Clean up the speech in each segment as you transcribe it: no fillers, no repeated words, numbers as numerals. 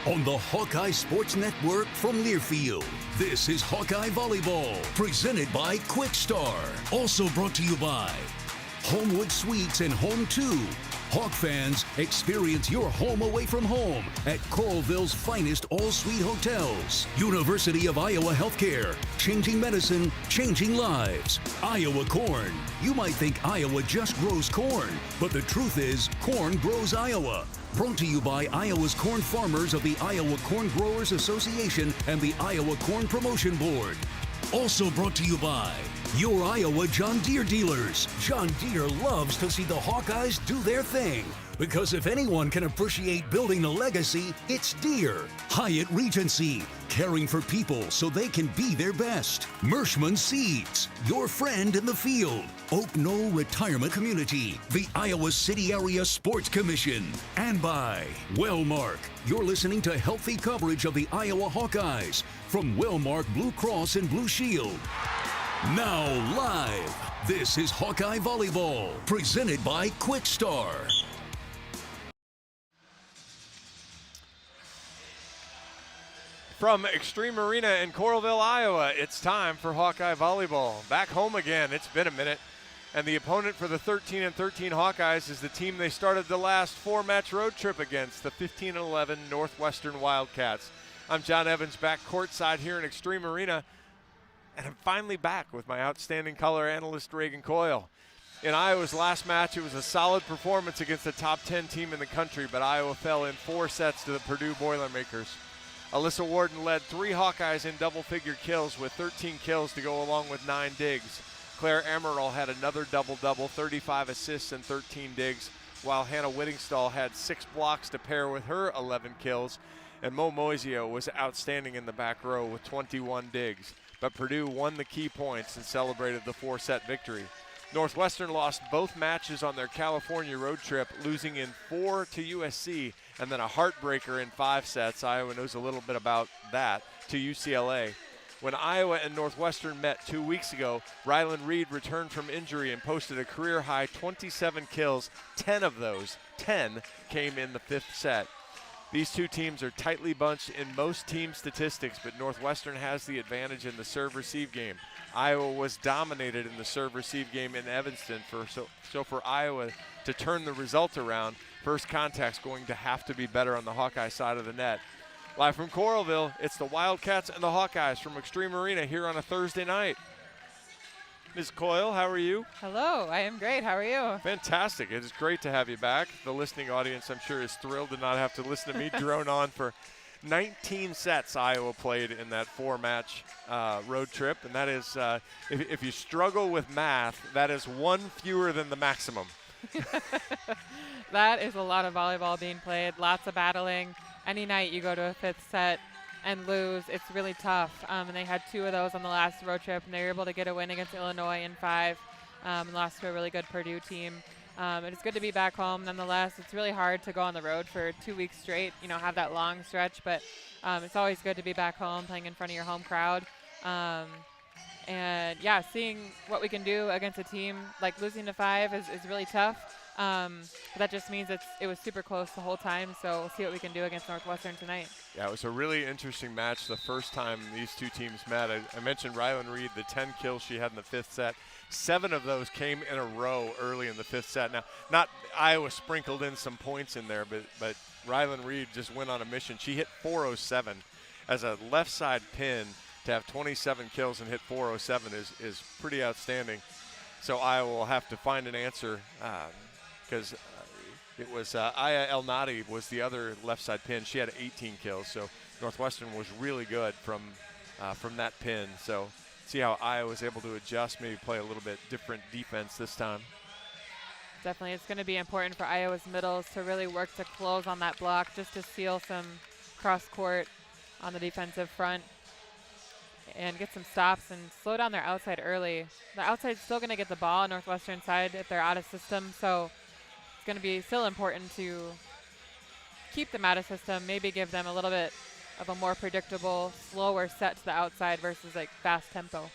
on the Hawkeye Sports Network from Learfield. This is Hawkeye Volleyball, presented by Quick Star. Also brought to you by Homewood Suites and Home 2. Hawk fans, experience your home away from home at Coralville's finest all-suite hotels. University of Iowa Healthcare, changing medicine, changing lives. Iowa Corn. You might think Iowa just grows corn, but the truth is, corn grows Iowa. Brought to you by Iowa's corn farmers of the Iowa Corn Growers Association and the Iowa Corn Promotion Board. Also brought to you by your Iowa John Deere dealers. John Deere loves to see the Hawkeyes do their thing, because if anyone can appreciate building a legacy, it's Deere. Hyatt Regency, caring for people so they can be their best. Mershman Seeds, your friend in the field. Oak Knoll Retirement Community, the Iowa City Area Sports Commission. And by Wellmark. You're listening to healthy coverage of the Iowa Hawkeyes from Wellmark Blue Cross and Blue Shield. Now live, this is Hawkeye Volleyball, presented by Quick Star. From Extreme Arena in Coralville, Iowa, it's time for Hawkeye Volleyball. Back home again, it's been a minute. And the opponent for the 13-13 Hawkeyes is the team they started the last four-match road trip against, the 15-11 Northwestern Wildcats. I'm John Evans, back courtside here in Extreme Arena, and I'm finally back with my outstanding color analyst, Reagan Coyle. In Iowa's last match, it was a solid performance against a top 10 team in the country, but Iowa fell in 4 sets to the Purdue Boilermakers. Alyssa Warden led 3 Hawkeyes in double-figure kills with 13 kills to go along with 9 digs. Claire Amaral had another double-double, 35 assists and 13 digs, while Hannah Whittingstall had 6 blocks to pair with her 11 kills, and Mo Moisio was outstanding in the back row with 21 digs. But Purdue won the key points and celebrated the 4-set victory. Northwestern lost both matches on their California road trip, losing in 4 to USC, and then a heartbreaker in 5 sets. Iowa knows a little bit about that, to UCLA. When Iowa and Northwestern met 2 weeks ago, Rylan Reed returned from injury and posted a career-high 27 kills. 10 of those, 10, came in the 5th set. These two teams are tightly bunched in most team statistics, but Northwestern has the advantage in the serve-receive game. Iowa was dominated in the serve-receive game in Evanston, so for Iowa to turn the result around, first contact's going to have to be better on the Hawkeye side of the net. Live from Coralville, it's the Wildcats and the Hawkeyes from Extreme Arena here on a Thursday night. Ms. Coyle, how are you? Hello, I am great. How are you? Fantastic. It is great to have you back. The listening audience, I'm sure, is thrilled to not have to listen to me drone on for 19 sets Iowa played in that 4-match road trip. And that is, if you struggle with math, that is 1 fewer than the maximum. That is a lot of volleyball being played, lots of battling. Any night you go to a 5th set and lose, it's really tough. And they had 2 of those on the last road trip, and they were able to get a win against Illinois in 5 and lost to a really good Purdue team. It's good to be back home nonetheless. It's really hard to go on the road for 2 weeks straight, have that long stretch, but it's always good to be back home playing in front of your home crowd. And yeah, seeing what we can do against a team like losing to 5 is really tough. But that just means it was super close the whole time, so we'll see what we can do against Northwestern tonight. Yeah, it was a really interesting match the first time these two teams met. I mentioned Rylan Reed, the 10 kills she had in the 5th set. 7 of those came in a row early in the 5th set. Now, not Iowa sprinkled in some points in there, but Rylan Reed just went on a mission. She hit 407 as a left side pin. To have 27 kills and hit 407 is pretty outstanding. So Iowa will have to find an answer because it was Aya El Nadi was the other left side pin. She had 18 kills, so Northwestern was really good from that pin. So see how Iowa was able to adjust, maybe play a little bit different defense this time. Definitely, it's going to be important for Iowa's middles to really work to close on that block, just to steal some cross court on the defensive front and get some stops and slow down their outside early. The outside's still going to get the ball on Northwestern side if they're out of system, so it's going to be still important to keep them out of system, maybe give them a little bit of a more predictable, slower set to the outside versus like fast tempo.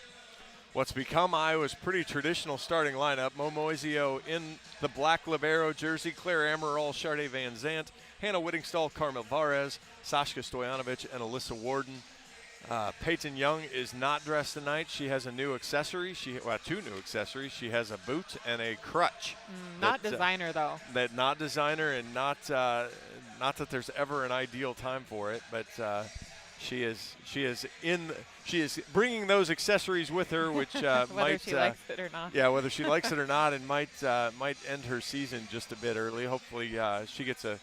what's become Iowa's pretty traditional starting lineup. Mo Moisio in the black libero jersey, Claire Amaral, Sharday Van Zandt, Hannah Whittingstall, Carmel Varez, Sashka Stoyanovich, and Alyssa Warden. Peyton Young is not dressed tonight. She has a new accessory. Two new accessories. She has a boot and a crutch. Not designer though. Not designer, and not that there's ever an ideal time for it, but she is bringing those accessories with her, which whether she likes it or not. Yeah, whether she likes it or not, and might end her season just a bit early. Hopefully, she gets a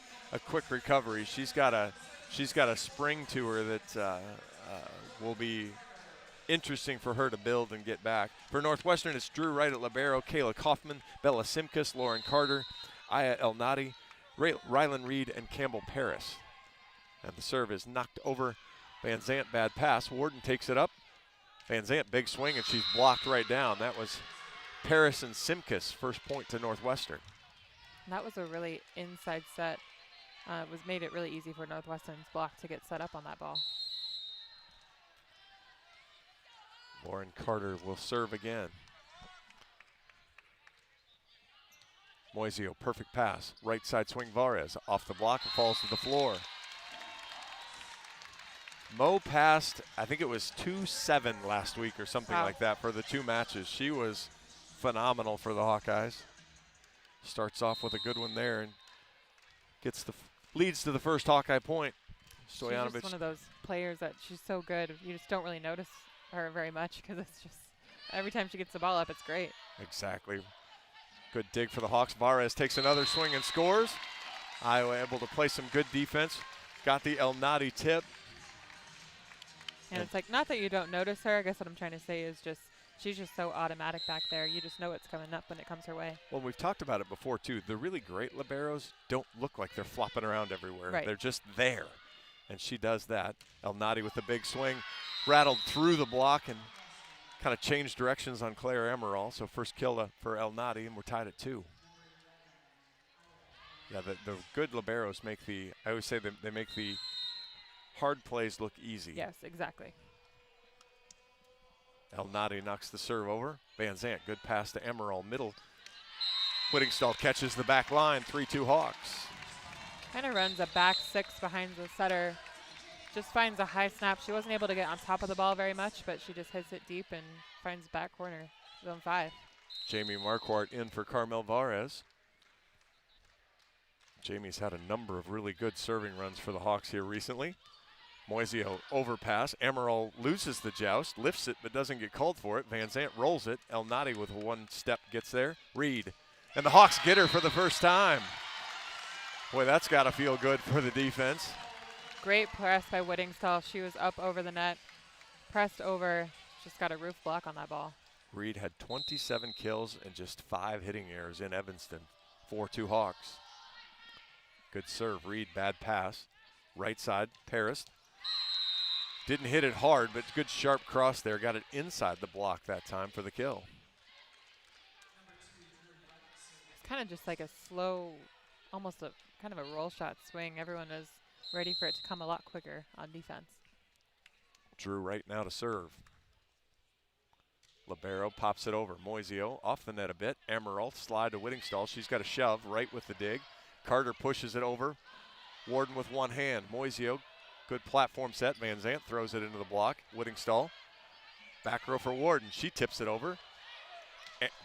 quick recovery. She's got a spring to her that will be interesting for her to build and get back. For Northwestern, it's Drew Wright at libero, Kayla Kaufman, Bella Simkus, Lauren Carter, Aya El Nadi, Rylan Reed, and Campbell Paris. And the serve is knocked over. Van Zandt, bad pass. Warden takes it up. Van Zandt, big swing, and she's blocked right down. That was Paris and Simkus, first point to Northwestern. That was a really inside set. Made it really easy for Northwestern's block to get set up on that ball. Lauren Carter will serve again. Moisio, perfect pass. Right side swing, Varez. Off the block and falls to the floor. Mo passed, I think it was 2-7 last week or something like that for the 2 matches. She was phenomenal for the Hawkeyes. Starts off with a good one there and leads to the first Hawkeye point. Stoyanovich. She's just one of those players that she's so good. You just don't really notice her very much because it's just every time she gets the ball up, it's great. Exactly. Good dig for the Hawks. Varez takes another swing and scores. Iowa able to play some good defense. Got the El Nadi tip. And it's like, not that you don't notice her. I guess what I'm trying to say is just she's just so automatic back there. You just know it's coming up when it comes her way. Well, we've talked about it before, too. The really great liberos don't look like they're flopping around everywhere. Right. They're just there. And she does that. El Nadi with the big swing. Rattled through the block and kind of changed directions on Claire Amaral. So first kill for El Nadi, and we're tied at 2. Yeah, the good liberos make I always say they make the hard plays look easy. Yes, exactly. El Nadi knocks the serve over. Van Zandt, good pass to Amaral, middle. Whittingstall catches the back line, 3-2 Hawks. Kind of runs a back 6 behind the setter. Just finds a high snap. She wasn't able to get on top of the ball very much, but she just hits it deep and finds back corner, zone 5. Jamie Marquardt in for Carmel Varez. Jamie's had a number of really good serving runs for the Hawks here recently. Moisio overpass. Amaral loses the joust, lifts it, but doesn't get called for it. Van Zandt rolls it. El Nadi with one step gets there. Reed. And the Hawks get her for the first time. Boy, that's got to feel good for the defense. Great press by Whittingstall. She was up over the net, pressed over, just got a roof block on that ball. Reed had 27 kills and just 5 hitting errors in Evanston. 4-2 Hawks. Good serve, Reed, bad pass. Right side, Paris. Didn't hit it hard, but good sharp cross there. Got it inside the block that time for the kill. It's kind of just like a slow, almost a kind of a roll shot swing. Everyone is ready for it to come a lot quicker on defense. Drew right now to serve. Libero pops it over. Moisio off the net a bit. Amaral slide to Whittingstall. She's got a shove right with the dig. Carter pushes it over. Warden with one hand. Moisio, good platform set. Van Zandt throws it into the block. Whittingstall, back row for Warden. She tips it over.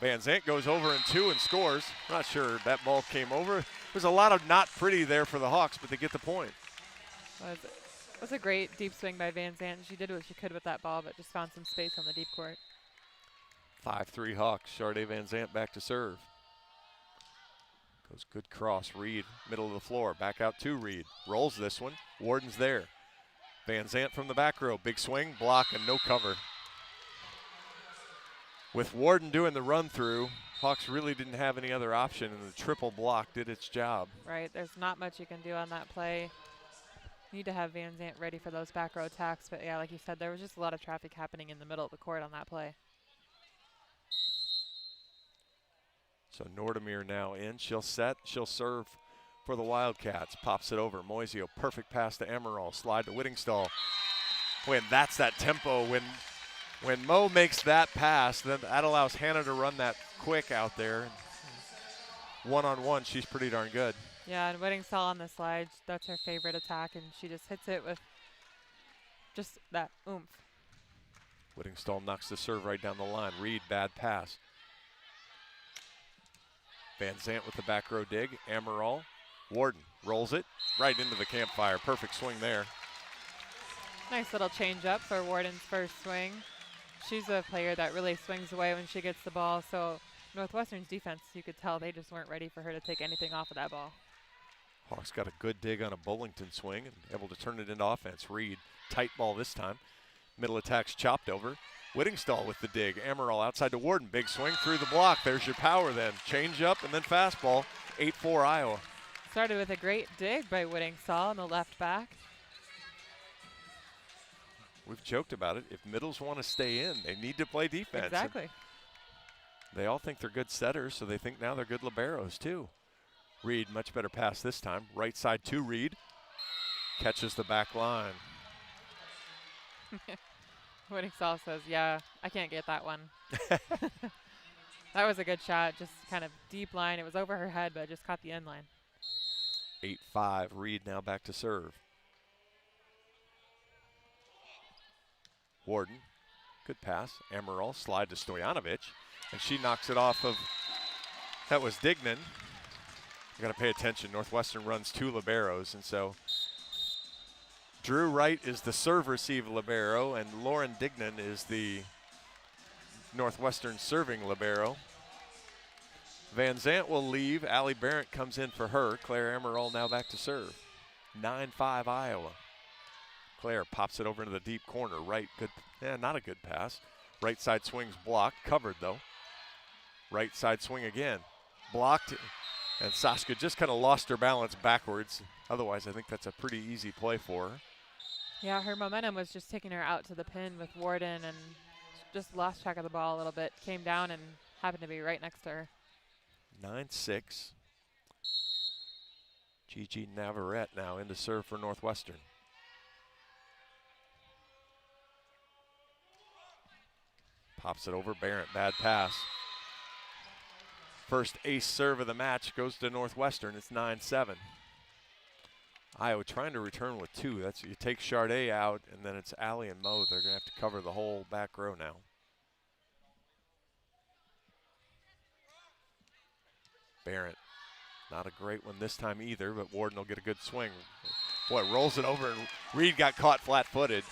Van Zandt goes over in 2 and scores. Not sure that ball came over. There's a lot of not pretty there for the Hawks, but they get the point. It was a great deep swing by Van Zandt. She did what she could with that ball, but just found some space on the deep court. 5-3 Hawks. Sharday Van Zandt back to serve. Goes good cross. Reed, middle of the floor. Back out to Reed. Rolls this one. Warden's there. Van Zandt from the back row. Big swing, block, and no cover. With Warden doing the run through, Hawks really didn't have any other option, and the triple block did its job. Right, there's not much you can do on that play. Need to have Van Zandt ready for those back row attacks, but yeah, like you said, there was just a lot of traffic happening in the middle of the court on that play. So Nordemir now in. She'll set. She'll serve for the Wildcats. Pops it over. Moisio, perfect pass to Amaral. Slide to Whittingstall. When that's that tempo when When Mo makes that pass, then that allows Hannah to run that quick out there. One-on-one, she's pretty darn good. Yeah, and Whittingstall on the slide, that's her favorite attack, and she just hits it with just that oomph. Whittingstall knocks the serve right down the line. Reed, bad pass. Van Zant with the back row dig. Amaral. Warden rolls it right into the campfire. Perfect swing there. Nice little change up for Warden's first swing. She's a player that really swings away when she gets the ball, so Northwestern's defense, you could tell they just weren't ready for her to take anything off of that ball. Hawks got a good dig on a Bullington swing and able to turn it into offense. Reed, tight ball this time. Middle attack's chopped over. Whittingstall with the dig. Amaral outside to Warden. Big swing through the block. There's your power then. Change up and then fastball. 8-4 Iowa. Started with a great dig by Whittingstall on the left back. We've joked about it. If middles want to stay in, they need to play defense. Exactly. And they all think they're good setters, so they think now they're good liberos too. Reed, much better pass this time. Right side to Reed. Catches the back line. Whittingstall says, yeah, I can't get that one. That was a good shot, just kind of deep line. It was over her head, but it just caught the end line. 8-5, Reed now back to serve. Warden, good pass. Amaral, slide to Stojanovic, and she knocks it off of, that was Dignan. You gotta pay attention, Northwestern runs 2 liberos, and so Drew Wright is the serve receive libero, and Lauren Dignan is the Northwestern serving libero. Van Zant will leave. Allie Barrett comes in for her. Claire Amaral now back to serve. 9-5 Iowa. Claire pops it over into the deep corner. Right, good, not a good pass. Right side swings blocked, covered though. Right side swing again, blocked, and Saskia just kind of lost her balance backwards. Otherwise, I think that's a pretty easy play for her. Yeah, her momentum was just taking her out to the pin with Warden and just lost track of the ball a little bit. Came down and happened to be right next to her. 9-6. Gigi Navarrete now into serve for Northwestern. Pops it over, Barrett, bad pass. First ace serve of the match goes to Northwestern. It's 9-7. Iowa trying to return with 2. That's, you take Charday out, and then it's Allie and Mo. They're going to have to cover the whole back row now. Barrett, not a great one this time either, but Warden will get a good swing. Boy, rolls it over, and Reed got caught flat-footed.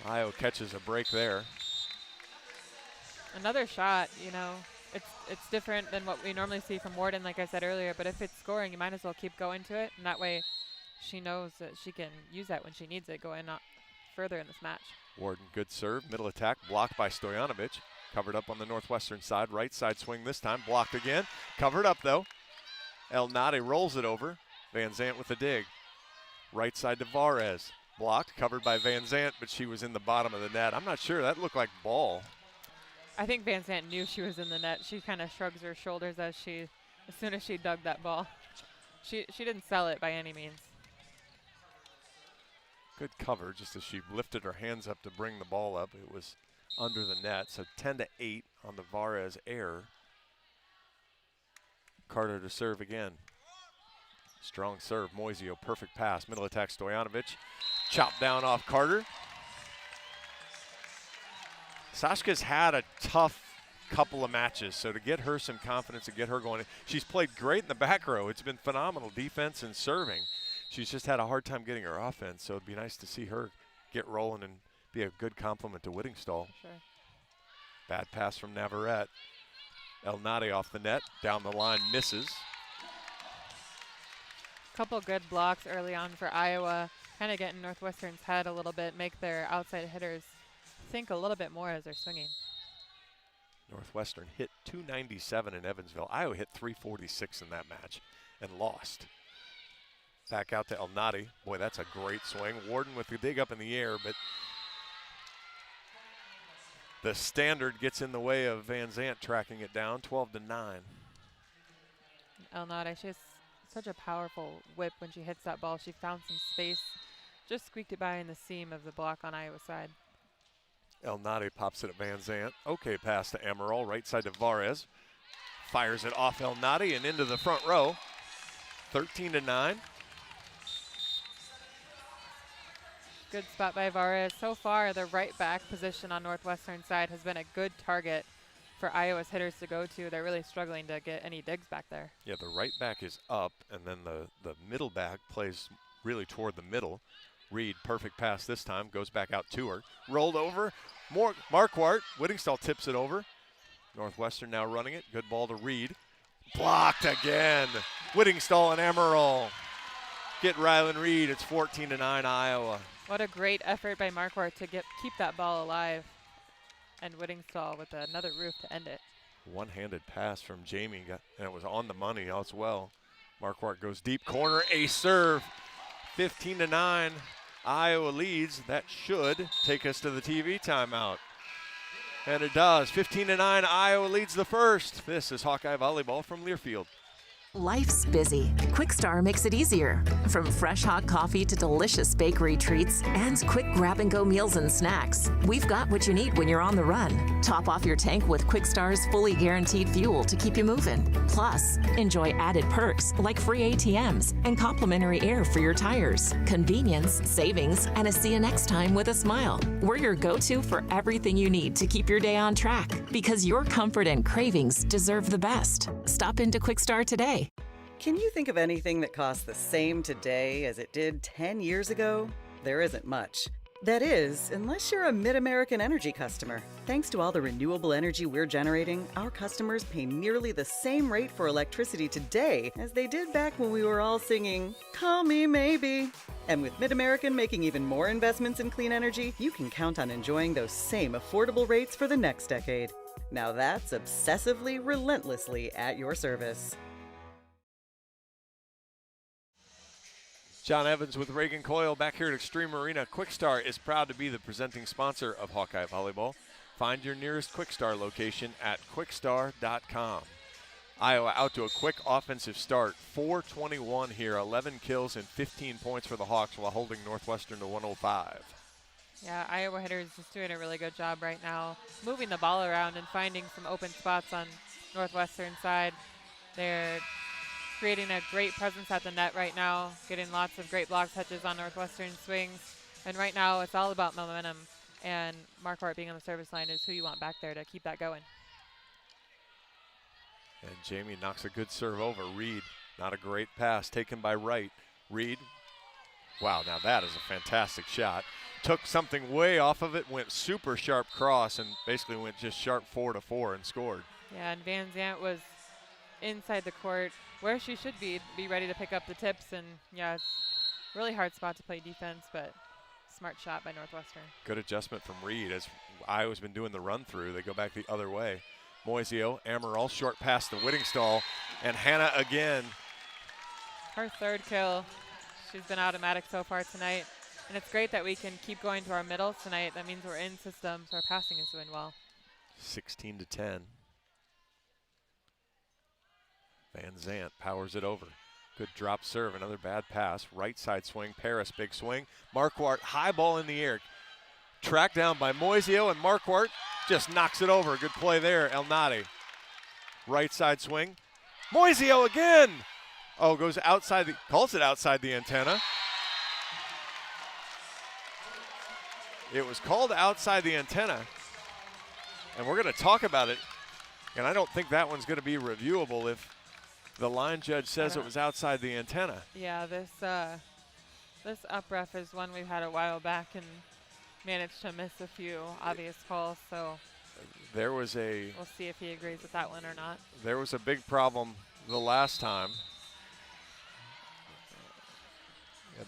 Iowa catches a break there. Another shot, you know, it's different than what we normally see from Warden, like I said earlier, but if it's scoring, you might as well keep going to it, and that way she knows that she can use that when she needs it going on further in this match. Warden, good serve, middle attack, blocked by Stojanovic. Covered up on the Northwestern side, right side swing this time, blocked again. Covered up though. El Nadi rolls it over. Van Zant with the dig. Right side to Varez. Blocked, covered by Van Zant, but she was in the bottom of the net. I'm not sure, that looked like ball. I think Van Zant knew she was in the net. She kind of shrugs her shoulders as soon as she dug that ball. She didn't sell it by any means. Good cover, just as she lifted her hands up to bring the ball up. It was under the net, so 10-8 on the Varez error. Carter to serve again. Strong serve, Moisio, perfect pass. Middle attack, Stojanovic. Chopped down off Carter. Sasha's had a tough couple of matches, so to get her some confidence and get her going, she's played great in the back row. It's been phenomenal defense and serving. She's just had a hard time getting her offense, so it'd be nice to see her get rolling and be a good compliment to Whittingstall. Sure. Bad pass from Navarrete. El Nadi off the net, down the line, misses. Couple good blocks early on for Iowa, kind of getting Northwestern's head a little bit, make their outside hitters think a little bit more as they're swinging. Northwestern hit 297 in Evansville. Iowa hit 346 in that match and lost. Back out to El Nadi. Boy, that's a great swing. Warden with the dig up in the air, but the standard gets in the way of Van Zant tracking it down, 12-9. El Nadi, she has such a powerful whip when she hits that ball. She found some space, just squeaked it by in the seam of the block on Iowa's side. El Nadi pops it at Van Zant. Okay pass to Amaral, right side to Varez. Fires it off El Nadi and into the front row. 13-9. Good spot by Varez. So far, the right back position on Northwestern side has been a good target for Iowa's hitters to go to. They're really struggling to get any digs back there. Yeah, the right back is up, and then the middle back plays really toward the middle. Reed, perfect pass this time, goes back out to her. Rolled over, more Marquardt. Whittingstall tips it over. Northwestern now running it. Good ball to Reed. Blocked again. Whittingstall and Amaral get Rylan Reed. It's 14-9 Iowa. What a great effort by Marquardt to keep that ball alive. And Whittingstall with another roof to end it. One-handed pass from Jamie, and it was on the money as well. Marquardt goes deep corner, a serve. 15-9, Iowa leads. That should take us to the TV timeout. And it does. 15-9, Iowa leads the first. This is Hawkeye Volleyball from Learfield. Life's busy. Quickstar makes it easier. From fresh hot coffee to delicious bakery treats and quick grab-and-go meals and snacks, we've got what you need when you're on the run. Top off your tank with Quickstar's fully guaranteed fuel to keep you moving. Plus, enjoy added perks like free ATMs and complimentary air for your tires. Convenience, savings, and a see you next time with a smile. We're your go-to for everything you need to keep your day on track, because your comfort and cravings deserve the best. Stop into Quickstar today. Can you think of anything that costs the same today as it did 10 years ago? There isn't much. That is, unless you're a Mid-American Energy customer. Thanks to all the renewable energy we're generating, our customers pay nearly the same rate for electricity today as they did back when we were all singing, "Call Me Maybe." And with Mid-American making even more investments in clean energy, you can count on enjoying those same affordable rates for the next decade. Now that's obsessively, relentlessly at your service. John Evans with Reagan Coyle back here at Extreme Arena. Quickstar is proud to be the presenting sponsor of Hawkeye Volleyball. Find your nearest Quickstar location at quickstar.com. Iowa out to a quick offensive start. 4:21 here, 11 kills and 15 points for the Hawks while holding Northwestern to 105. Yeah, Iowa hitters just doing a really good job right now, moving the ball around and finding some open spots on Northwestern side. They're creating a great presence at the net right now, getting lots of great block touches on Northwestern swings. And right now it's all about momentum, and Marquardt being on the service line is who you want back there to keep that going. And Jamie knocks a good serve over. Reed, not a great pass taken by Wright. Reed, wow, now that is a fantastic shot. Took something way off of it, went super sharp cross, and basically went just sharp 4-4 and scored. Yeah, and Van Zant was inside the court where she should be ready to pick up the tips. And yeah, it's a really hard spot to play defense, but smart shot by Northwestern. Good adjustment from Reed as Iowa's been doing the run through. They go back the other way. Moisio, Amaral, short pass to Whittingstall, and Hannah again. Her third kill. She's been automatic so far tonight. And it's great that we can keep going to our middle tonight. That means we're in system, so our passing is doing well. 16-10. Van Zant powers it over. Good drop serve, another bad pass. Right side swing, Paris, big swing. Marquardt, high ball in the air. Tracked down by Moisio, and Marquardt just knocks it over. Good play there, El Nadi. Right side swing. Moisio again! Oh, goes outside, calls it outside the antenna. It was called outside the antenna, and we're going to talk about it, and I don't think that one's going to be reviewable if the line judge says it was outside the antenna. Yeah, this up ref is one we've had a while back and managed to miss a few obvious calls, so there was a we'll see if he agrees with that one or not. There was a big problem the last time.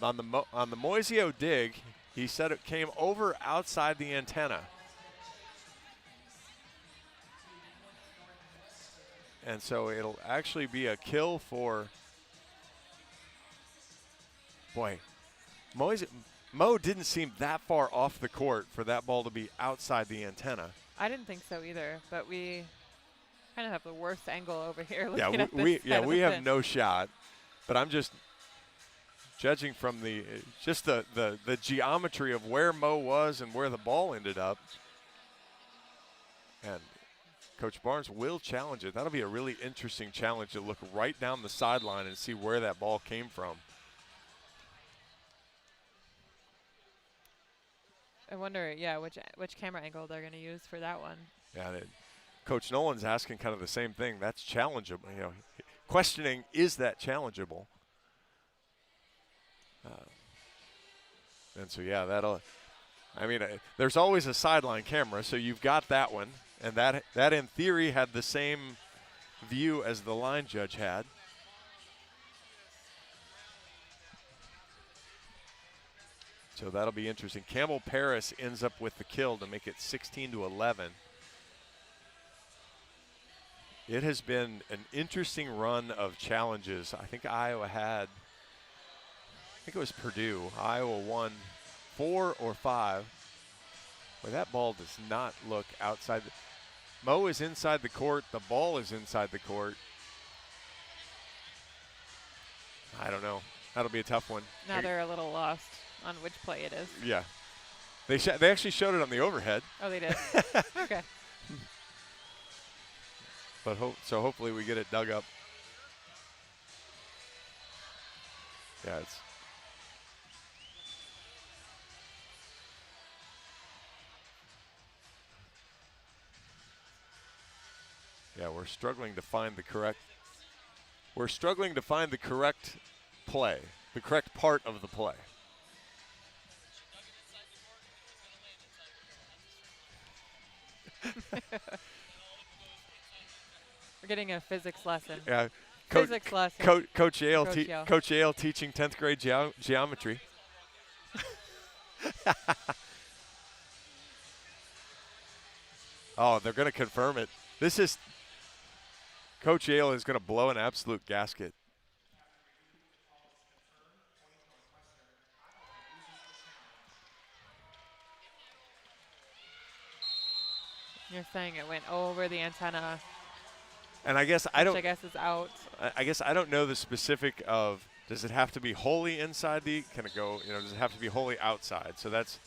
On the Moisio dig, he said it came over outside the antenna. And so it'll actually be a kill for, boy, Mo didn't seem that far off the court for that ball to be outside the antenna. I didn't think so either, but we kind of have the worst angle over here. Yeah, we have no shot, but I'm just judging from the geometry of where Mo was and where the ball ended up. And Coach Barnes will challenge it. That'll be a really interesting challenge to look right down the sideline and see where that ball came from. I wonder, yeah, which camera angle they're going to use for that one. Yeah, Coach Nolan's asking kind of the same thing. That's challengeable. You know, questioning, is that challengeable? And so, yeah, that'll. I mean, there's always a sideline camera, so you've got that one, and that in theory had the same view as the line judge had. So that'll be interesting. Campbell Paris ends up with the kill to make it 16-11. It has been an interesting run of challenges. I think Iowa had, I think it was Purdue. Iowa won 4 or 5. Where that ball does not look outside. Mo is inside the court. The ball is inside the court. I don't know. That'll be a tough one. Now they're a little lost on which play it is. Yeah. They actually showed it on the overhead. Oh, they did? Okay. But so hopefully we get it dug up. Yeah, we're struggling to find the correct. We're struggling to find the correct play, the correct part of the play. We're getting a physics lesson. Yeah, Physics lesson. Coach Yale, Yale. Coach Yale teaching 10th grade geometry. Oh, they're going to confirm it. Coach Yale is going to blow an absolute gasket. You're saying it went over the antenna. And I guess I guess is out. I guess I don't know the specific of, does it have to be wholly inside the, can it go, does it have to be wholly outside? So that's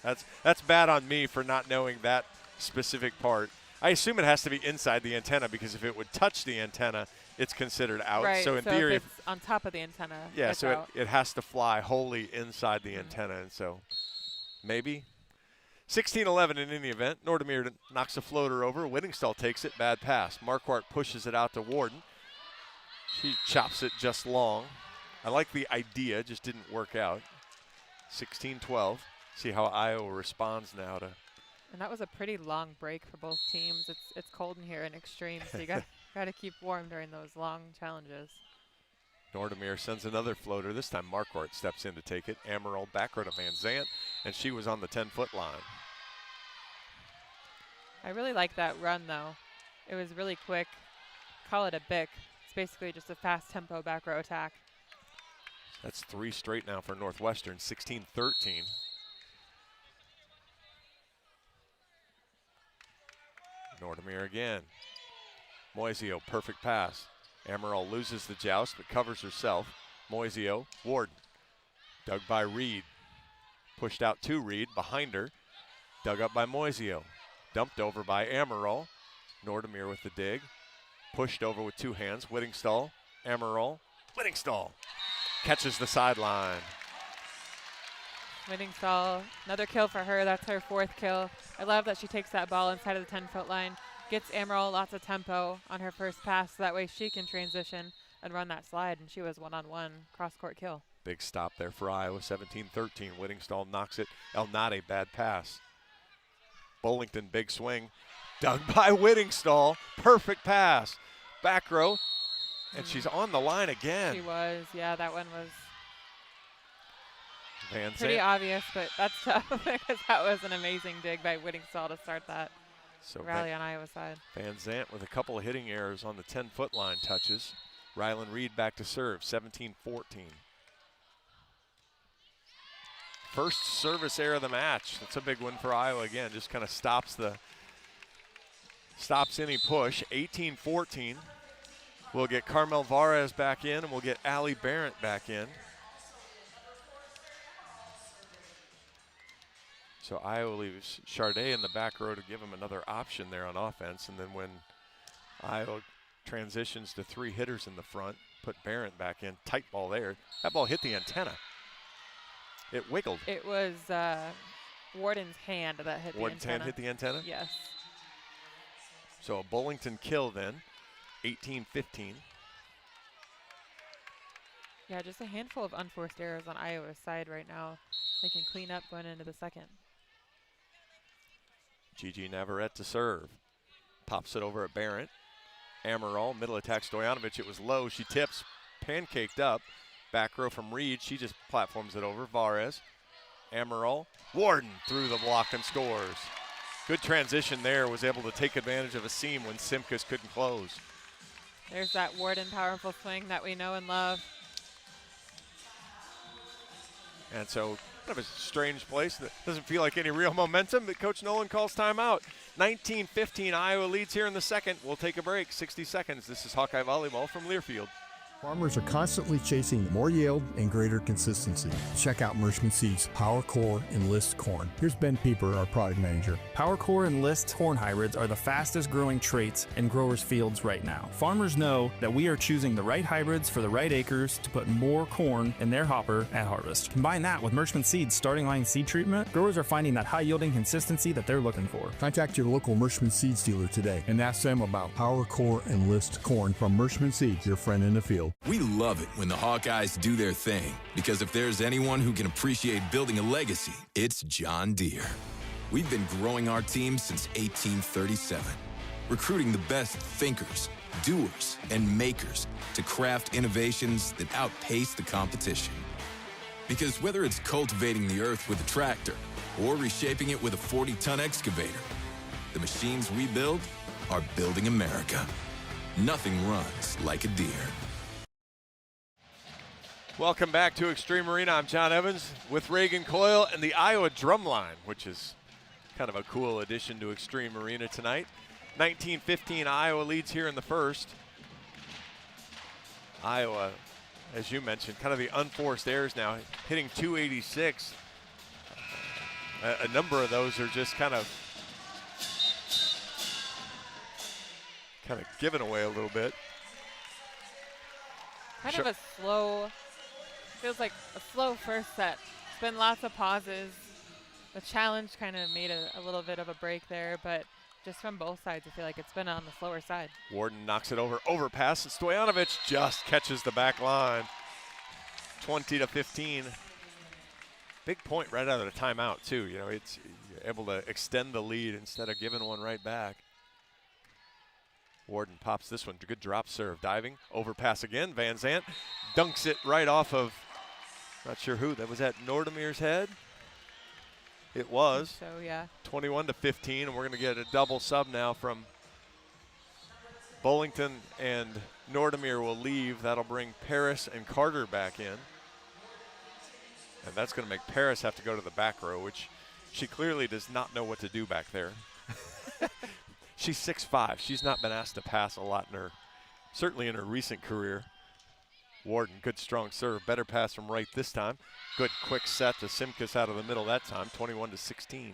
bad on me for not knowing that specific part. I assume it has to be inside the antenna because if it would touch the antenna, it's considered out. Right, so in theory, if it's on top of the antenna, yeah, it's so out. it has to fly wholly inside the antenna, and so maybe. 16-11 in any event. Nordemir knocks a floater over. Whittingstall takes it. Bad pass. Marquardt pushes it out to Warden. She chops it just long. I like the idea, just didn't work out. 16-12. See how Iowa responds now to. And that was a pretty long break for both teams. It's cold in here in extreme, so you got to keep warm during those long challenges. Nordemir sends another floater. This time Marquardt steps in to take it. Amaral back row to Van Zant, and she was on the 10-foot line. I really like that run, though. It was really quick. Call it a bick. It's basically just a fast tempo back row attack. That's 3 straight now for Northwestern, 16-13. Nordemir again. Moisio, perfect pass. Amaral loses the joust but covers herself. Moisio, Warden. Dug by Reed. Pushed out to Reed, behind her. Dug up by Moisio. Dumped over by Amaral. Nordemir with the dig. Pushed over with 2 hands. Whittingstall, Amaral, Whittingstall. Catches the sideline. Whittingstall, another kill for her. That's her 4th kill. I love that she takes that ball inside of the 10-foot line. Gets Amaral lots of tempo on her first pass, so that way she can transition and run that slide, and she was one-on-one cross-court kill. Big stop there for Iowa, 17-13. Whittingstall knocks it. El Nade, bad pass. Bullington, big swing. Dug by Whittingstall. Perfect pass. Back row, and she's on the line again. She was, yeah, that one was Van pretty Zant. obvious, but that's tough because that was an amazing dig by Whittingstall to start that rally on Iowa's side. Van Zant with a couple of hitting errors on the 10-foot line touches. Rylan Reed back to serve, 17-14. First service error of the match. That's a big one for Iowa again. Just kind of stops any push. 18-14. We'll get Carmel Varez back in, and we'll get Allie Barrett back in. So Iowa leaves Charday in the back row to give him another option there on offense. And then when Iowa transitions to 3 hitters in the front, put Barrett back in. Tight ball there. That ball hit the antenna. It wiggled. It was Warden's hand that hit Warden's the antenna. hand hit the antenna? Yes. So a Bullington kill then, 18-15. Yeah, just a handful of unforced errors on Iowa's side right now. They can clean up going into the second. Gigi Navarrete to serve. Pops it over at Barrett. Amaral, middle attack Stojanovic. It was low. She tips, pancaked up. Back row from Reed. She just platforms it over. Varez. Amaral. Warden through the block and scores. Good transition there. Was able to take advantage of a seam when Simkus couldn't close. There's that Warden powerful swing that we know and love. And so kind of a strange place that doesn't feel like any real momentum, but Coach Nolan calls timeout. 19-15, Iowa leads here in the second. We'll take a break, 60 seconds. This is Hawkeye Volleyball from Learfield. Farmers are constantly chasing more yield and greater consistency. Check out Mershman Seeds Power Core Enlist Corn. Here's Ben Pieper, our product manager. Power Core Enlist corn hybrids are the fastest growing traits in growers' fields right now. Farmers know that we are choosing the right hybrids for the right acres to put more corn in their hopper at harvest. Combine that with Mershman Seeds starting line seed treatment, growers are finding that high yielding consistency that they're looking for. Contact your local Mershman Seeds dealer today and ask them about Power Core Enlist Corn from Mershman Seeds, your friend in the field. We love it when the Hawkeyes do their thing, because if there's anyone who can appreciate building a legacy, it's John Deere. We've been growing our team since 1837, recruiting the best thinkers, doers, and makers to craft innovations that outpace the competition. Because whether it's cultivating the earth with a tractor or reshaping it with a 40-ton excavator, the machines we build are building America. Nothing runs like a Deere. Welcome back to Extreme Arena. I'm John Evans with Reagan Coyle and the Iowa Drumline, which is kind of a cool addition to Extreme Arena tonight. 19-15, Iowa leads here in the first. Iowa, as you mentioned, kind of the unforced errors now, hitting 286. A number of those are just kind of given away a little bit. Kind of a slow, feels like a slow first set. It's been lots of pauses. The challenge kind of made a little bit of a break there, but just from both sides, I feel like it's been on the slower side. Warden knocks it over, overpass, and Stojanovic just catches the back line. 20-15. Big point right out of the timeout, too. You know, it's able to extend the lead instead of giving one right back. Warden pops this one. Good drop serve. Diving. Overpass again. Van Zandt dunks it right off of, not sure who. That was at Nordemeer's head. It was. So, yeah. 21-15, and we're going to get a double sub now from Bullington, and Nordemeer will leave. That'll bring Paris and Carter back in. And that's going to make Paris have to go to the back row, which she clearly does not know what to do back there. She's 6'5". She's not been asked to pass a lot certainly in her recent career. Warden, good strong serve. Better pass from right this time. Good quick set to Simkus out of the middle that time, 21-16.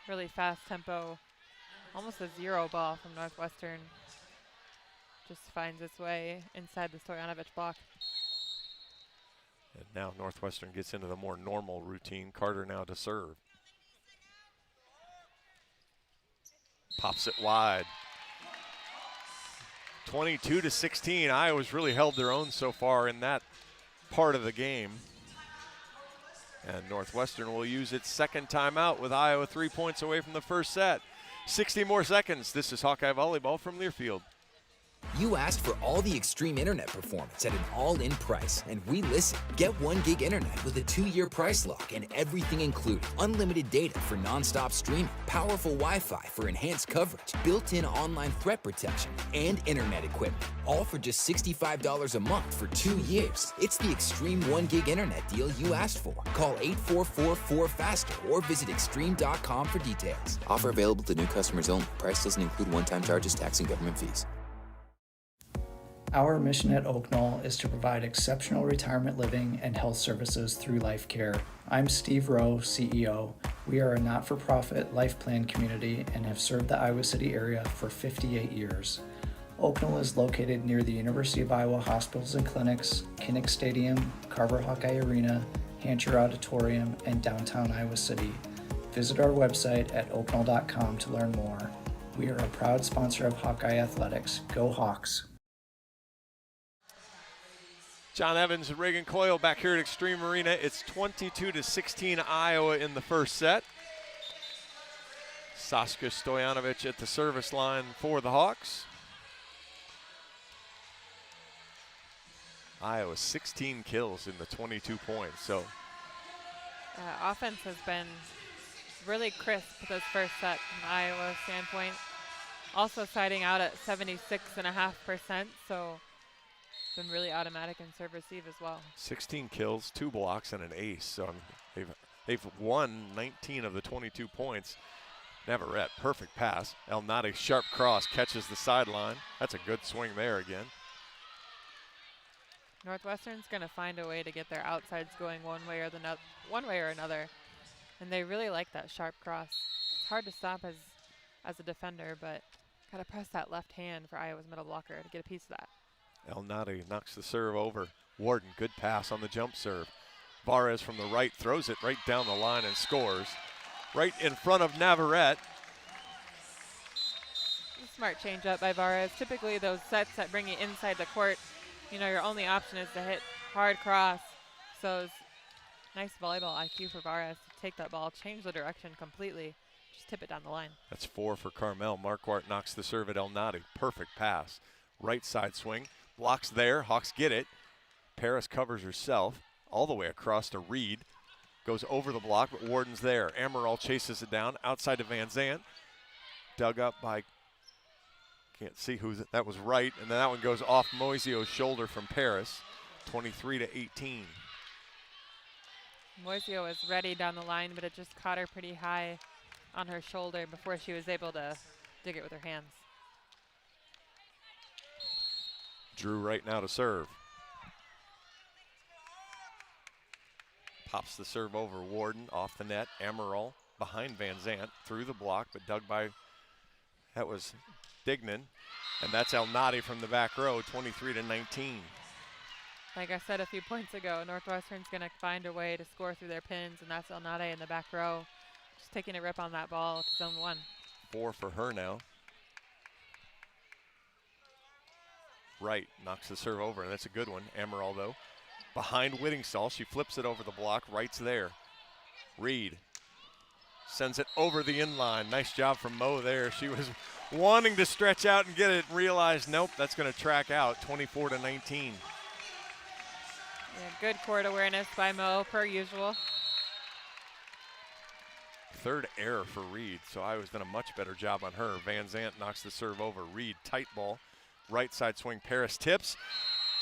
Really fast tempo. Almost a zero ball from Northwestern. Just finds its way inside the Stojanovic block. And now Northwestern gets into the more normal routine. Carter now to serve. Pops it wide. 22-16. Iowa's really held their own so far in that part of the game. And Northwestern will use its second timeout with Iowa 3 points away from the first set. 60 more seconds. This is Hawkeye Volleyball from Learfield. You asked for all the extreme internet performance at an all-in price, and we listened. Get 1 gig internet with a 2-year price lock and everything included. Unlimited data for non-stop streaming, powerful Wi-Fi for enhanced coverage, built-in online threat protection, and internet equipment. All for just $65 a month for 2 years. It's the extreme 1 gig internet deal you asked for. Call 844-4FASTER or visit extreme.com for details. Offer available to new customers only. Price doesn't include one-time charges, tax, and government fees. Our mission at Oak Knoll is to provide exceptional retirement living and health services through life care. I'm Steve Rowe, CEO. We are a not-for-profit life plan community and have served the Iowa City area for 58 years. Oak Knoll is located near the University of Iowa hospitals and clinics, Kinnick Stadium, Carver Hawkeye Arena, Hancher Auditorium, and downtown Iowa City. Visit our website at oakknoll.com to learn more. We are a proud sponsor of Hawkeye Athletics. Go Hawks! John Evans and Reagan Coyle back here at Extreme Arena. It's 22-16 Iowa in the first set. Saskia Stojanovic at the service line for the Hawks. Iowa 16 kills in the 22 points. So offense has been really crisp this first set from Iowa's standpoint. Also siding out at 76.5%, so been really automatic in serve receive as well. 16 kills, 2 blocks, and an ace. So they've won 19 of the 22 points. Navarrete, perfect pass. El Nadi, sharp cross, catches the sideline. That's a good swing there again. Northwestern's going to find a way to get their outsides going one way or another, and they really like that sharp cross. It's hard to stop as a defender, but got to press that left hand for Iowa's middle blocker to get a piece of that. El Nadi knocks the serve over. Warden, good pass on the jump serve. Varez from the right throws it right down the line and scores. Right in front of Navarrete. Smart change up by Varez. Typically those sets that bring you inside the court, you know, your only option is to hit hard cross. So it's nice volleyball IQ for Varez to take that ball, change the direction completely, just tip it down the line. That's 4 for Carmel. Marquardt knocks the serve at El Nadi. Perfect pass. Right side swing. Blocks there. Hawks get it. Paris covers herself all the way across to Reed. Goes over the block, but Warden's there. Amaral chases it down outside to Van Zandt. Dug up by, can't see who's it. That was right, and then that one goes off Moisio's shoulder from Paris. 23-18. Moisio was ready down the line, but it just caught her pretty high on her shoulder before she was able to dig it with her hands. Drew right now to serve. Pops the serve over Warden, off the net. Amaral behind Van Zandt, through the block, but dug by, that was Dignan. And that's El Nadi from the back row, 23-19. Like I said a few points ago, Northwestern's going to find a way to score through their pins, and that's El Nadi in the back row. Just taking a rip on that ball to zone 1. 4 for her now. Right, knocks the serve over, and that's a good one. Amaral, though, behind Whittingstall. She flips it over the block. Right's there. Reed sends it over the inline. Nice job from Mo there. She was wanting to stretch out and get it, realized, nope, that's going to track out, 24-19. Yeah, good court awareness by Mo, per usual. Third error for Reed, so Iowa's done a much better job on her. Van Zandt knocks the serve over. Reed, tight ball. Right side swing, Paris tips.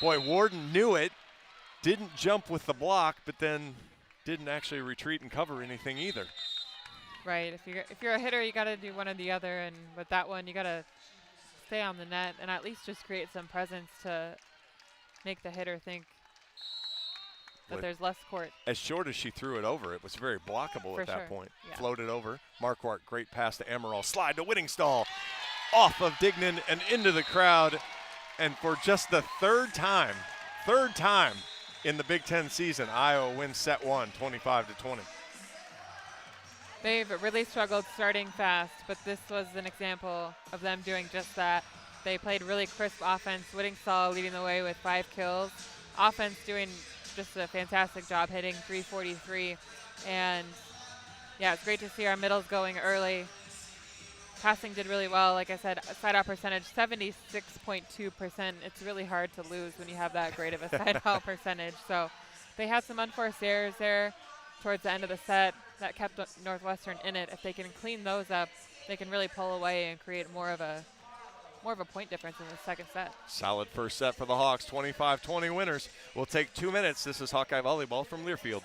Boy, Warden knew it. Didn't jump with the block, but then didn't actually retreat and cover anything either. Right, if you're a hitter, you got to do one or the other, and with that one, you got to stay on the net and at least just create some presence to make the hitter think that there's less court. As short as she threw it over, it was very blockable at that point. Yeah. Floated over. Marquardt, great pass to Amaral. Slide to Whittingstall. Off of Dignan and into the crowd. And for just the third time in the Big Ten season, Iowa wins set 1, 25-20. They've really struggled starting fast, but this was an example of them doing just that. They played really crisp offense. Whittingstall leading the way with 5 kills. Offense doing just a fantastic job hitting 343. And yeah, it's great to see our middles going early. Passing did really well. Like I said, side out percentage, 76.2%. It's really hard to lose when you have that great of a side out percentage. So they had some unforced errors there towards the end of the set that kept Northwestern in it. If they can clean those up, they can really pull away and create more of a point difference in the second set. Solid first set for the Hawks, 25-20 winners. We'll take 2 minutes. This is Hawkeye Volleyball from Learfield.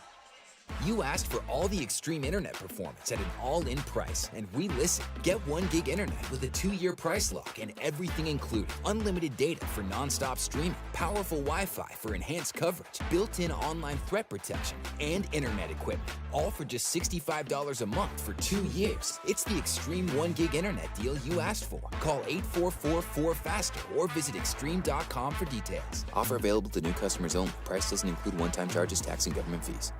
You asked for all the extreme internet performance at an all-in price, and we listen. Get 1 gig internet with a 2-year price lock and everything included. Unlimited data for non-stop streaming, powerful Wi-Fi for enhanced coverage, built-in online threat protection, and internet equipment. All for just $65 a month for 2 years. It's the extreme 1 gig internet deal you asked for. Call 844-4FASTER or visit extreme.com for details. Offer available to new customers only. Price doesn't include one-time charges, tax, and government fees.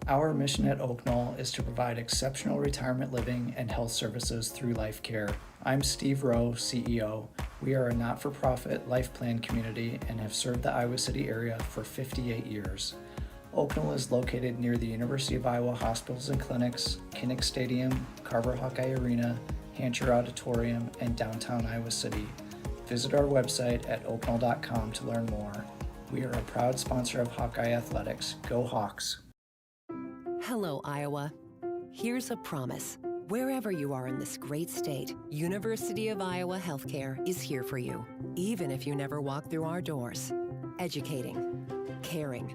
Our mission at Oak Knoll is to provide exceptional retirement living and health services through life care. I'm Steve Rowe, CEO. We are a not-for-profit life plan community and have served the Iowa City area for 58 years. Oak Knoll is located near the University of Iowa Hospitals and Clinics, Kinnick Stadium, Carver Hawkeye Arena, Hancher Auditorium, and downtown Iowa City. Visit our website at oakknoll.com to learn more. We are a proud sponsor of Hawkeye Athletics. Go Hawks! Hello, Iowa. Here's a promise. Wherever you are in this great state, University of Iowa Healthcare is here for you, even if you never walk through our doors. Educating, caring,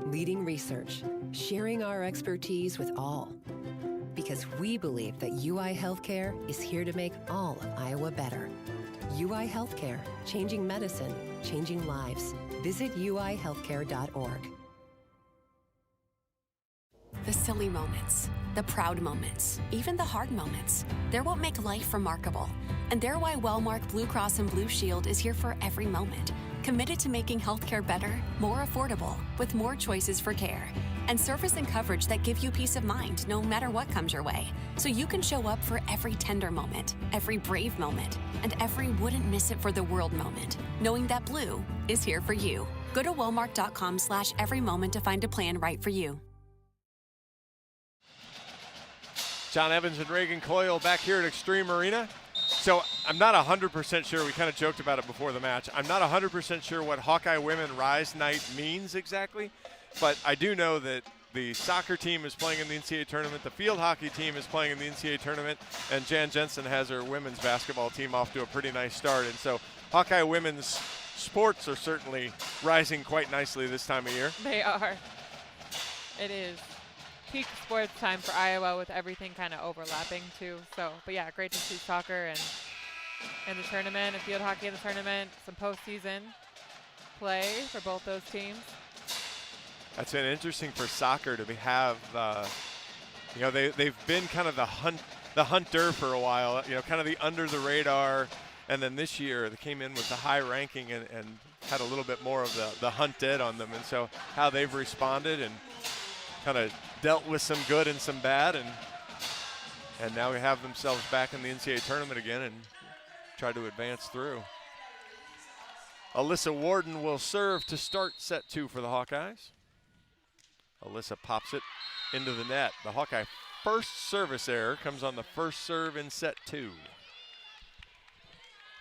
leading research, sharing our expertise with all. Because we believe that UI Healthcare is here to make all of Iowa better. UI Healthcare, changing medicine, changing lives. Visit uihealthcare.org. The silly moments, the proud moments, even the hard moments. They're what make life remarkable. And they're why Wellmark Blue Cross and Blue Shield is here for every moment. Committed to making healthcare better, more affordable, with more choices for care. And service and coverage that give you peace of mind no matter what comes your way. So you can show up for every tender moment, every brave moment, and every wouldn't miss it for the world moment, knowing that Blue is here for you. Go to wellmark.com/every moment to find a plan right for you. John Evans and Reagan Coyle back here at Extreme Arena. So I'm not 100% sure, we kind of joked about it before the match, I'm not 100% sure what Hawkeye Women Rise Night means exactly, but I do know that the soccer team is playing in the NCAA tournament, the field hockey team is playing in the NCAA tournament, and Jan Jensen has her women's basketball team off to a pretty nice start. And so Hawkeye women's sports are certainly rising quite nicely this time of year. They are. It is peak sports time for Iowa with everything kind of overlapping too. So, but yeah, great to see soccer and in the tournament, and field hockey in the tournament, some postseason play for both those teams. That's been interesting for soccer to have, you know, they've been kind of the hunter for a while, you know, kind of the under the radar, and then this year they came in with the high ranking and had a little bit more of the hunted on them, and so how they've responded and kind of dealt with some good and some bad, and now we have themselves back in the NCAA tournament again and try to advance through. Alyssa Warden will serve to start set 2 for the Hawkeyes. Alyssa pops it into the net. The Hawkeye first service error comes on the first serve in set 2.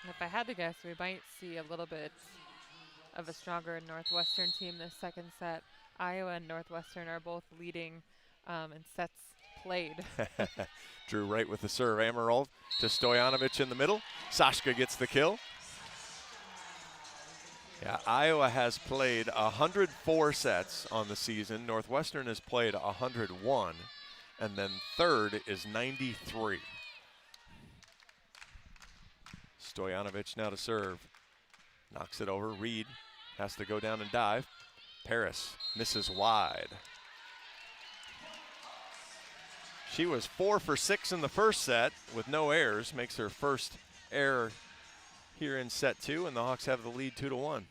And if I had to guess, we might see a little bit of a stronger Northwestern team this second set. Iowa and Northwestern are both leading in sets played. Drew Wright with the serve. Amaral to Stojanovic in the middle. Sashka gets the kill. Yeah, Iowa has played 104 sets on the season. Northwestern has played 101. And then third is 93. Stojanovic now to serve. Knocks it over. Reed has to go down and dive. Paris misses wide. She was 4 for 6 in the first set with no errors. Makes her first error here in set 2, and the Hawks have the lead 2-1.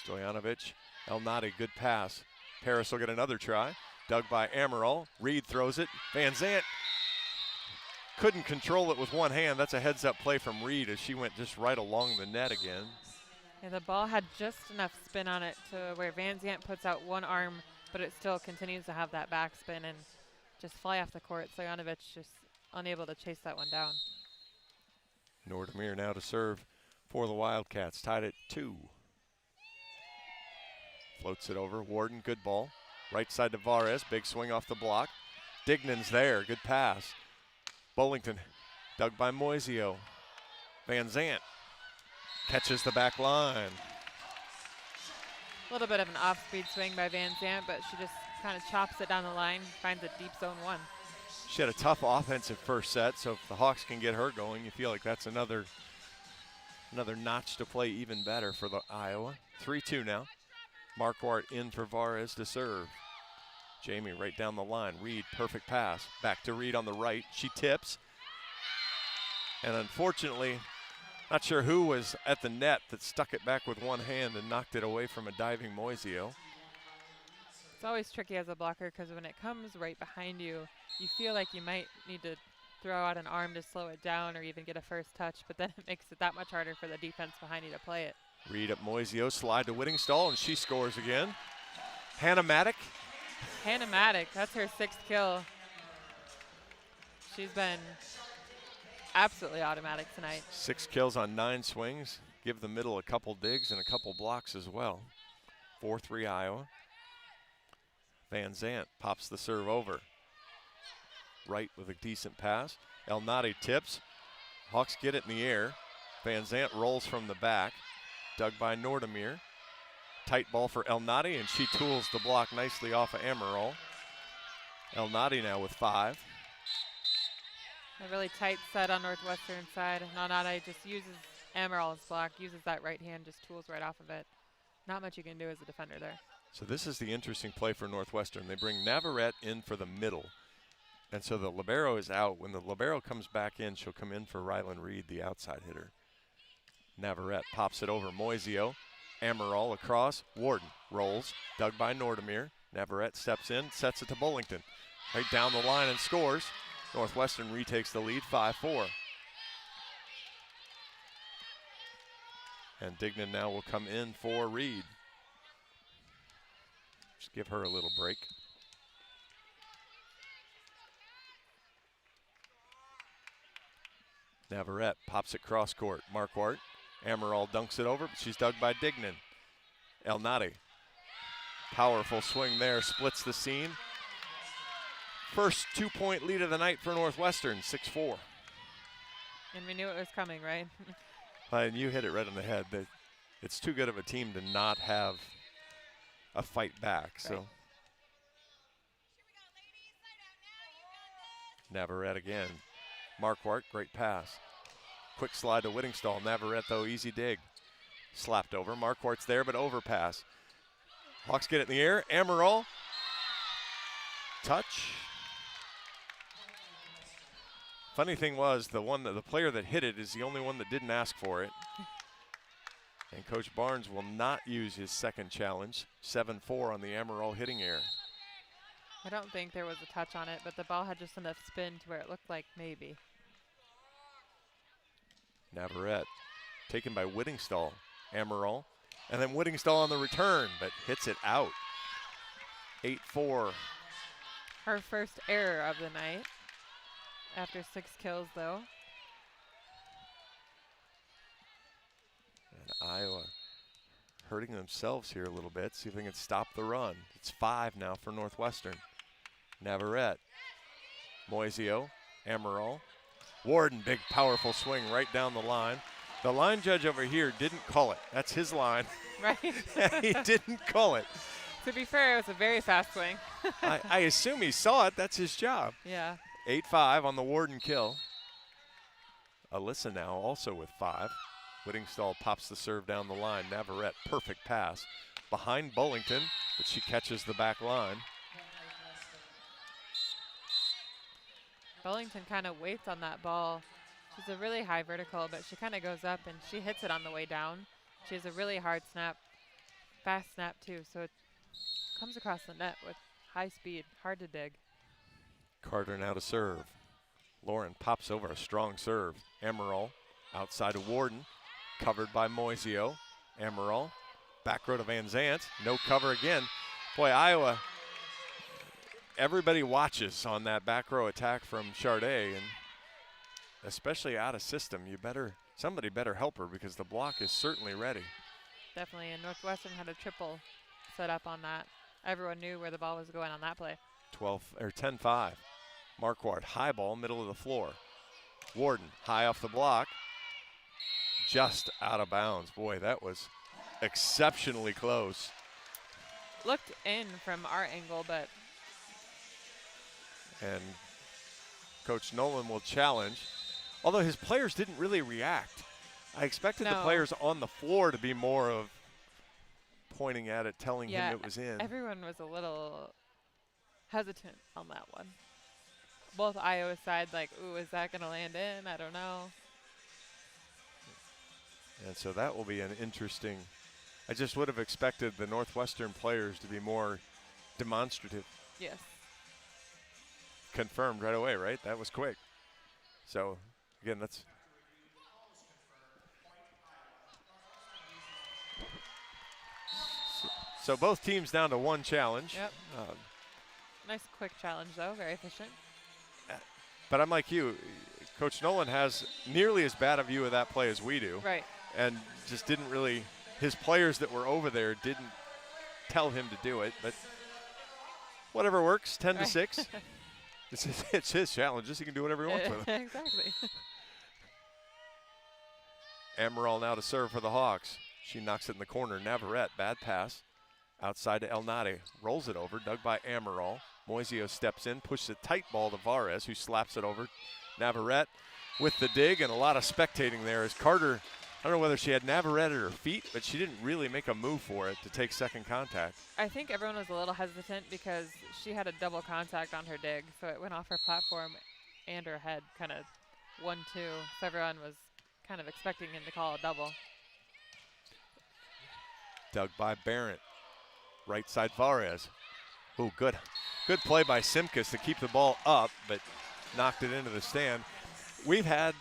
Stojanovic, Elnady, good pass. Paris will get another try. Dug by Amaral. Reed throws it. Van Zandt couldn't control it with one hand. That's a heads-up play from Reed as she went just right along the net again. Yeah, the ball had just enough spin on it to where Van Zandt puts out one arm, but it still continues to have that backspin and just fly off the court. Stojanovic just unable to chase that one down. Nordemir now to serve for the Wildcats, tied at 2. Floats it over. Warden, good ball. Right side to Vares, big swing off the block. Dignan's there, good pass. Bullington, dug by Moisio. Van Zandt catches the back line. A little bit of an off-speed swing by Van Zandt, but she just kind of chops it down the line, finds a deep zone 1. She had a tough offensive first set, so if the Hawks can get her going, you feel like that's another notch to play even better for the Iowa. 3-2 now. Marquardt in for Varez to serve. Jamie right down the line. Reed, perfect pass. Back to Reed on the right. She tips. And unfortunately, not sure who was at the net that stuck it back with one hand and knocked it away from a diving Moisio. It's always tricky as a blocker because when it comes right behind you, you feel like you might need to throw out an arm to slow it down or even get a first touch, but then it makes it that much harder for the defense behind you to play it. Reed at Moisio, slide to Whittingstall, and she scores again. Hannah Maddock. Hannah Maddock, that's her 6th kill. She's been absolutely automatic tonight. 6 kills on 9 swings. Give the middle a couple digs and a couple blocks as well. 4-3 Iowa. Van Zandt pops the serve over. Right with a decent pass. El Nadi tips. Hawks get it in the air. Van Zandt rolls from the back. Dug by Nordemir. Tight ball for El Nadi, and she tools the block nicely off of Amaral. El Nadi now with 5. A really tight set on Northwestern side. Nonade just uses Amaral's block, uses that right hand, just tools right off of it. Not much you can do as a defender there. So this is the interesting play for Northwestern. They bring Navarrete in for the middle. And so the libero is out. When the libero comes back in, she'll come in for Rylan Reed, the outside hitter. Navarrete pops it over Moisio. Amaral across. Warden rolls. Dug by Nordemir. Navarrete steps in, sets it to Bullington. Right down the line and scores. Northwestern retakes the lead, 5-4. And Dignan now will come in for Reed. Just give her a little break. Navarrete pops it cross court. Marquardt. Amaral dunks it over, but she's dug by Dignan. El Nadi. Powerful swing there, splits the scene. First 2-point lead of the night for Northwestern, 6-4. And we knew it was coming, right? And you hit it right on the head. It's too good of a team to not have a fight back. Right. So Navarrete again. Marquardt, great pass. Quick slide to Whittingstall. Navarrete, though, easy dig. Slapped over. Marquardt's there, but overpass. Hawks get it in the air. Amaral. Touch. Funny thing was, the player that hit it is the only one that didn't ask for it. And Coach Barnes will not use his second challenge. 7-4 on the Amaral hitting error. I don't think there was a touch on it, but the ball had just enough spin to where it looked like maybe. Navarrete taken by Whittingstall. Amaral. And then Whittingstall on the return, but hits it out. 8-4. Her first error of the night. After 6 kills, though. And Iowa hurting themselves here a little bit. See if they can stop the run. It's 5 now for Northwestern. Navarrete. Moisio. Amaral. Warden, big powerful swing right down the line. The line judge over here didn't call it. That's his line. Right. He didn't call it. To be fair, it was a very fast swing. I assume he saw it. That's his job. Yeah. 8-5 on the Warden kill. Alyssa now also with 5. Whittingstall pops the serve down the line. Navarrete, perfect pass. Behind Bullington, but she catches the back line. Bullington kind of waits on that ball. She's a really high vertical, but she kind of goes up and she hits it on the way down. She has a really hard snap, fast snap too, so it comes across the net with high speed, hard to dig. Carter now to serve. Lauren pops over a strong serve. Amaral outside of Warden, covered by Moisio. Amaral, back row to Van Zandt, no cover again. Boy, Iowa, everybody watches on that back row attack from Charday, and especially out of system, somebody better help her because the block is certainly ready. Definitely, and Northwestern had a triple set up on that. Everyone knew where the ball was going on that play. 10-5. Marquardt, high ball, middle of the floor. Warden, high off the block, just out of bounds. Boy, that was exceptionally close. looked in from our angle, but. And Coach Nolan will challenge, although his players didn't really react. I expected the players on the floor to be more of pointing at it, telling him it was in. Everyone was a little hesitant on that one. Both Iowa sides like, ooh, is that going to land in? I don't know. And so that will be an interesting. I just would have expected the Northwestern players to be more demonstrative. Yes. Confirmed right away, right? That was quick. So, again, that's. So both teams down to one challenge. Yep. Nice quick challenge, though. Very efficient. But I'm like you. Coach Nolan has nearly as bad a view of that play as we do. Right. And just didn't really, his players that were over there didn't tell him to do it. But whatever works, 10-6. It's his challenges. He can do whatever he wants with them. Exactly. Amaral now to serve for the Hawks. She knocks it in the corner. Navarrete, bad pass. Outside to El Nadi. Rolls it over, dug by Amaral. Moisio steps in, pushes a tight ball to Vares, who slaps it over. Navarrete with the dig, and a lot of spectating there as Carter, I don't know whether she had Navarrete at her feet, but she didn't really make a move for it to take second contact. I think everyone was a little hesitant because she had a double contact on her dig, so it went off her platform and her head, kind of 1-2. So everyone was kind of expecting him to call a double. Dug by Barrett. Right side Vares. Oh, good. Good play by Simkus to keep the ball up, but knocked it into the stand. We've had,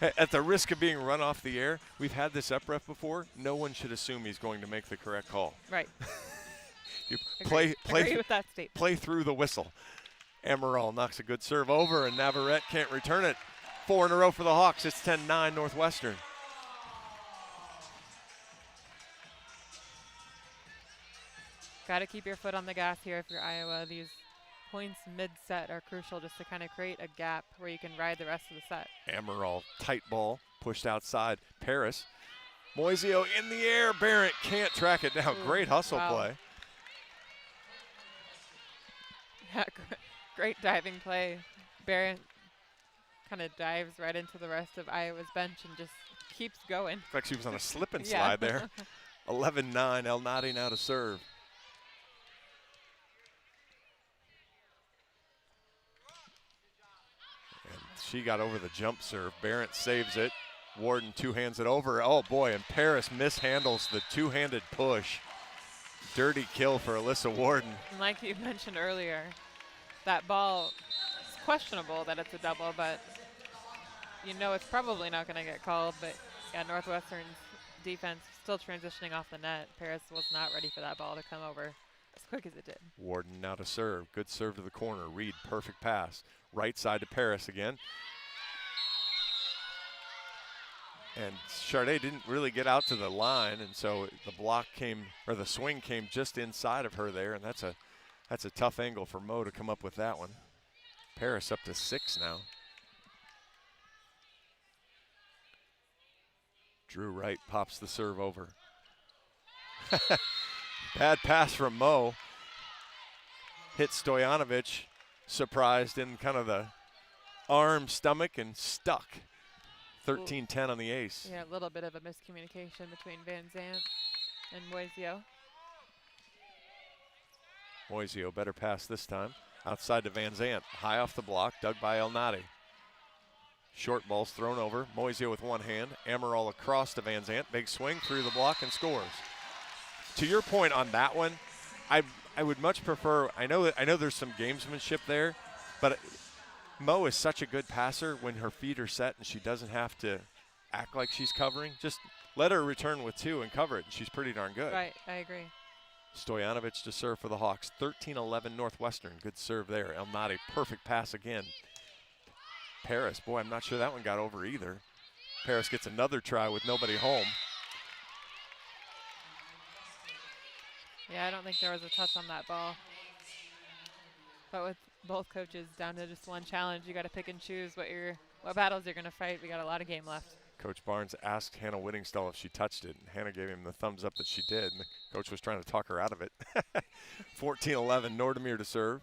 at the risk of being run off the air, we've had this upref before. No one should assume he's going to make the correct call. Right. You Agree with that statement. Play through the whistle. Amaral knocks a good serve over, and Navarrete can't return it. 4 in a row for the Hawks. It's 10-9 Northwestern. Got to keep your foot on the gas here if you're Iowa. These points mid-set are crucial just to kind of create a gap where you can ride the rest of the set. Amaral, tight ball, pushed outside. Paris. Moisio in the air. Barrett can't track it down. Ooh, great hustle play. Yeah, great diving play. Barrett kind of dives right into the rest of Iowa's bench and just keeps going. In fact, she was on a slip and slide there. 11-9, El Nadi now to serve. She got over the jump serve. Barrett saves it. Warden two-hands it over. Oh, boy, and Paris mishandles the two-handed push. Dirty kill for Alyssa Warden. And like you mentioned earlier, that ball, it's questionable that it's a double, but you know it's probably not going to get called. But, yeah, Northwestern's defense still transitioning off the net. Paris was not ready for that ball to come over as quick as it did. Warden now to serve. Good serve to the corner. Reed, perfect pass. Right side to Paris again. And Charday didn't really get out to the line, and so the block came, or the swing came just inside of her there, and that's a tough angle for Mo to come up with that one. Paris up to 6 now. Drew Wright pops the serve over. Bad pass from Mo. Hit Stojanovic, surprised in kind of the arm, stomach, and stuck. 13-10 on the ace. Yeah, a little bit of a miscommunication between Van Zandt and Moisio. Moisio, better pass this time. Outside to Van Zandt. High off the block, dug by El Nadi. Short ball's thrown over. Moisio with one hand. Amaral across to Van Zandt. Big swing through the block and scores. To your point on that one, I would much prefer, I know there's some gamesmanship there, but Mo is such a good passer when her feet are set and she doesn't have to act like she's covering. Just let her return with 2 and cover it, and she's pretty darn good. Right, I agree. Stojanovic to serve for the Hawks. 13-11 Northwestern. Good serve there. El Nadi, perfect pass again. Paris, boy, I'm not sure that one got over either. Paris gets another try with nobody home. Yeah, I don't think there was a touch on that ball. But with both coaches down to just one challenge, you got to pick and choose what battles you're going to fight. We got a lot of game left. Coach Barnes asked Hannah Whittingstall if she touched it, and Hannah gave him the thumbs up that she did, and the coach was trying to talk her out of it. 14-11, Nordemir to serve.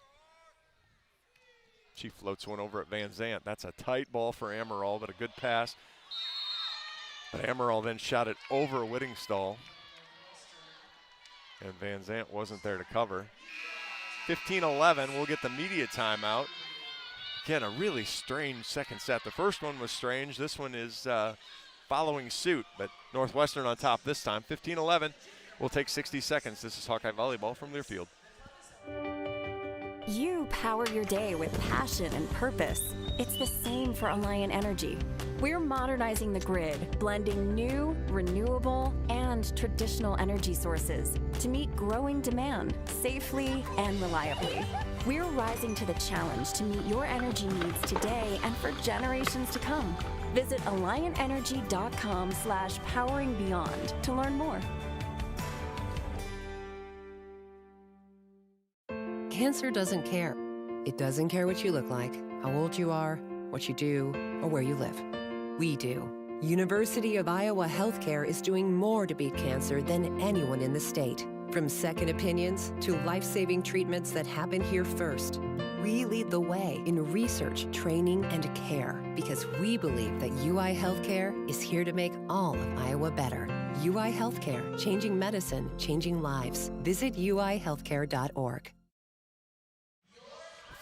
She floats one over at Van Zant. That's a tight ball for Amaral, but a good pass. But Amaral then shot it over Whittingstall, and Van Zant wasn't there to cover. 15-11, we'll get the media timeout. Again, a really strange second set. The first one was strange. This one is following suit, but Northwestern on top this time. 15-11, we'll take 60 seconds. This is Hawkeye Volleyball from Learfield. You power your day with passion and purpose. It's the same for Alliant Energy. We're modernizing the grid, blending new, renewable, and traditional energy sources to meet growing demand safely and reliably. We're rising to the challenge to meet your energy needs today and for generations to come. Visit AlliantEnergy.com/poweringbeyond to learn more. Cancer doesn't care. It doesn't care what you look like, how old you are, what you do, or where you live. We do. University of Iowa Healthcare is doing more to beat cancer than anyone in the state. From second opinions to life-saving treatments that happen here first. We lead the way in research, training, and care because we believe that UI Healthcare is here to make all of Iowa better. UI Healthcare, changing medicine, changing lives. Visit uihealthcare.org.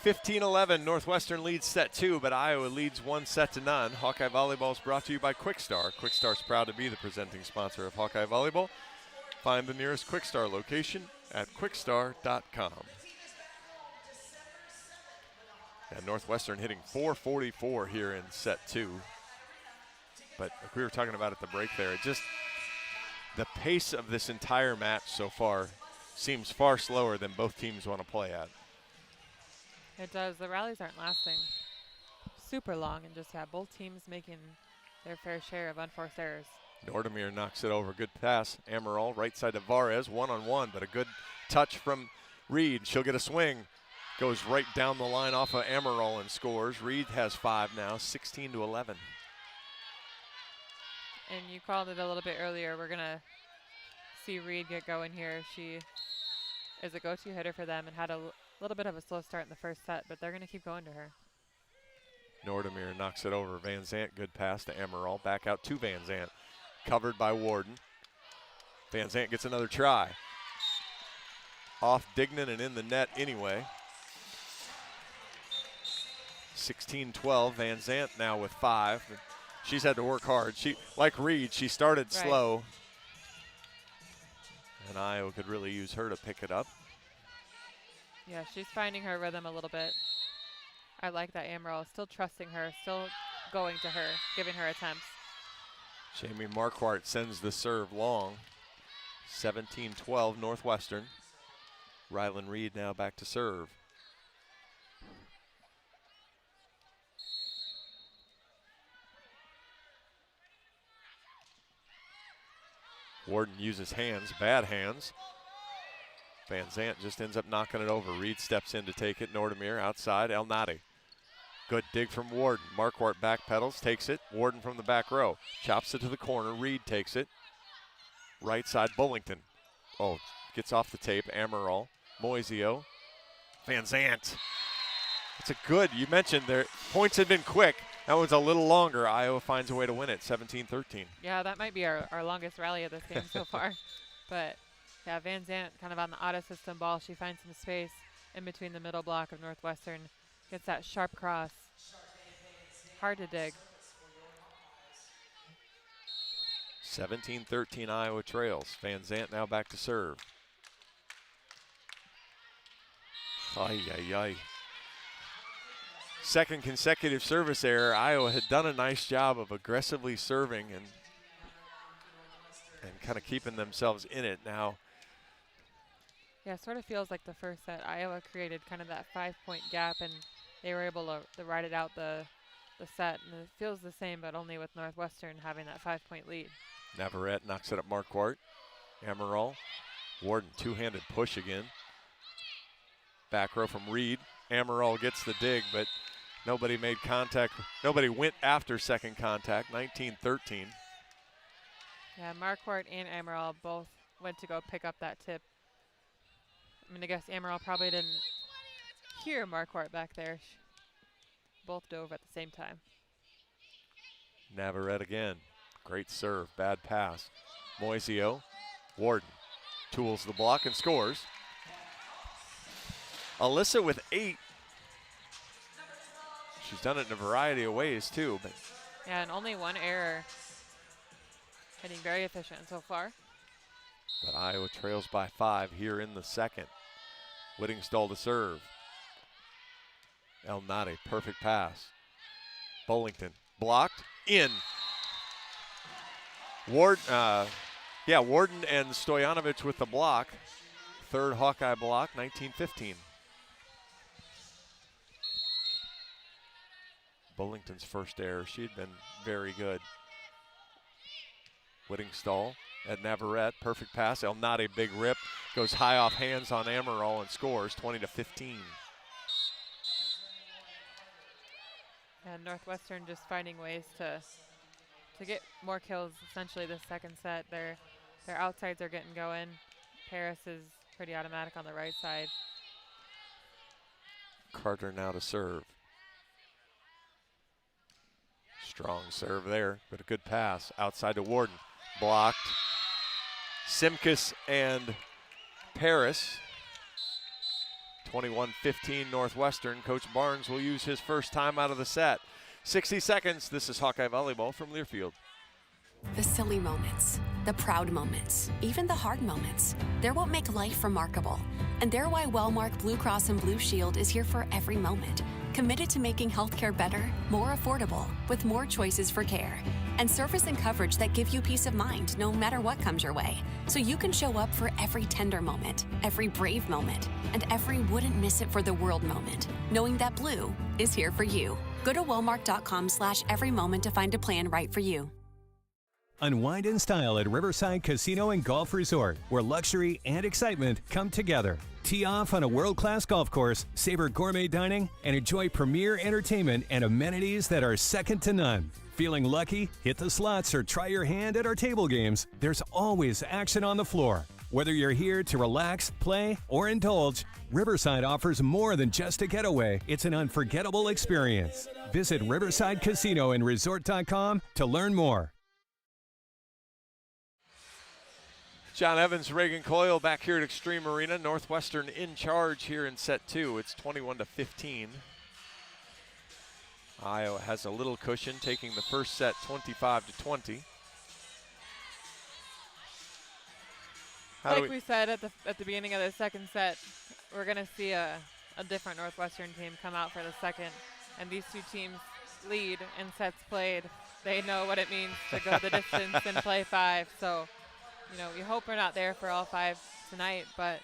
15-11, Northwestern leads set 2, but Iowa leads 1-0. Hawkeye Volleyball is brought to you by Quickstar. Quickstar is proud to be the presenting sponsor of Hawkeye Volleyball. Find the nearest Quickstar location at quickstar.com. And Northwestern hitting .444 here in set 2. But like we were talking about at the break there, the pace of this entire match so far seems far slower than both teams want to play at. It does. The rallies aren't lasting super long, and just both teams making their fair share of unforced errors. Nordemir knocks it over. Good pass. Amaral right side to Varez, one-on-one, but a good touch from Reed. She'll get a swing. Goes right down the line off of Amaral and scores. Reed has 5 now, 16-11. And you called it a little bit earlier. We're going to see Reed get going here. She is a go-to hitter for them and had a little bit of a slow start in the first set, but they're going to keep going to her. Nordemir knocks it over. Van Zant, good pass to Amaral. Back out to Van Zant. Covered by Warden. Van Zant gets another try. Off Dignan and in the net anyway. 16-12, Van Zant now with 5. She's had to work hard. She, like Reed, she started slow. And Iowa could really use her to pick it up. Yeah, she's finding her rhythm a little bit. I like that Amaral is still trusting her, still going to her, giving her attempts. Jamie Marquardt sends the serve long. 17-12 Northwestern. Rylan Reed now back to serve. Warden uses hands, bad hands. Van Zant just ends up knocking it over. Reed steps in to take it. Nordemir outside, El Nadi. Good dig from Warden. Marquardt backpedals, takes it. Warden from the back row. Chops it to the corner. Reed takes it. Right side, Bullington. Oh, gets off the tape. Amaral, Moisio, Van Zant. It's a good, you mentioned their points had been quick. That one's a little longer. Iowa finds a way to win it, 17-13. Yeah, that might be our longest rally of this game so far. But yeah, Van Zant kind of on the auto system ball. She finds some space in between the middle block of Northwestern. Gets that sharp cross. Hard to dig. 17-13 Iowa trails. Van Zant now back to serve. Ay, ay, ay. Second consecutive service error. Iowa had done a nice job of aggressively serving and kind of keeping themselves in it now. Yeah, it sort of feels like the first set. Iowa created kind of that 5-point gap, and they were able to ride it out the set. And it feels the same, but only with Northwestern having that 5-point lead. Navarrete knocks it up Marquardt. Amaral. Warden, two-handed push again. Back row from Reed. Amaral gets the dig, but Nobody made contact. Nobody went after second contact, 19-13. Yeah, Marquardt and Amaral both went to go pick up that tip. I mean, I guess Amaral probably didn't hear Marquardt back there. Both dove at the same time. Navarrete again. Great serve, bad pass. Moisio, Warden tools the block and scores. Alyssa with 8. She's done it in a variety of ways too. But yeah, and only one error. Hitting very efficient so far. But Iowa trails by 5 here in the second. Whittingstall to serve. El Nadi, perfect pass. Bullington blocked, in. Warden and Stojanovic with the block. Third Hawkeye block, 19-15. Bullington's first error, she had been very good. Whittingstall at Navarrete, perfect pass. El Nadi, big rip, goes high off hands on Amaral and scores, 20-15. And Northwestern just finding ways to get more kills. Essentially, the second set, their outsides are getting going. Paris is pretty automatic on the right side. Carter now to serve. Strong serve there, but a good pass outside to Warden. Blocked. Simkus and Paris. 21-15 Northwestern. Coach Barnes will use his first time out of the set. 60 seconds. This is Hawkeye Volleyball from Learfield. The silly moments, the proud moments, even the hard moments. They're what make life remarkable. And they're why Wellmark Blue Cross and Blue Shield is here for every moment. Committed to making healthcare better, more affordable, with more choices for care. And service and coverage that give you peace of mind no matter what comes your way. So you can show up for every tender moment, every brave moment, and every wouldn't miss it for the world moment, knowing that Blue is here for you. Go to wellmark.com/everymoment to find a plan right for you. Unwind in style at Riverside Casino and Golf Resort, where luxury and excitement come together. Tee off on a world-class golf course, savor gourmet dining, and enjoy premier entertainment and amenities that are second to none. Feeling lucky? Hit the slots or try your hand at our table games. There's always action on the floor. Whether you're here to relax, play, or indulge, Riverside offers more than just a getaway. It's an unforgettable experience. Visit Riverside Casino and Resort.com to learn more. John Evans, Reagan Coyle back here at Extreme Arena. Northwestern in charge here in set 2. It's 21-15. Iowa has a little cushion, taking the first set 25-20. Like we said at the beginning of the second set, we're going to see a different Northwestern team come out for the second. And these two teams lead in sets played. They know what it means to go the distance and play 5. So, you know, we hope we're not there for all 5 tonight, but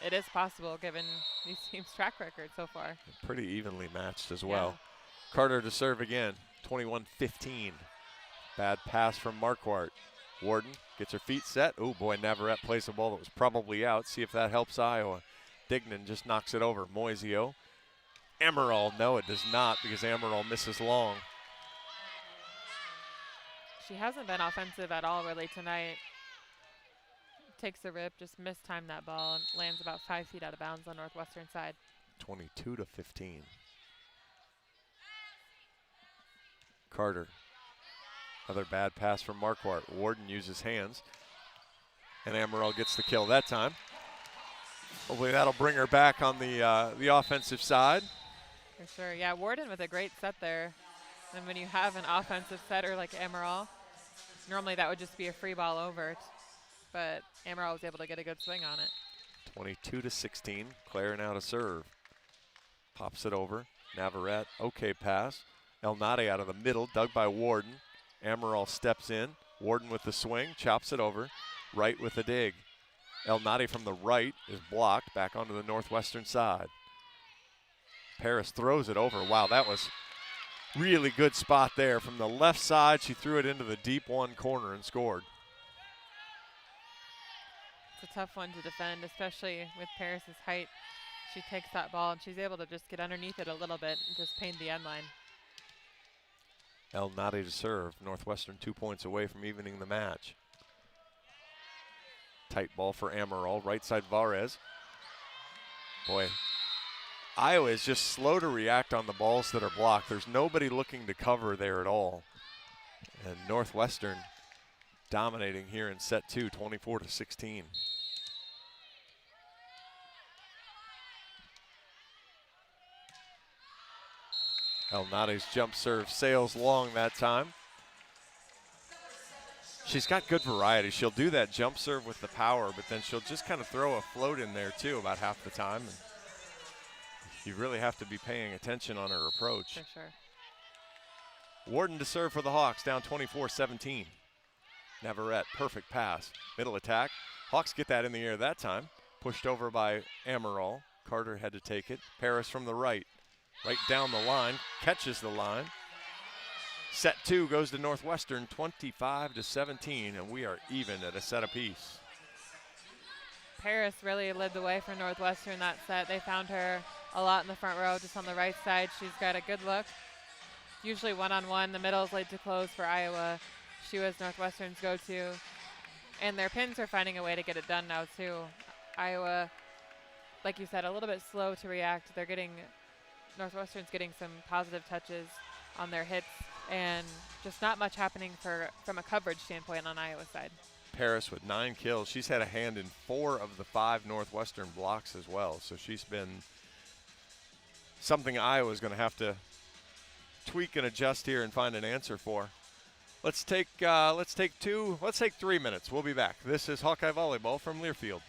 it is possible given these teams' track record so far. Pretty evenly matched as well. Yeah. Carter to serve again, 21-15. Bad pass from Marquardt. Warden gets her feet set. Oh boy, Navarrete plays a ball that was probably out. See if that helps Iowa. Dignan just knocks it over. Moisio. Amaral, no it does not because Amaral misses long. She hasn't been offensive at all really tonight. Takes the rip, just mistimed that ball and lands about 5 feet out of bounds on Northwestern side. 22-15. Carter. Another bad pass from Marquardt. Warden uses hands. And Amaral gets the kill that time. Hopefully that'll bring her back on the offensive side. For sure, yeah, Warden with a great set there. And when you have an offensive setter like Amaral, normally that would just be a free ball over. But Amaral was able to get a good swing on it. 22-16, Claire now to serve. Pops it over, Navarrete, okay pass. El Nadi out of the middle, dug by Warden. Amaral steps in, Warden with the swing, chops it over, right with the dig. El Nadi from the right is blocked, back onto the Northwestern side. Paris throws it over. Wow, that was really good spot there. From the left side, she threw it into the deep one corner and scored. It's a tough one to defend, especially with Paris's height. she takes that ball and she's able to just get underneath it a little bit and just paint the end line. El Nadi to serve. Northwestern 2 points away from evening the match. Tight ball for Amaral. Right side Varez. Boy, Iowa is just slow to react on the balls that are blocked. There's nobody looking to cover there at all. And Northwestern dominating here in set 2, 24-16. El Nadi's jump serve sails long that time. She's got good variety. She'll do that jump serve with the power, but then she'll just kind of throw a float in there too about half the time. And you really have to be paying attention on her approach. For sure. Warden to serve for the Hawks, down 24-17. Navarrete, perfect pass. Middle attack. Hawks get that in the air that time. Pushed over by Amaral. Carter had to take it. Paris from the right. Right down the line, catches the line. Set 2 goes to Northwestern, 25-17, and we are even at a set apiece. Paris really led the way for Northwestern that set. They found her a lot in the front row, just on the right side. She's got a good look. Usually one-on-one. The middle is late to close for Iowa. She was Northwestern's go-to. And their pins are finding a way to get it done now, too. Iowa, like you said, a little bit slow to react. Northwestern's getting some positive touches on their hits, and just not much happening from a coverage standpoint on Iowa's side. Paris with 9 kills. She's had a hand in 4 of the 5 Northwestern blocks as well. So she's been something Iowa's going to have to tweak and adjust here and find an answer for. Let's take 3 minutes. We'll be back. This is Hawkeye Volleyball from Learfield.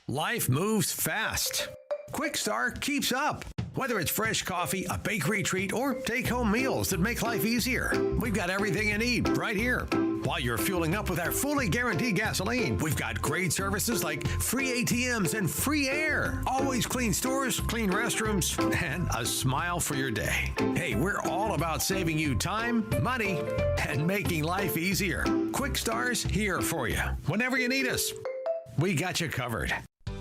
Life moves fast. Quickstar keeps up. Whether it's fresh coffee, a bakery treat, or take-home meals that make life easier, we've got everything you need right here. While you're fueling up with our fully guaranteed gasoline, we've got great services like free ATMs and free air, always clean stores, clean restrooms, and a smile for your day. Hey, we're all about saving you time, money, and making life easier. Quickstar's here for you. Whenever you need us, we got you covered.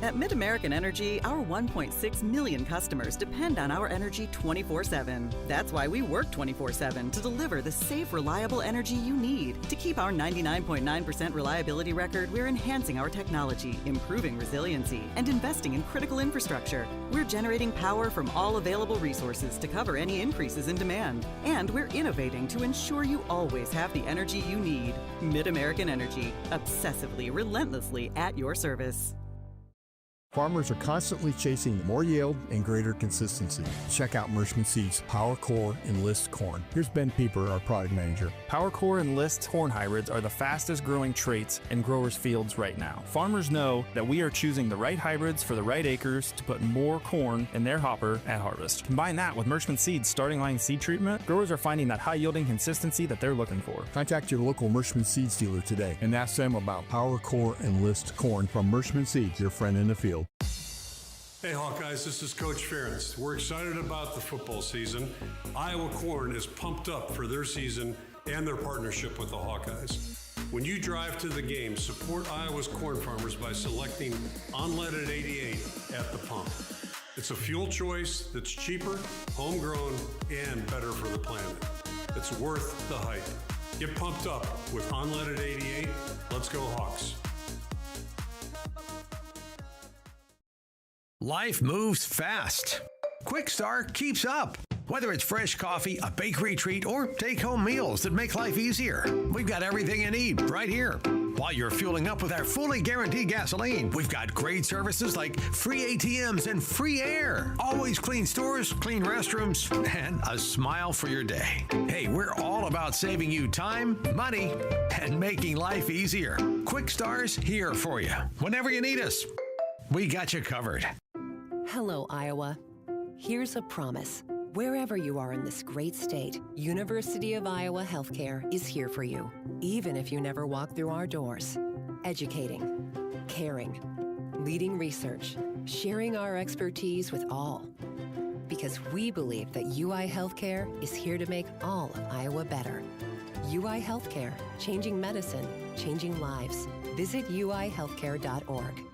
At MidAmerican Energy, our 1.6 million customers depend on our energy 24/7. That's why we work 24/7 to deliver the safe, reliable energy you need. To keep our 99.9% reliability record, we're enhancing our technology, improving resiliency, and investing in critical infrastructure. We're generating power from all available resources to cover any increases in demand. And we're innovating to ensure you always have the energy you need. MidAmerican Energy, obsessively, relentlessly at your service. Farmers are constantly chasing more yield and greater consistency. Check out Mershman Seeds Power Core Enlist Corn. Here's Ben Pieper, our product manager. Power Core Enlist corn hybrids are the fastest growing traits in growers' fields right now. Farmers know that we are choosing the right hybrids for the right acres to put more corn in their hopper at harvest. Combine that with Mershman Seeds starting line seed treatment, growers are finding that high yielding consistency that they're looking for. Contact your local Mershman Seeds dealer today and ask them about Power Core Enlist Corn from Mershman Seeds, your friend in the field. Hey Hawkeyes, this is Coach Ferentz. We're excited about the football season. Iowa Corn is pumped up for their season and their partnership with the Hawkeyes. When you drive to the game, support Iowa's corn farmers by selecting unleaded 88 at the pump. It's a fuel choice that's cheaper, homegrown, and better for the planet. It's worth the hype. Get pumped up with unleaded 88. Let's go Hawks. Life moves fast. Quickstar keeps up. Whether it's fresh coffee, a bakery treat, or take-home meals that make life easier, we've got everything you need right here. While you're fueling up with our fully guaranteed gasoline, we've got great services like free ATMs and free air, always clean stores, clean restrooms, and a smile for your day. Hey, we're all about saving you time, money, and making life easier. Quickstar's here for you. Whenever you need us, we got you covered. Hello, Iowa. Here's a promise. Wherever you are in this great state, University of Iowa Healthcare is here for you, even if you never walk through our doors. Educating, caring, leading research, sharing our expertise with all. Because we believe that UI Healthcare is here to make all of Iowa better. UI Healthcare, changing medicine, changing lives. Visit uihealthcare.org.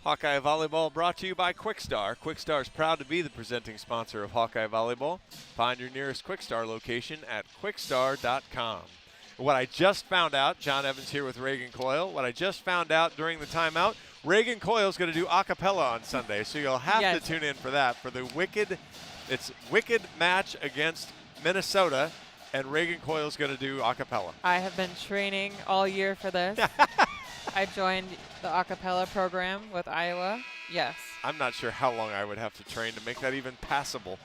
Hawkeye Volleyball brought to you by Quickstar. Quickstar is proud to be the presenting sponsor of Hawkeye Volleyball. Find your nearest Quickstar location at quickstar.com. What I just found out, John Evans here with Reagan Coyle, what I just found out during the timeout, Reagan Coyle is going to do a cappella on Sunday, so you'll have to tune in for that. For the Wicked match against Minnesota, and Reagan Coyle is going to do a cappella. I have been training all year for this. I joined the a cappella program with Iowa. Yes. I'm not sure how long I would have to train to make that even passable.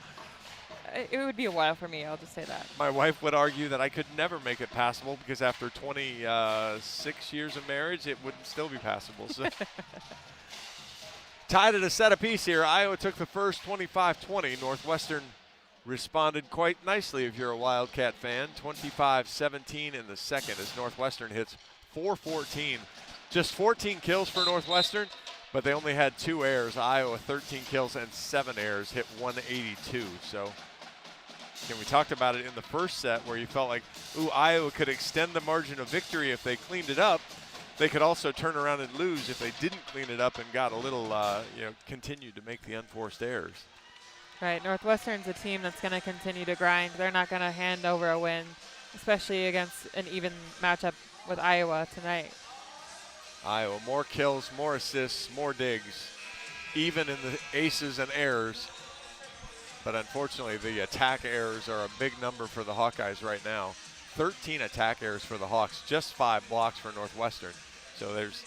It would be a while for me, I'll just say that. My wife would argue that I could never make it passable because after 26 years of marriage, it would still be passable. So. Tied at a set apiece here. Iowa took the first 25-20. Northwestern responded quite nicely if you're a Wildcat fan. 25-17 in the second as Northwestern hits 414. Just 14 kills for Northwestern, but they only had 2 errors. Iowa 13 kills and 7 errors, hit 182. So, and we talked about it in the first set where you felt like, ooh, Iowa could extend the margin of victory if they cleaned it up. They could also turn around and lose if they didn't clean it up and got a little, continued to make the unforced errors. Right, Northwestern's a team that's going to continue to grind. They're not going to hand over a win, especially against an even matchup with Iowa tonight. Iowa, more kills, more assists, more digs, even in the aces and errors. But unfortunately, the attack errors are a big number for the Hawkeyes right now. 13 attack errors for the Hawks, just 5 blocks for Northwestern. So there's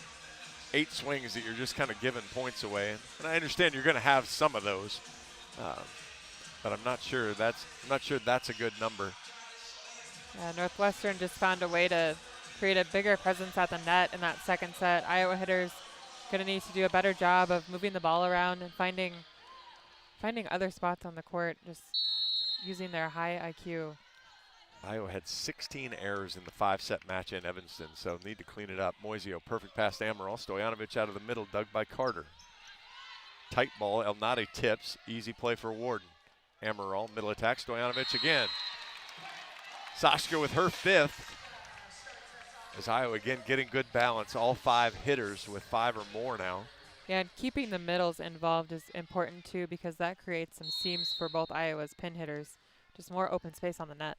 8 swings that you're just kind of giving points away. And I understand you're going to have some of those, but I'm not sure that's a good number. Yeah, Northwestern just found a way to create a bigger presence at the net in that second set. Iowa hitters going to need to do a better job of moving the ball around and finding other spots on the court, just using their high IQ. Iowa had 16 errors in the 5-set match in Evanston, so need to clean it up. Moisio, perfect pass to Amaral. Stojanovic out of the middle, dug by Carter. Tight ball, Elnady tips, easy play for Warden. Amaral, middle attack, Stojanovic again. Sashka with her 5th. As Iowa again getting good balance, all 5 hitters with 5 or more now. Yeah, and keeping the middles involved is important too because that creates some seams for both Iowa's pin hitters. Just more open space on the net.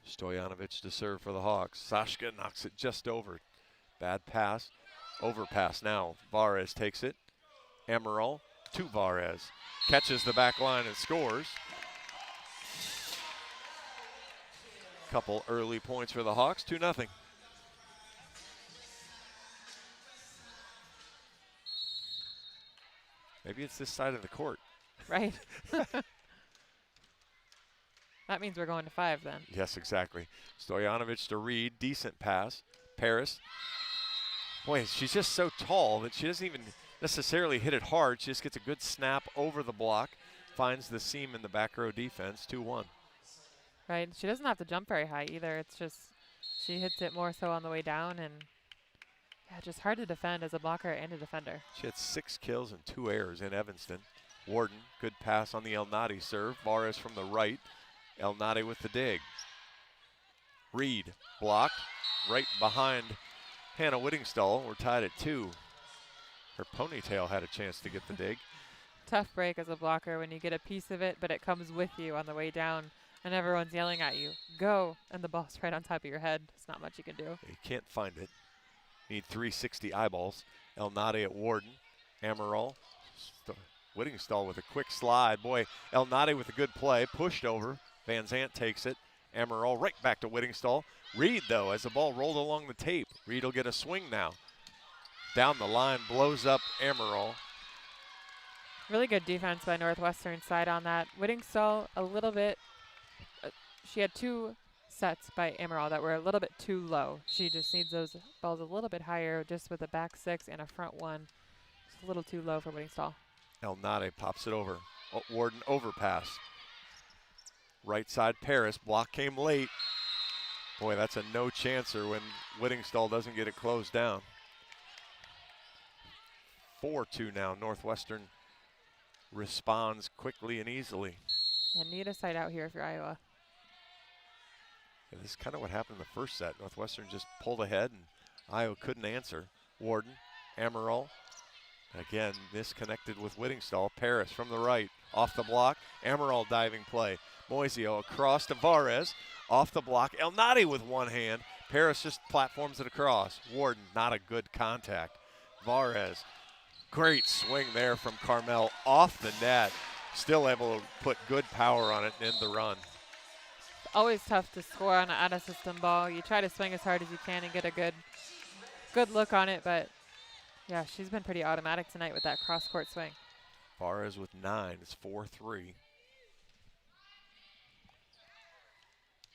Stojanovic to serve for the Hawks. Sashka knocks it just over. Bad pass. Overpass now. Varez takes it. Amaral to Varez. Catches the back line and scores. Couple early points for the Hawks, 2-0. Maybe it's this side of the court. Right. That means we're going to 5 then. Yes, exactly. Stojanovic to Reed, decent pass. Paris. Boy, she's just so tall that she doesn't even necessarily hit it hard. She just gets a good snap over the block, finds the seam in the back row defense, 2-1. Right, she doesn't have to jump very high either. It's just she hits it more so on the way down, and yeah, just hard to defend as a blocker and a defender. She had 6 kills and 2 errors in Evanston. Warden, good pass on the Elnady serve. Varez from the right. Elnady with the dig. Reed blocked right behind Hannah Whittingstall. We're tied at 2. Her ponytail had a chance to get the dig. Tough break as a blocker when you get a piece of it, but it comes with you on the way down, and everyone's yelling at you, go, and the ball's right on top of your head. There's not much you can do. You can't find it. Need 360 eyeballs. Elnady at Warden. Amaral. Whittingstall with a quick slide. Boy, Elnady with a good play. Pushed over. Van Zant takes it. Amaral right back to Whittingstall. Reed, though, as the ball rolled along the tape. Reed will get a swing now. Down the line, blows up Amaral. Really good defense by Northwestern side on that. Whittingstall a little bit, she had 2 sets by Amaral that were a little bit too low. She just needs those balls a little bit higher, just with a back 6 and a front 1. It's a little too low for Whittingstall. Elnady pops it over. Warden overpass. Right side Paris. Block came late. Boy, that's a no-chancer when Whittingstall doesn't get it closed down. 4-2 now. Northwestern responds quickly and easily. And need a side out here if you're Iowa. Yeah, this is kind of what happened in the first set. Northwestern just pulled ahead and Iowa couldn't answer. Warden, Amaral, Again, misconnected with Whittingstall. Paris from the right, off the block. Amaral diving play. Moisio across to Varez, off the block. El Nadi with one hand. Paris just platforms it across. Warden, not a good contact. Varez, great swing there from Carmel off the net. Still able to put good power on it and end the run. Always tough to score on an out-of-system ball. You try to swing as hard as you can and get a good look on it, but yeah, she's been pretty automatic tonight with that cross-court swing. Varez with 9. It's 4-3.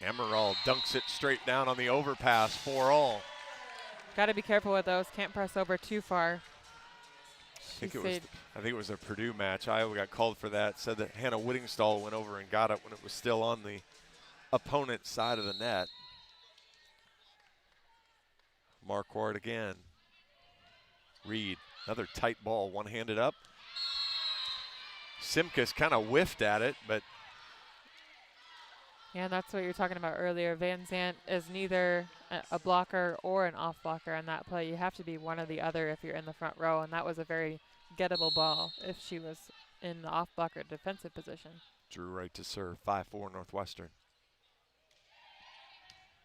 Amaral dunks it straight down on the overpass, 4-all. Got to be careful with those. Can't press over too far. I think it was a Purdue match. Iowa got called for that. Said that Hannah Whittingstall went over and got it when it was still on the opponent's side of the net. Marquardt again. Reed, another tight ball, one-handed up. Simkus kind of whiffed at it, but yeah, that's what you were talking about earlier. Van Zandt is neither a blocker or an off blocker on that play. You have to be one or the other if you're in the front row, and that was a very gettable ball if she was in the off blocker defensive position. Drew right to serve, 5-4 Northwestern.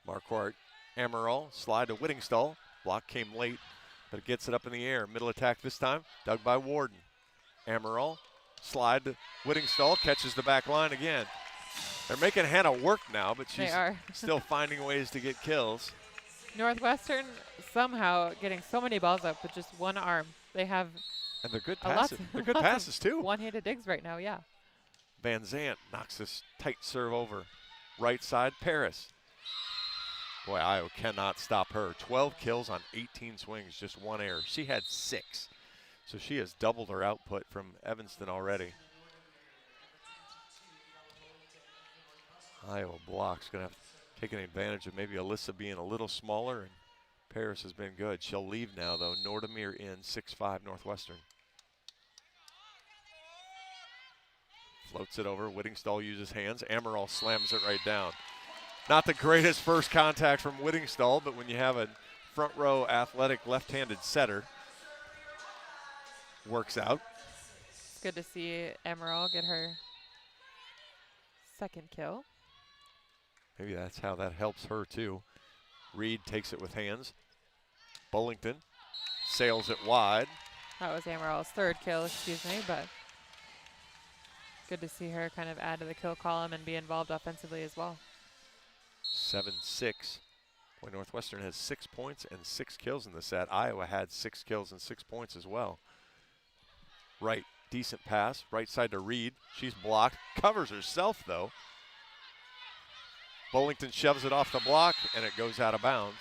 Marquardt, Amaral, slide to Whittingstall. Block came late, but it gets it up in the air. Middle attack this time, dug by Warden. Amaral, slide to Whittingstall, catches the back line again. They're making Hannah work now, but she's still finding ways to get kills. Northwestern somehow getting so many balls up with just one arm. They have and they're good passes. They're good passes too. One-handed digs right now, yeah. Van Zandt knocks this tight serve over. Right side, Paris. Boy, Iowa cannot stop her. 12 kills on 18 swings, just one error. She had 6, so she has doubled her output from Evanston already. Iowa blocks, going to have taken advantage of maybe Alyssa being a little smaller, and Paris has been good. She'll leave now, though. Nordemir in, 6-5 Northwestern. Floats it over. Whittingstall uses hands. Amaral slams it right down. Not the greatest first contact from Whittingstall, but when you have a front row athletic left-handed setter, works out. It's good to see Amaral get her second kill. Maybe that's how that helps her too. Reed takes it with hands. Bullington sails it wide. That was Amaral's third kill, excuse me, but good to see her kind of add to the kill column and be involved offensively as well. 7-6. Boy, Northwestern has 6 points and 6 kills in the set. Iowa had 6 kills and 6 points as well. Right, decent pass. Right side to Reed. She's blocked. Covers herself, though. Bullington shoves it off the block, and it goes out of bounds.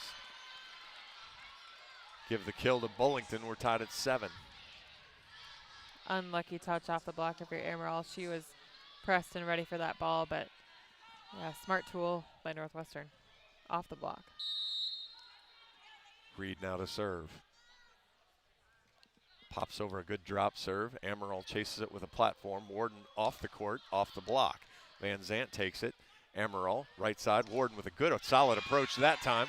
Give the kill to Bullington. We're tied at 7. Unlucky touch off the block of your Amaral. She was pressed and ready for that ball, but yeah, smart tool by Northwestern. Off the block. Reed now to serve. Pops over a good drop serve. Amaral chases it with a platform. Warden off the court, off the block. Van Zandt takes it. Amaral, right side. Warden with a good, solid approach that time.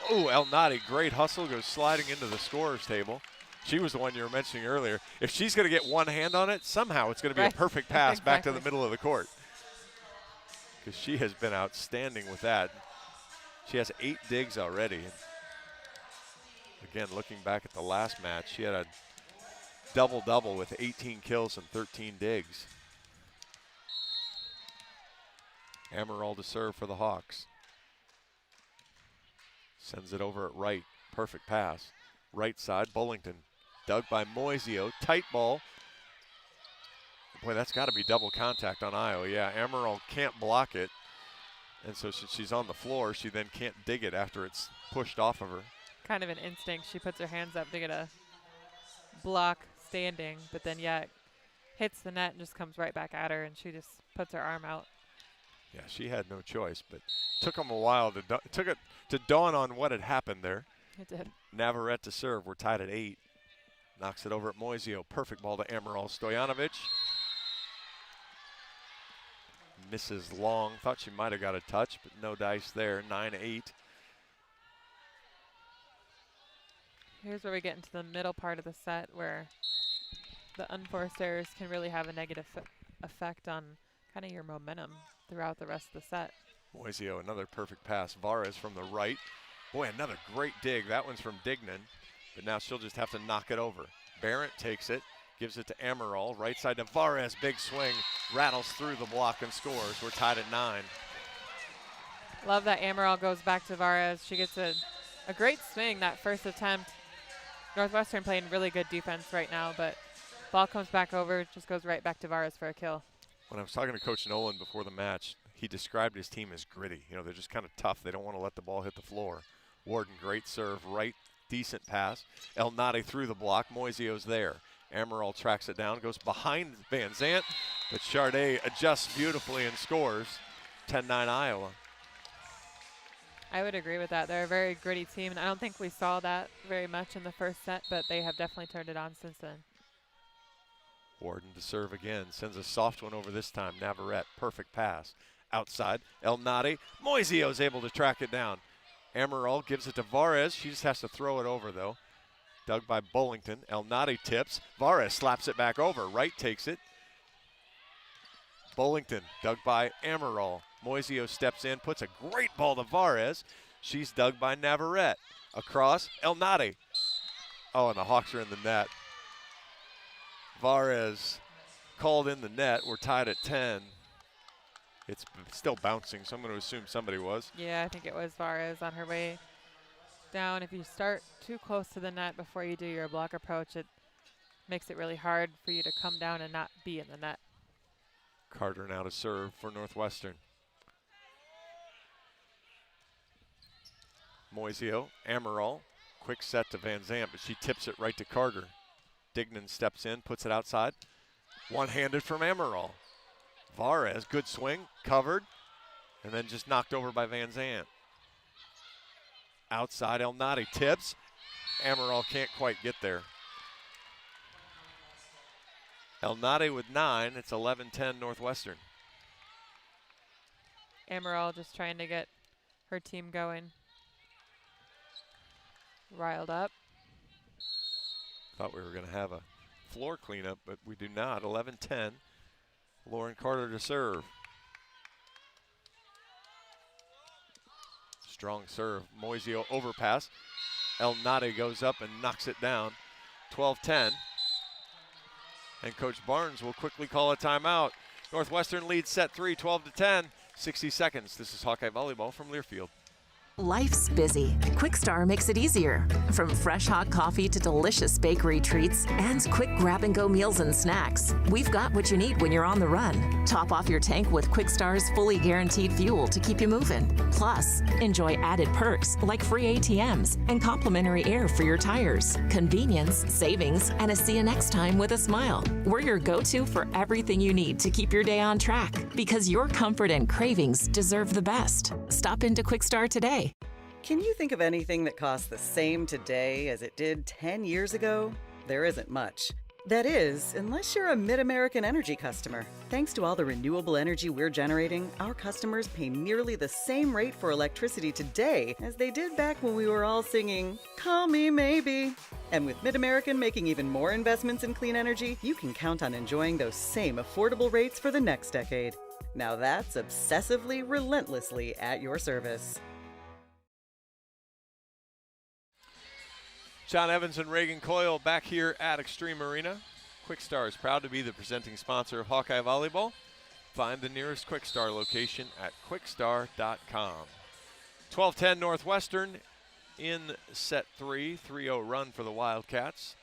Oh, El Nadi, great hustle, goes sliding into the scorer's table. She was the one you were mentioning earlier. If she's going to get one hand on it, somehow it's going to be a perfect pass back to the middle of the court. Because she has been outstanding with that. She has 8 digs already. Again, looking back at the last match, she had a double-double with 18 kills and 13 digs. Amaral to serve for the Hawks. Sends it over at right. Perfect pass. Right side, Bullington. Dug by Moisio. Tight ball. Boy, that's got to be double contact on Iowa. Yeah, Amaral can't block it. And so since she's on the floor, she then can't dig it after it's pushed off of her. Kind of an instinct. She puts her hands up to get a block standing, but then, yeah, it hits the net and just comes right back at her, and she just puts her arm out. Yeah, she had no choice, but took them a while to dawn on what had happened there. It did. Navarrete to serve. We're tied at 8. Knocks it over at Moisio. Perfect ball to Amaral. Stojanovic misses long. Thought she might have got a touch, but no dice there. 9-8. Here's where we get into the middle part of the set where the unforced errors can really have a negative effect on kind of your momentum throughout the rest of the set. Moisio, another perfect pass. Vares from the right. Boy, another great dig. That one's from Dignan, but now she'll just have to knock it over. Barrett takes it, gives it to Amaral. Right side to Vares, big swing, rattles through the block and scores. We're tied at 9. Love that Amaral goes back to Vares. She gets a great swing that first attempt. Northwestern playing really good defense right now, but ball comes back over, just goes right back to Vares for a kill. When I was talking to Coach Nolan before the match, he described his team as gritty. You know, they're just kind of tough. They don't want to let the ball hit the floor. Warden, great serve, right, decent pass. El Nadi through the block. Moisio's there. Amaral tracks it down, goes behind Van Zant, but Charday adjusts beautifully and scores. 10-9 Iowa. I would agree with that. They're a very gritty team, and I don't think we saw that very much in the first set, but they have definitely turned it on since then. Warden to serve again, sends a soft one over this time. Navarrete, perfect pass. Outside, El Nadi. Moisio's able to track it down. Amaral gives it to Vares. She just has to throw it over, though. Dug by Bullington. El Nadi tips. Vares slaps it back over. Wright takes it. Bullington, dug by Amaral. Moisio steps in, puts a great ball to Vares. She's dug by Navarrete. Across, El Nadi. Oh, and the Hawks are in the net. Vares called in the net. We're tied at 10. It's still bouncing, so I'm going to assume somebody was. Yeah, I think it was Vares on her way down. If you start too close to the net before you do your block approach, it makes it really hard for you to come down and not be in the net. Carter now to serve for Northwestern. Moisio, Amaral, quick set to Van Zant, but she tips it right to Carter. Dignan steps in, puts it outside. One-handed from Amaral. Vares, good swing, covered, and then just knocked over by Van Zant. Outside, El Nadi tips. Amaral can't quite get there. El Nadi with 9. It's 11-10 Northwestern. Amaral just trying to get her team going. Riled up. Thought we were going to have a floor cleanup, but we do not. 11-10. Lauren Carter to serve. Strong serve. Moisio overpass. El Nadi goes up and knocks it down. 12-10. And Coach Barnes will quickly call a timeout. Northwestern leads set 3, 12-10. 60 seconds. This is Hawkeye Volleyball from Learfield. Life's busy. Quickstar makes it easier. From fresh hot coffee to delicious bakery treats and quick grab-and-go meals and snacks, we've got what you need when you're on the run. Top off your tank with Quickstar's fully guaranteed fuel to keep you moving. Plus, enjoy added perks like free ATMs and complimentary air for your tires. Convenience, savings, and a see you next time with a smile. We're your go-to for everything you need to keep your day on track, because your comfort and cravings deserve the best. Stop into Quickstar today. Can you think of anything that costs the same today as it did 10 years ago? There isn't much. That is, unless you're a Mid-American Energy customer. Thanks to all the renewable energy we're generating, our customers pay nearly the same rate for electricity today as they did back when we were all singing, "Call Me Maybe." And with Mid-American making even more investments in clean energy, you can count on enjoying those same affordable rates for the next decade. Now that's obsessively, relentlessly at your service. John Evans and Reagan Coyle back here at Extreme Arena. Quickstar is proud to be the presenting sponsor of Hawkeye Volleyball. Find the nearest Quickstar location at quickstar.com. 12-10 Northwestern in set 3. 3-0 run for the Wildcats.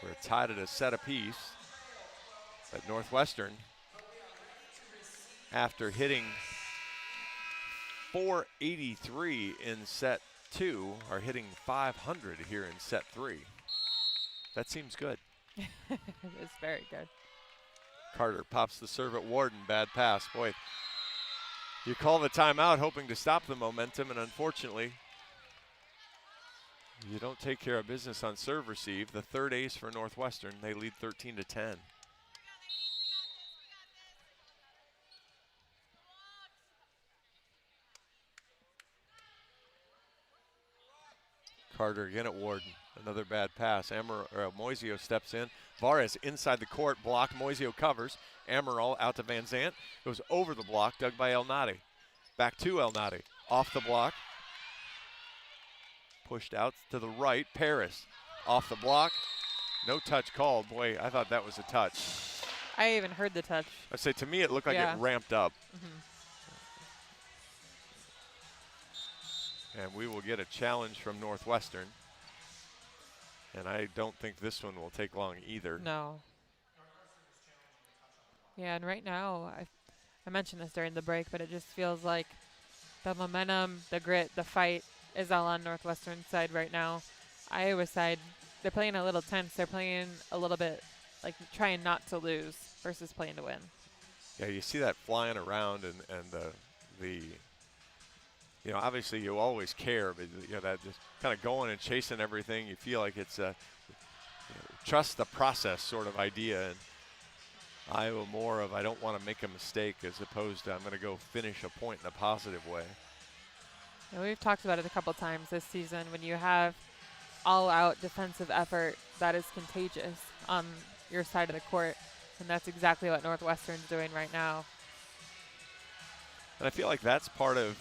We're tied at a set apiece. But Northwestern, after hitting 483 in set 2, are hitting 500 here in set 3. That seems good. It's very good. Carter pops the serve at Warden. Bad pass. Boy, you call the timeout hoping to stop the momentum, and unfortunately, you don't take care of business on serve receive. The third ace for Northwestern. They lead 13-10. Carter again at Warden. Another bad pass. Moisio steps in, Vares inside the court, block. Moisio covers. Amaral out to Van Zant. Goes over the block, dug by El Nadi. Back to El Nadi. Off the block. Pushed out to the right. Paris off the block. No touch called. Boy, I thought that was a touch. I even heard the touch. I say, to me, it looked like it ramped up. And we will get a challenge from Northwestern. And I don't think this one will take long either. No. Yeah, and right now, I mentioned this during the break, but it just feels like the momentum, the grit, the fight is all on Northwestern's side right now. Iowa side, they're playing a little tense. They're playing a little bit like trying not to lose versus playing to win. Yeah, you see that flying around and the you know, obviously you always care, but you know, that just kind of going and chasing everything, you feel like it's a trust the process sort of idea. And Iowa more of I don't want to make a mistake as opposed to I'm going to go finish a point in a positive way. Yeah, we've talked about it a couple times this season. When you have all-out defensive effort, that is contagious on your side of the court, and that's exactly what Northwestern's doing right now. And I feel like that's part of,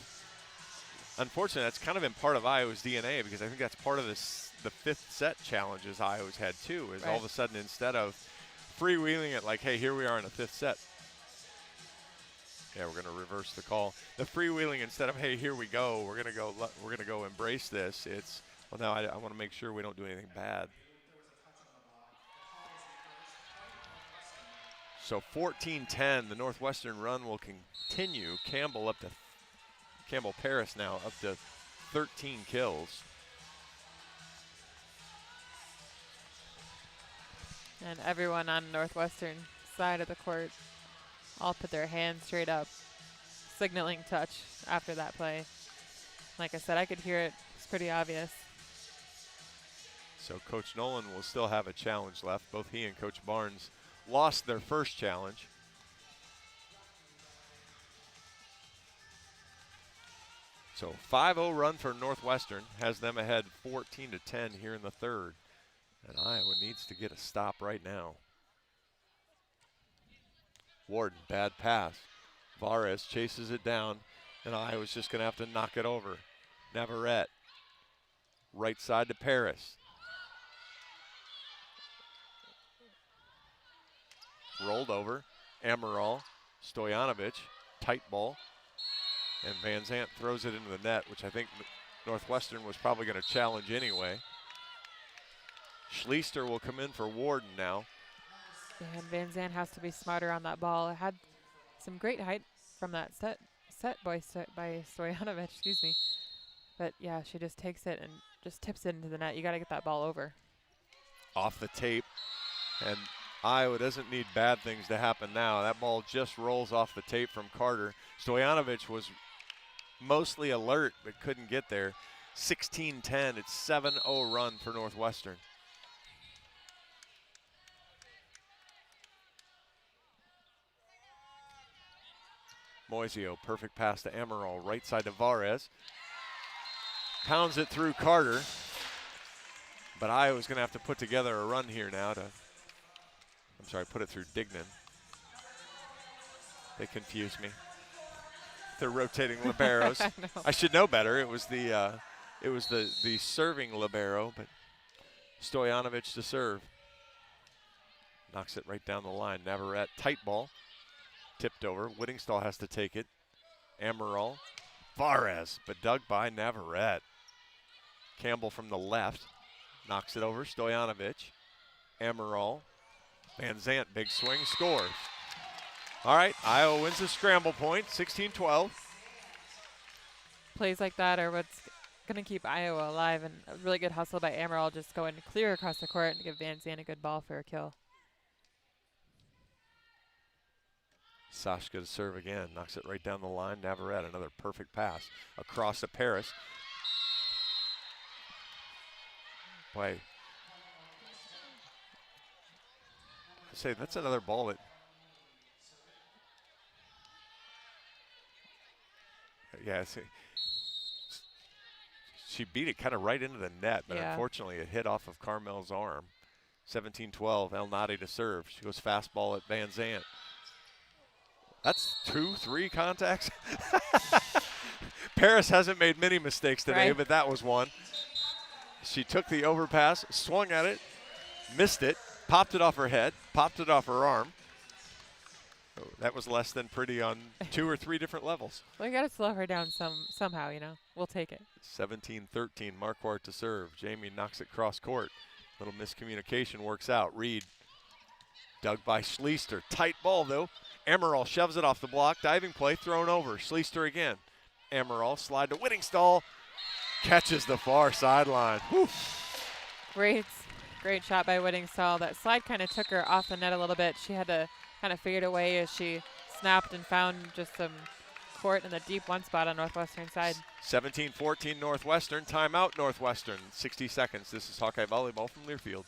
unfortunately, that's kind of been part of Iowa's DNA, because I think that's part of this, the fifth set challenges Iowa's had too, is all of a sudden instead of freewheeling it like, hey, here we are in the fifth set. Yeah, we're going to reverse the call. The freewheeling instead of, hey, here we go, we're going to go embrace this. It's, well, now I want to make sure we don't do anything bad. So 14-10, the Northwestern run will continue. Campbell Paris now up to 13 kills. And everyone on Northwestern side of the court all put their hands straight up, signaling touch after that play. Like I said, I could hear it. It's pretty obvious. So Coach Nolan will still have a challenge left. Both he and Coach Barnes lost their first challenge. So 5-0 run for Northwestern has them ahead 14-10 here in the third. And Iowa needs to get a stop right now. Warden, bad pass. Vares chases it down, and Iowa's just going to have to knock it over. Navarrete, right side to Paris. Rolled over. Amaral, Stojanovic, tight ball. And Van Zant throws it into the net, which I think Northwestern was probably going to challenge anyway. Schleister will come in for Warden now. And Van Zandt has to be smarter on that ball. It had some great height from that set by Stojanovic, excuse me. But yeah, she just takes it and just tips it into the net. You got to get that ball over. Off the tape. And Iowa doesn't need bad things to happen now. That ball just rolls off the tape from Carter. Stojanovic was mostly alert but couldn't get there. 16-10, it's 7-0 run for Northwestern. Moisio, perfect pass to Amaral, right side to Vares. Pounds it through Carter. But Iowa's going to have to put together a run here now to, put it through Dignan. They confuse me. They're rotating liberos. I should know better. It was the serving libero, but Stojanovic to serve. Knocks it right down the line. Navarrete, tight ball. Tipped over. Whittingstall has to take it. Amaral. Vares, but dug by Navarrete. Campbell from the left. Knocks it over. Stojanovic. Amaral. Van Zant, big swing, scores. All right, Iowa wins the scramble point, 16-12. Plays like that are what's going to keep Iowa alive, and a really good hustle by Amaral, just going clear across the court and give Van Zant a good ball for a kill. Sashka to serve again, knocks it right down the line. Navarrete, another perfect pass across to Paris. Boy, I say that's another ball that, yeah, she beat it kind of right into the net, but unfortunately it hit off of Carmel's arm. 17-12, El Nadi to serve. She goes fastball at Van Zandt. That's 2-3 contacts. Paris hasn't made many mistakes today, but that was one. She took the overpass, swung at it, missed it, popped it off her head, popped it off her arm. Oh, that was less than pretty on 2 or 3 different levels. Well, you got to slow her down somehow, you know. We'll take it. 17-13, Marquardt to serve. Jamie knocks it cross court. Little miscommunication works out. Reed dug by Schleister. Tight ball, though. Amaral shoves it off the block. Diving play, thrown over. Schleister again. Amaral slide to Whittingstall. Catches the far sideline. Whew. Great shot by Whittingstall. That slide kind of took her off the net a little bit. She had to kind of figure it away as she snapped and found just some court in the deep one spot on Northwestern side. 17-14 Northwestern. Timeout Northwestern. 60 seconds. This is Hawkeye Volleyball from Learfield.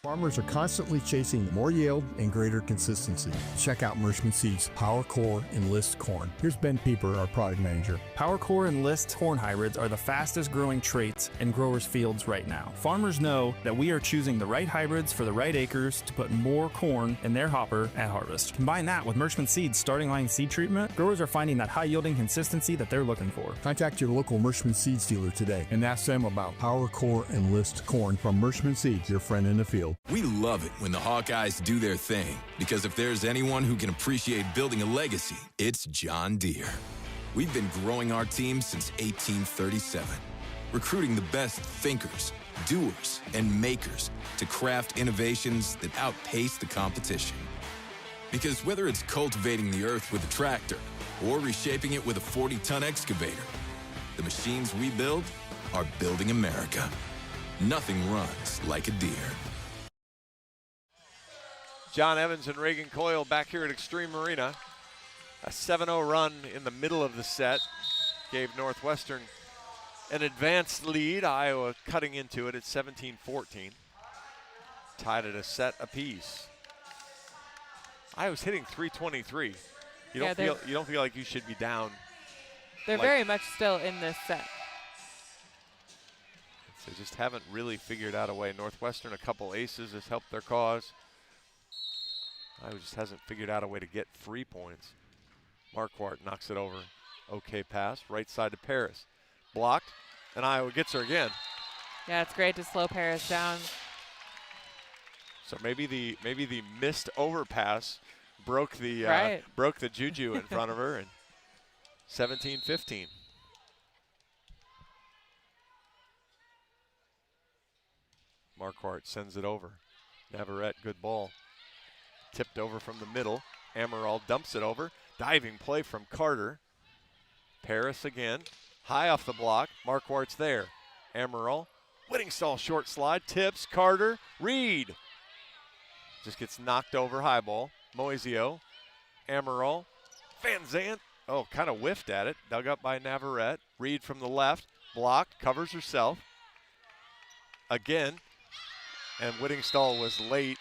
Farmers are constantly chasing more yield and greater consistency. Check out Mershman Seeds Power Core Enlist Corn. Here's Ben Pieper, our product manager. Power Core Enlist corn hybrids are the fastest growing traits in growers' fields right now. Farmers know that we are choosing the right hybrids for the right acres to put more corn in their hopper at harvest. Combine that with Mershman Seeds starting line seed treatment, growers are finding that high yielding consistency that they're looking for. Contact your local Mershman Seeds dealer today and ask them about Power Core Enlist Corn from Mershman Seeds, your friend in the field. We love it when the Hawkeyes do their thing, because if there's anyone who can appreciate building a legacy, it's John Deere. We've been growing our team since 1837, recruiting the best thinkers, doers, and makers to craft innovations that outpace the competition. Because whether it's cultivating the earth with a tractor or reshaping it with a 40-ton excavator, the machines we build are building America. Nothing runs like a Deere. John Evans and Reagan Coyle back here at Extreme Arena. A 7-0 run in the middle of the set gave Northwestern an advanced lead. Iowa cutting into it at 17-14. Tied at a set apiece. Iowa's hitting 323. You don't feel like you should be down. They're very much still in this set. They just haven't really figured out a way. Northwestern, a couple aces has helped their cause. Iowa just hasn't figured out a way to get free points. Marquardt knocks it over. Okay pass, right side to Paris. Blocked, and Iowa gets her again. Yeah, it's great to slow Paris down. So maybe the missed overpass broke the juju in front of her, and 17-15. Marquardt sends it over. Navarrete, good ball. Tipped over from the middle. Amaral dumps it over. Diving play from Carter. Paris again. High off the block. Marquardt's there. Amaral. Whittingstall short slide. Tips. Carter. Reed. Just gets knocked over. High ball. Moisio. Amaral. Van Zandt. Oh, kind of whiffed at it. Dug up by Navarrete. Reed from the left. Blocked. Covers herself. Again. And Whittingstall was late.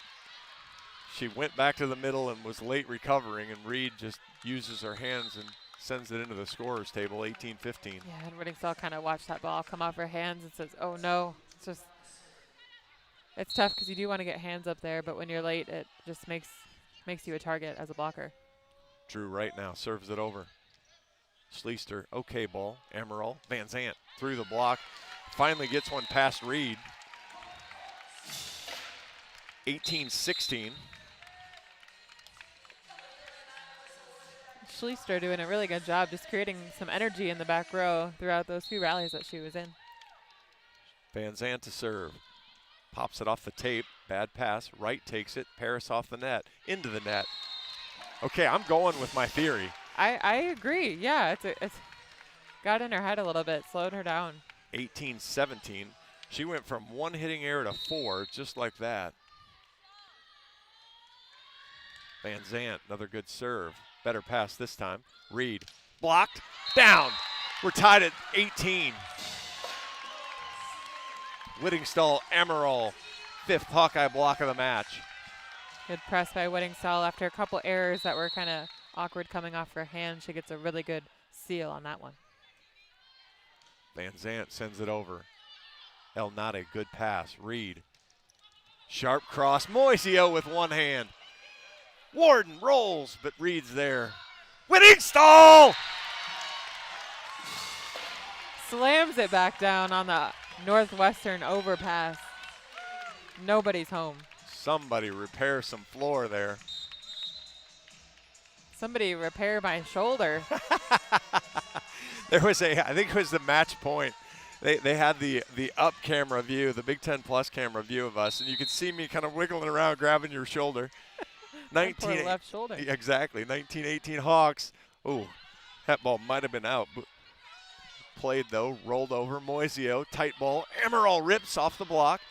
She went back to the middle and was late recovering, and Reed just uses her hands and sends it into the scorer's table, 18-15. Yeah, and Whittingstall kind of watched that ball come off her hands and says, oh no. It's tough because you do want to get hands up there, but when you're late, it just makes you a target as a blocker. Drew right now serves it over. Schleister, okay ball. Amaral, Van Zandt through the block. Finally gets one past Reed. 18-16. Schleister doing a really good job just creating some energy in the back row throughout those few rallies that she was in. Van Zandt to serve. Pops it off the tape. Bad pass. Wright takes it. Paris off the net. Into the net. Okay, I'm going with my theory. I agree. Yeah, it's got in her head a little bit, slowed her down. 18-17. She went from one hitting error to 4, just like that. Van Zandt, another good serve. Better pass this time. Reed, blocked, down. We're tied at 18. Whittingstall, Amaral, 5th Hawkeye block of the match. Good press by Whittingstall after a couple errors that were kind of awkward coming off her hand. She gets a really good seal on that one. Van Zandt sends it over. El Nade, good pass. Reed Sharp cross. Moisio with one hand. Warden rolls, but Reed's there. Winning stall! Slams it back down on the Northwestern overpass. Nobody's home. Somebody repair some floor there. Somebody repair my shoulder. There was I think it was the match point. They had the up camera view, the Big Ten Plus camera view of us, and you could see me kind of wiggling around, grabbing your shoulder. Poor left shoulder. Exactly. 1918 Hawks. Ooh, that ball might have been out. Played though, rolled over. Moisio, tight ball. Emerald rips off the block.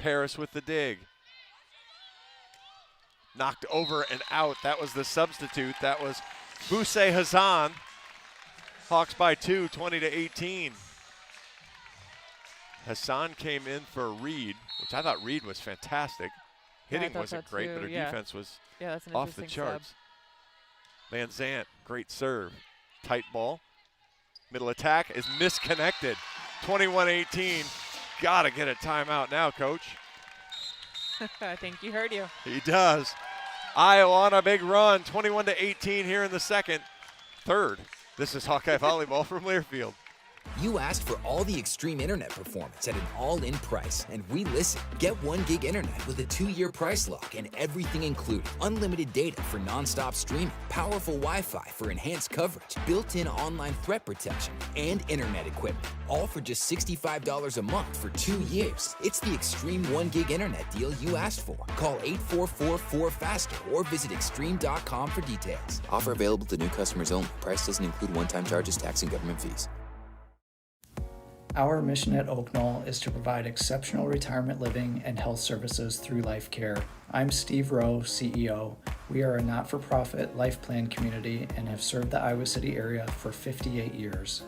Paris with the dig. Knocked over and out. That was the substitute. That was Bousse Hazan. Hawks by 2, 20-18. Hassan came in for Reed, which I thought Reed was fantastic. Hitting wasn't great, but her defense was off the charts. Van Zant, great serve. Tight ball. Middle attack is misconnected. 21-18. Gotta get a timeout now, Coach. I think he heard you. He does. Iowa on a big run, 21-18 here in the third. This is Hawkeye Volleyball from Learfield. You asked for all the extreme internet performance at an all-in price, and we listened. Get 1 gig internet with a 2-year price lock and everything included. Unlimited data for non-stop streaming, powerful Wi-Fi for enhanced coverage, built-in online threat protection, and internet equipment. All for just $65 a month for 2 years. It's the extreme 1 gig internet deal you asked for. Call 844-4FASTER or visit extreme.com for details. Offer available to new customers only. Price doesn't include one-time charges, tax, and government fees. Our mission at Oak Knoll is to provide exceptional retirement living and health services through life care. I'm Steve Rowe, CEO. We are a not-for-profit life plan community and have served the Iowa City area for 58 years.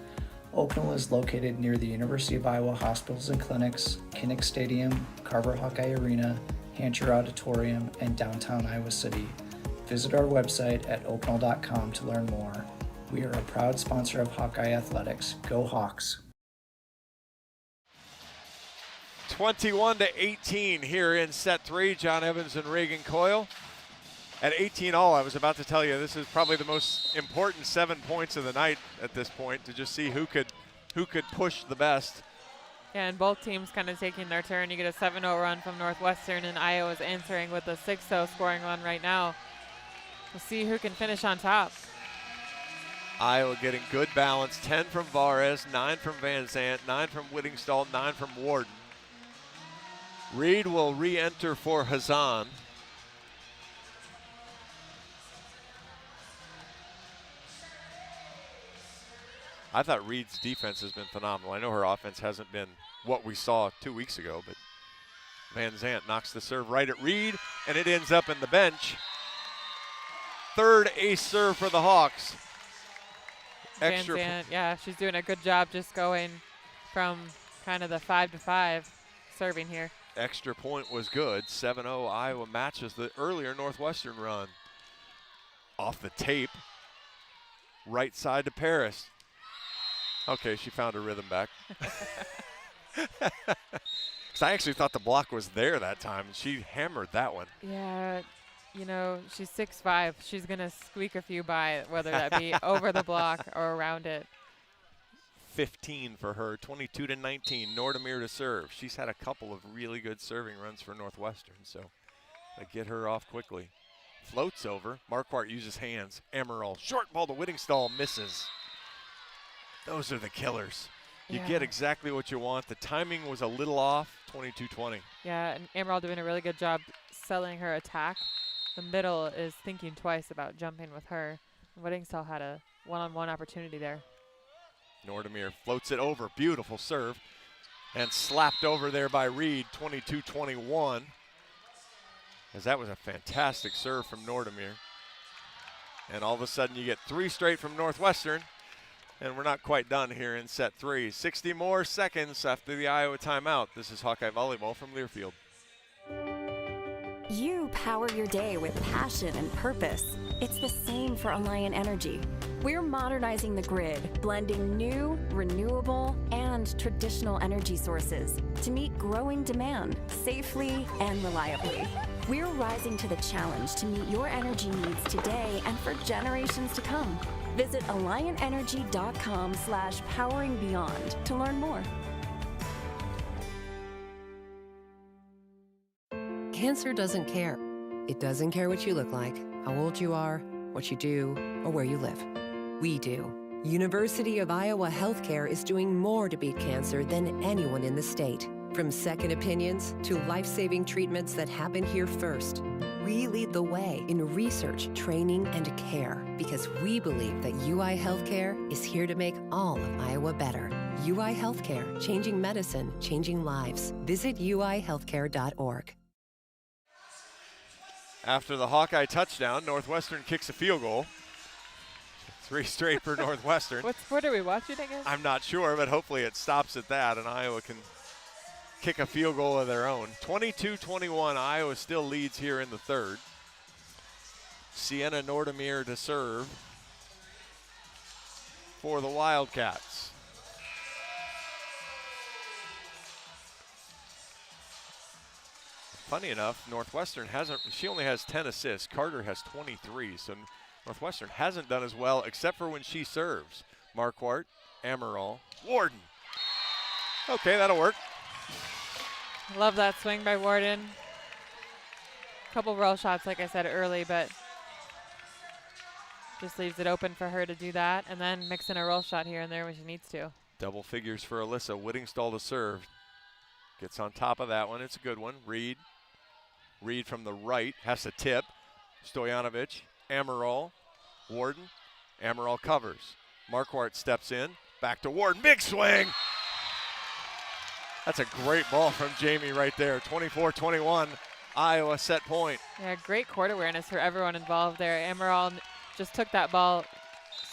Oak Knoll is located near the University of Iowa Hospitals and Clinics, Kinnick Stadium, Carver Hawkeye Arena, Hancher Auditorium, and downtown Iowa City. Visit our website at oakknoll.com to learn more. We are a proud sponsor of Hawkeye Athletics. Go Hawks! 21-18 here in set 3. John Evans and Reagan Coyle. At 18 all, I was about to tell you, this is probably the most important 7 points of the night at this point, to just see who could push the best. Yeah, and both teams kind of taking their turn. You get a 7-0 run from Northwestern, and Iowa's answering with a 6-0 scoring run right now. We'll see who can finish on top. Iowa getting good balance. 10 from Vares, 9 from Van Zant, 9 from Whittingstall, 9 from Warden. Reed will re-enter for Hazan. I thought Reed's defense has been phenomenal. I know her offense hasn't been what we saw 2 weeks ago, but Van Zant knocks the serve right at Reed, and it ends up in the bench. Third ace serve for the Hawks. Van Zant, yeah, she's doing a good job just going from kind of the 5-5 serving here. Extra point was good. 7-0 Iowa matches the earlier Northwestern run. Off the tape. Right side to Paris. Okay, she found her rhythm back. Because I actually thought the block was there that time. She hammered that one. Yeah, you know, she's 6'5". She's going to squeak a few by, whether that be over the block or around it. 15 for her, 22-19. Nordemir to serve. She's had a couple of really good serving runs for Northwestern, so they get her off quickly. Floats over. Marquardt uses hands. Emerald. Short ball to Whittingstall. Misses. Those are the killers. You get exactly what you want. The timing was a little off. 22-20. Yeah, and Emerald doing a really good job selling her attack. The middle is thinking twice about jumping with her. Whittingstall had a one-on-one opportunity there. Nordemir floats it over. Beautiful serve. And slapped over there by Reed. 22-21. As that was a fantastic serve from Nordemir. And all of a sudden you get 3 straight from Northwestern. And we're not quite done here in set 3. 60 more seconds after the Iowa timeout. This is Hawkeye Volleyball from Learfield. You power your day with passion and purpose. It's the same for Alliant Energy. We're modernizing the grid, blending new, renewable, and traditional energy sources to meet growing demand safely and reliably. We're rising to the challenge to meet your energy needs today and for generations to come. Visit alliantenergy.com/poweringbeyond to learn more. Cancer doesn't care. It doesn't care what you look like, how old you are, what you do, or where you live. We do. University of Iowa Healthcare is doing more to beat cancer than anyone in the state. From second opinions to life-saving treatments that happen here first. We lead the way in research, training, and care because we believe that UI Healthcare is here to make all of Iowa better. UI Healthcare, changing medicine, changing lives. Visit uihealthcare.org. After the Hawkeye touchdown, Northwestern kicks a field goal. 3 straight for Northwestern. What sport are we watching again? I'm not sure, but hopefully it stops at that, and Iowa can kick a field goal of their own. 22-21, Iowa still leads here in the third. Sienna Nordemir to serve for the Wildcats. Funny enough, Northwestern she only has 10 assists. Carter has 23, so Northwestern hasn't done as well except for when she serves. Marquardt, Amaral, Warden. Okay, that'll work. Love that swing by Warden. Couple roll shots, like I said, early, but just leaves it open for her to do that and then mix in a roll shot here and there when she needs to. Double figures for Alyssa. Whittingstall to serve. Gets on top of that one. It's a good one. Reed from the right has to tip. Stojanovic, Amaral, Warden. Amaral covers. Marquardt steps in. Back to Warden. Big swing. That's a great ball from Jamie right there. 24-21, Iowa set point. Yeah, great court awareness for everyone involved there. Amaral just took that ball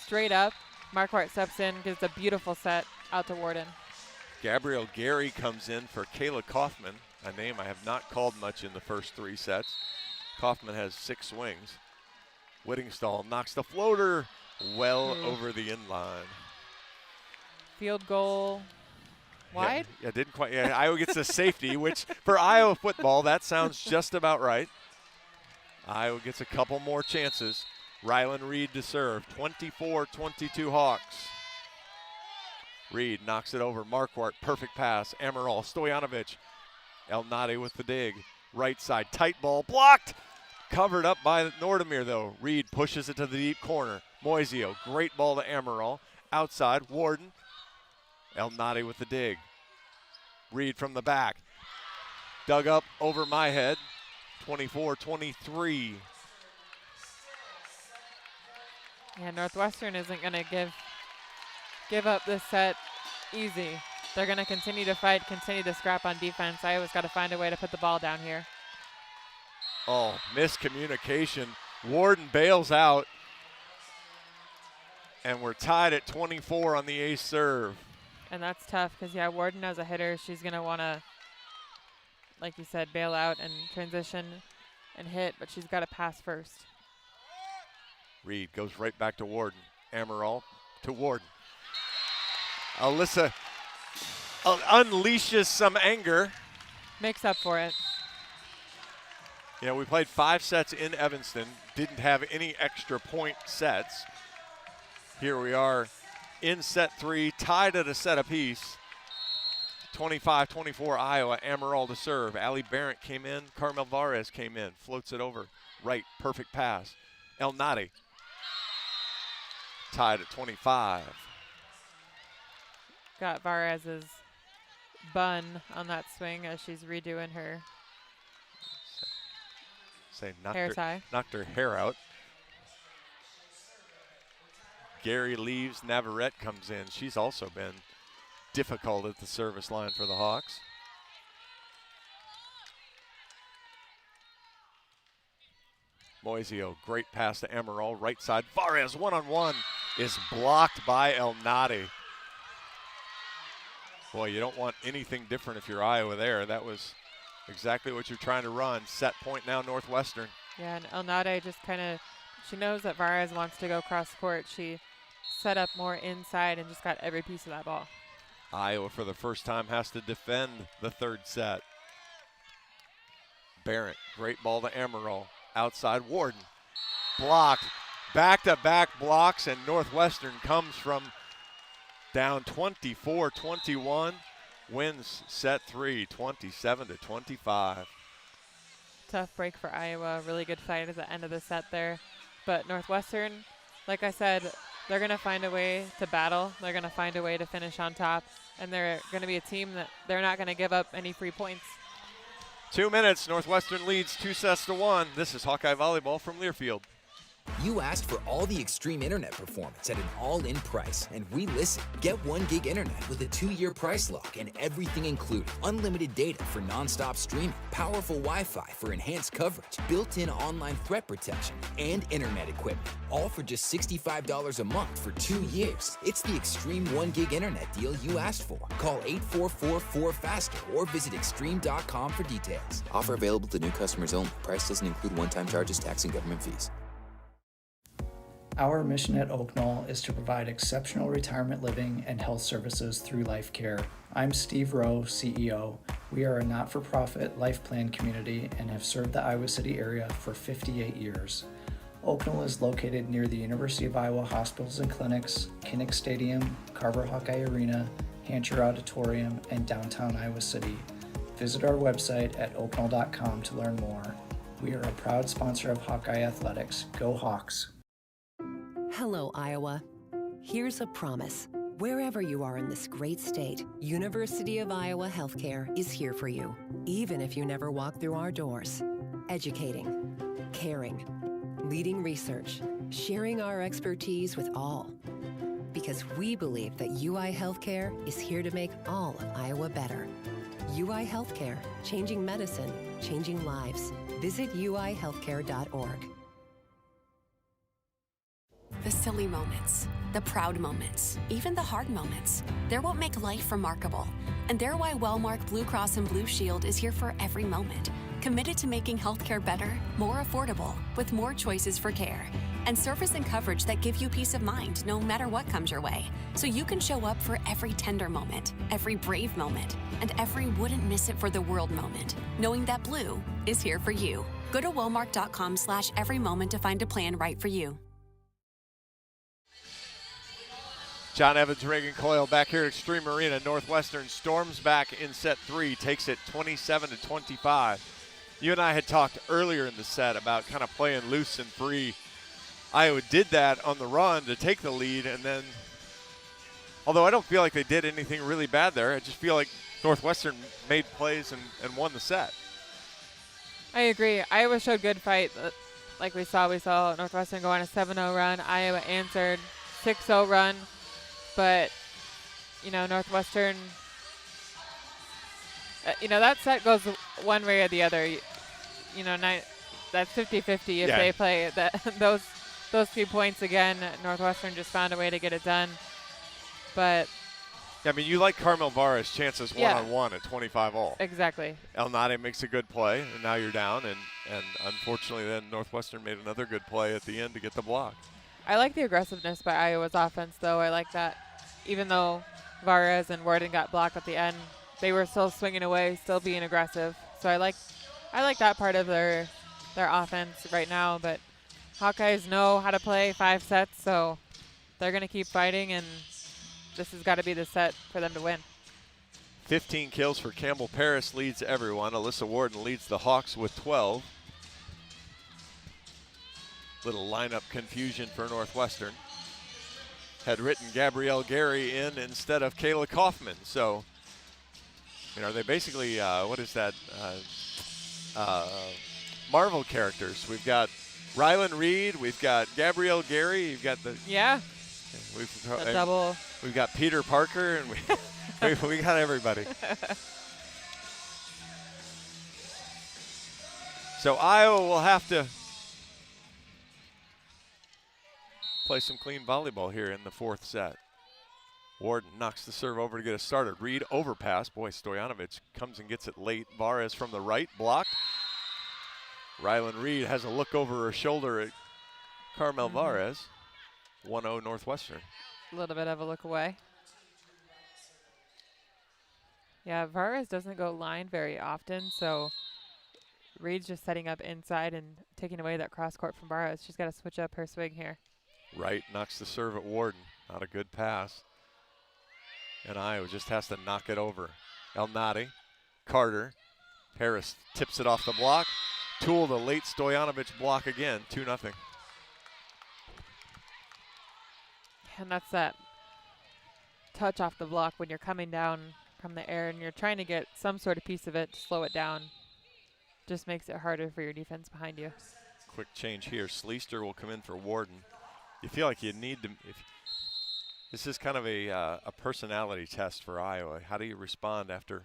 straight up. Marquardt steps in, gives a beautiful set out to Warden. Gabrielle Gary comes in for Kayla Kaufman, a name I have not called much in the first 3 sets. Kaufman has 6 swings. Whittingstall knocks the floater well over the inline. Field goal wide? Yeah, didn't quite. Yeah, Iowa gets a safety, which for Iowa football, that sounds just about right. Iowa gets a couple more chances. Rylan Reed to serve. 24-22 Hawks. Reed knocks it over. Marquardt, perfect pass. Amaral, Stojanovic. El Nadi with the dig. Right side, tight ball, blocked. Covered up by Nordemir, though. Reed pushes it to the deep corner. Moisio, great ball to Amaral. Outside, Warden. El Nadi with the dig. Reed from the back. Dug up over my head. 24-23. Yeah, Northwestern isn't going to give up this set easy. They're going to continue to fight, continue to scrap on defense. Iowa's got to find a way to put the ball down here. Oh, miscommunication. Warden bails out. And we're tied at 24 on the ace serve. And that's tough because, yeah, Warden as a hitter, she's going to want to, like you said, bail out and transition and hit, but she's got to pass first. Reed goes right back to Warden. Amaral to Warden. Alyssa unleashes some anger. Makes up for it. You know, we played 5 sets in Evanston, didn't have any extra point sets. Here we are in set 3, tied at a set apiece. 25-24 Iowa. Amaral to serve. Allie Barrett came in. Carmel Varez came in. Floats it over. Right, perfect pass. El Nadi. Tied at 25. Got Varez's bun on that swing as she's redoing her hair tie. Knocked her hair out. Gary leaves. Navarrete comes in. She's also been difficult at the service line for the Hawks. Moisio, great pass to Amaral. Right side. Varez, one-on-one, is blocked by El Nadi. Boy, you don't want anything different if you're Iowa there. That was Exactly what you're trying to run. Set point now, Northwestern. Yeah, and Elnade just kind of, she knows that Varez wants to go cross court. She set up more inside and just got every piece of that ball. Iowa, for the first time, has to defend the third set. Barrett, great ball to Amaral. Outside, Warden. Blocked. Back-to-back blocks, and Northwestern comes from down 24-21. Wins set 3, 27-25. Tough break for Iowa. Really good fight at the end of the set there. But Northwestern, like I said, they're going to find a way to battle. They're going to find a way to finish on top. And they're going to be a team that they're not going to give up any free points. 2 minutes. Northwestern leads 2-1. This is Hawkeye Volleyball from Learfield. You asked for all the extreme internet performance at an all-in price, and we listened. Get 1 gig internet with a 2-year price lock and everything included. Unlimited data for non-stop streaming, powerful Wi-Fi for enhanced coverage, built-in online threat protection, and internet equipment. All for just $65 a month for 2 years. It's the extreme 1 gig internet deal you asked for. Call 844-4FASTER or visit extreme.com for details. Offer available to new customers only. Price doesn't include one-time charges, tax, and government fees. Our mission at Oak Knoll is to provide exceptional retirement living and health services through life care. I'm Steve Rowe, CEO. We are a not-for-profit life plan community and have served the Iowa City area for 58 years. Oak Knoll is located near the University of Iowa Hospitals and Clinics, Kinnick Stadium, Carver Hawkeye Arena, Hancher Auditorium, and downtown Iowa City. Visit our website at oakknoll.com to learn more. We are a proud sponsor of Hawkeye Athletics. Go Hawks! Hello, Iowa. Here's a promise. Wherever you are in this great state, University of Iowa Healthcare is here for you, even if you never walk through our doors. Educating, caring, leading research, sharing our expertise with all. Because we believe that UI Healthcare is here to make all of Iowa better. UI Healthcare, changing medicine, changing lives. Visit uihealthcare.org. The silly moments, the proud moments, even the hard moments. They're what make life remarkable. And they're why Wellmark Blue Cross and Blue Shield is here for every moment. Committed to making healthcare better, more affordable, with more choices for care. And service and coverage that give you peace of mind no matter what comes your way. So you can show up for every tender moment, every brave moment, and every wouldn't miss it for the world moment. Knowing that Blue is here for you. Go to wellmark.com/every moment to find a plan right for you. John Evans, Reagan Coyle back here at Extreme Arena. Northwestern storms back in set 3, takes it 27-25. You and I had talked earlier in the set about kind of playing loose and free. Iowa did that on the run to take the lead, and then, although I don't feel like they did anything really bad there, I just feel like Northwestern made plays and won the set. I agree. Iowa showed good fight. Like we saw Northwestern go on a 7-0 run. Iowa answered 6-0 run. But, Northwestern, that set goes one way or the other. That's 50-50 if they play. Those 3 points again, Northwestern just found a way to get it done. But yeah, you like Carmel Vara's chances one-on-one at 25-all. Exactly. Elnade makes a good play, and now you're down. And unfortunately, then Northwestern made another good play at the end to get the block. I like the aggressiveness by Iowa's offense, though. I like that. Even though Varez and Warden got blocked at the end, they were still swinging away, still being aggressive. So I like that part of their offense right now. But Hawkeyes know how to play 5 sets, so they're going to keep fighting, and this has got to be the set for them to win. 15 kills for Campbell Paris leads everyone. Alyssa Warden leads the Hawks with 12. Little lineup confusion for Northwestern. Had written Gabrielle Gary in instead of Kayla Kaufman. So, they basically, what is that? Marvel characters. We've got Rylan Reed. We've got Gabrielle Gary. You've got the double. We've got Peter Parker, and we got everybody. So Iowa will have to play some clean volleyball here in the 4th set. Warden knocks the serve over to get us started. Reed overpass. Boy, Stojanovic comes and gets it late. Vares from the right, blocked. Rylan Reed has a look over her shoulder at Carmel Vares. 1-0 Northwestern. A little bit of a look away. Yeah, Vares doesn't go line very often, so Reed's just setting up inside and taking away that cross court from Vares. She's got to switch up her swing here. Wright knocks the serve at Warden. Not a good pass. And Iowa just has to knock it over. El Nadi, Carter, Harris tips it off the block. Tool the late Stojanovic block again, 2-0. And that's that touch off the block when you're coming down from the air and you're trying to get some sort of piece of it to slow it down. Just makes it harder for your defense behind you. Quick change here. Sleester will come in for Warden. You feel like you need to. This is kind of a personality test for Iowa. How do you respond after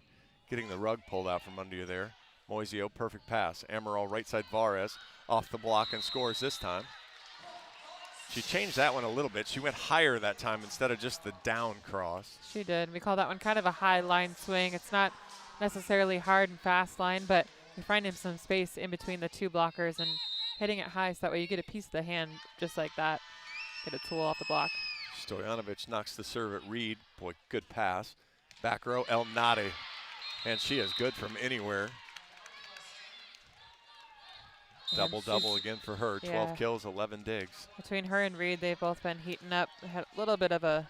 getting the rug pulled out from under you there? Moisio, perfect pass. Amaral, right side Vares, off the block and scores this time. She changed that one a little bit. She went higher that time instead of just the down cross. She did. We call that one kind of a high line swing. It's not necessarily hard and fast line, but you're finding some space in between the two blockers and hitting it high so that way you get a piece of the hand just like that. Get a tool off the block. Stojanovic knocks the serve at Reed. Boy, good pass. Back row, El Nadi. And she is good from anywhere. Double-double again for her. 12 kills, 11 digs. Between her and Reed, they've both been heating up. Had a little bit of a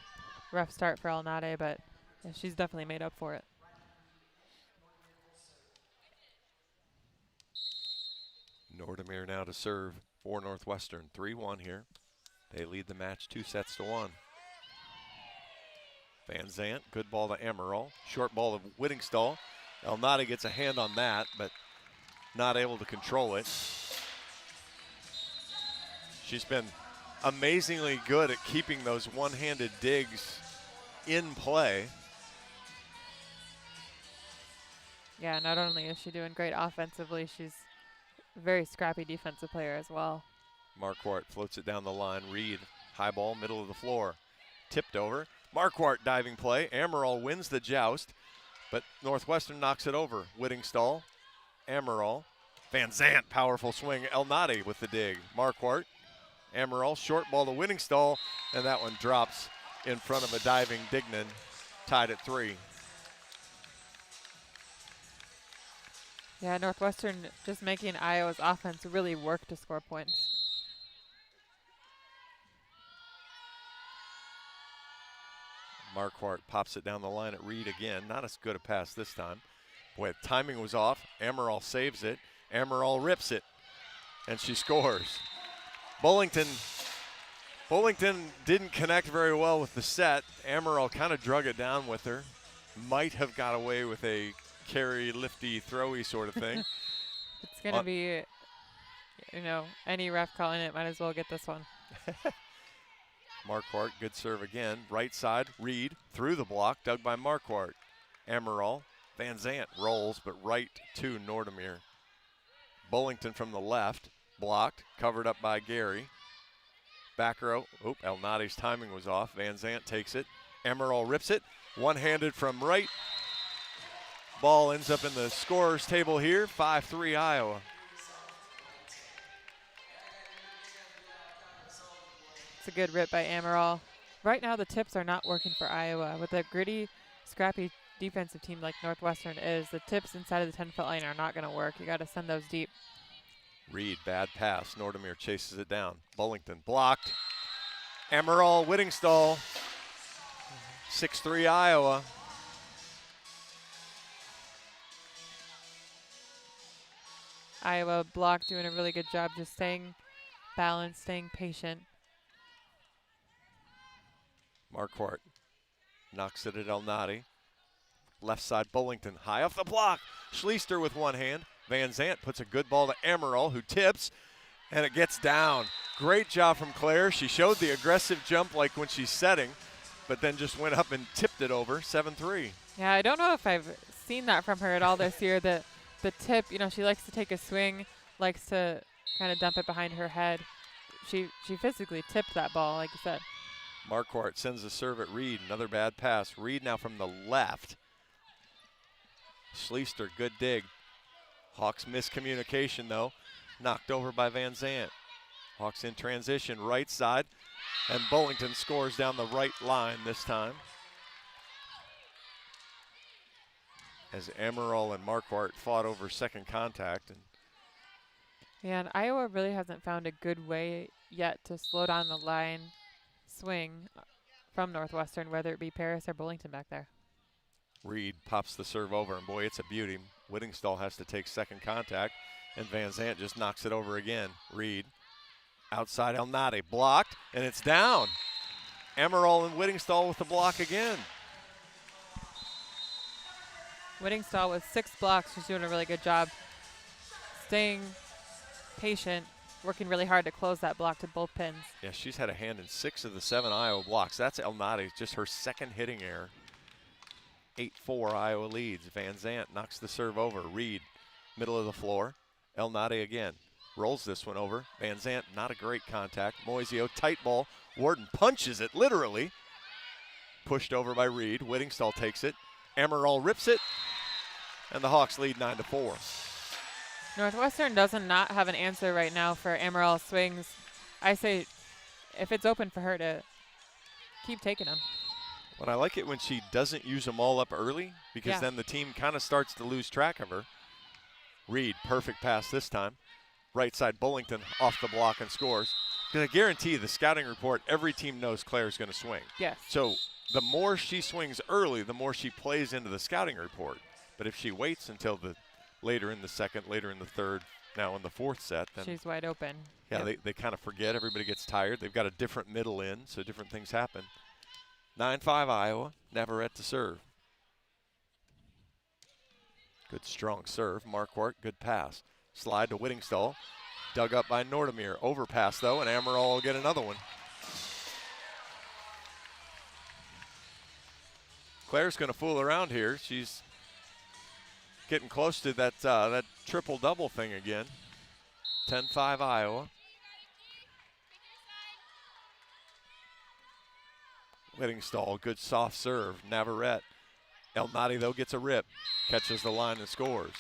rough start for El Nadi, but yeah, she's definitely made up for it. Nordemir now to serve for Northwestern. 3-1 here. They lead the match 2-1. Van Zant, good ball to Amaral. Short ball to Whittingstall. El Nadi gets a hand on that, but not able to control it. She's been amazingly good at keeping those one-handed digs in play. Yeah, not only is she doing great offensively, she's a very scrappy defensive player as well. Marquardt floats it down the line. Reed, high ball, middle of the floor. Tipped over. Marquardt diving play. Amaral wins the joust, but Northwestern knocks it over. Whittingstall, Amaral, Van Zant, powerful swing. El Nadi with the dig. Marquardt, Amaral, short ball to Whittingstall, and that one drops in front of a diving Dignan, tied at 3. Yeah, Northwestern just making Iowa's offense really work to score points. Marquardt pops it down the line at Reed again. Not as good a pass this time. Boy, timing was off. Amaral saves it. Amaral rips it, and she scores. Bullington didn't connect very well with the set. Amaral kind of drug it down with her. Might have got away with a carry, lifty, throwy sort of thing. It's going to be, any ref calling it might as well get this one. Marquardt, good serve again. Right side, Reed, through the block, dug by Marquardt. Amaral, Van Zant rolls, but right to Nordemir. Bullington from the left, blocked, covered up by Gary. Back row, El Nadi's timing was off. Van Zant takes it. Amaral rips it, one-handed from right. Ball ends up in the scorer's table here, 5-3 Iowa. It's a good rip by Amaral. Right now the tips are not working for Iowa. With a gritty, scrappy defensive team like Northwestern is, the tips inside of the 10-foot line are not going to work. You got to send those deep. Reed, bad pass. Nordemir chases it down. Bullington blocked. Amaral, Whittingstall. 6-3 Iowa. Iowa block doing a really good job just staying balanced, staying patient. Marquardt knocks it at El Nadi. Left side Bullington, high off the block. Schleister with one hand. Van Zant puts a good ball to Amaral, who tips, and it gets down. Great job from Claire. She showed the aggressive jump like when she's setting, but then just went up and tipped it over, 7-3. Yeah, I don't know if I've seen that from her at all this year. The tip, she likes to take a swing, likes to kind of dump it behind her head. She physically tipped that ball, like you said. Marquardt sends a serve at Reed. Another bad pass. Reed now from the left. Schleister, good dig. Hawks miscommunication though. Knocked over by Van Zant. Hawks in transition, right side. And Bullington scores down the right line this time. As Amaral and Marquardt fought over second contact. Yeah, and Iowa really hasn't found a good way yet to slow down the line swing from Northwestern, whether it be Paris or Bullington back there. Reed pops the serve over, and boy, it's a beauty. Whittingstall has to take second contact, and Van Zant just knocks it over again. Reed, outside Elnady, blocked, and it's down. Amaral and Whittingstall with the block again. Whittingstall with 6 blocks. She's doing a really good job staying patient, working really hard to close that block to both pins. Yeah, she's had a hand in 6 of the 7 Iowa blocks. That's Elnady, just her second hitting error. 8-4 Iowa leads. Van Zant knocks the serve over. Reed, middle of the floor. Elnady again. Rolls this one over. Van Zant, not a great contact. Moisio, tight ball. Warden punches it, literally. Pushed over by Reed. Whittingstall takes it. Amaral rips it. And the Hawks lead 9-4. Northwestern doesn't not have an answer right now for Amaral's swings. I say if it's open for her to keep taking them. But I like it when she doesn't use them all up early, because then the team kind of starts to lose track of her. Reed, perfect pass this time. Right side Bullington off the block and scores. Because I guarantee the scouting report, every team knows Claire's going to swing. Yes. So the more she swings early, the more she plays into the scouting report. But if she waits until the later in the second, later in the third, now in the fourth set, then she's wide open. Yeah, they kind of forget. Everybody gets tired. They've got a different middle in, so different things happen. 9-5 Iowa. Navarrete to serve. Good strong serve. Marquardt, good pass. Slide to Whittingstall. Dug up by Nordemir. Overpass though, and Amaral will get another one. Claire's going to fool around here. She's getting close to that triple-double thing again. 10-5 Iowa. Whittingstall, good soft serve. Navarrete. Elnady, though, gets a rip. Catches the line and scores.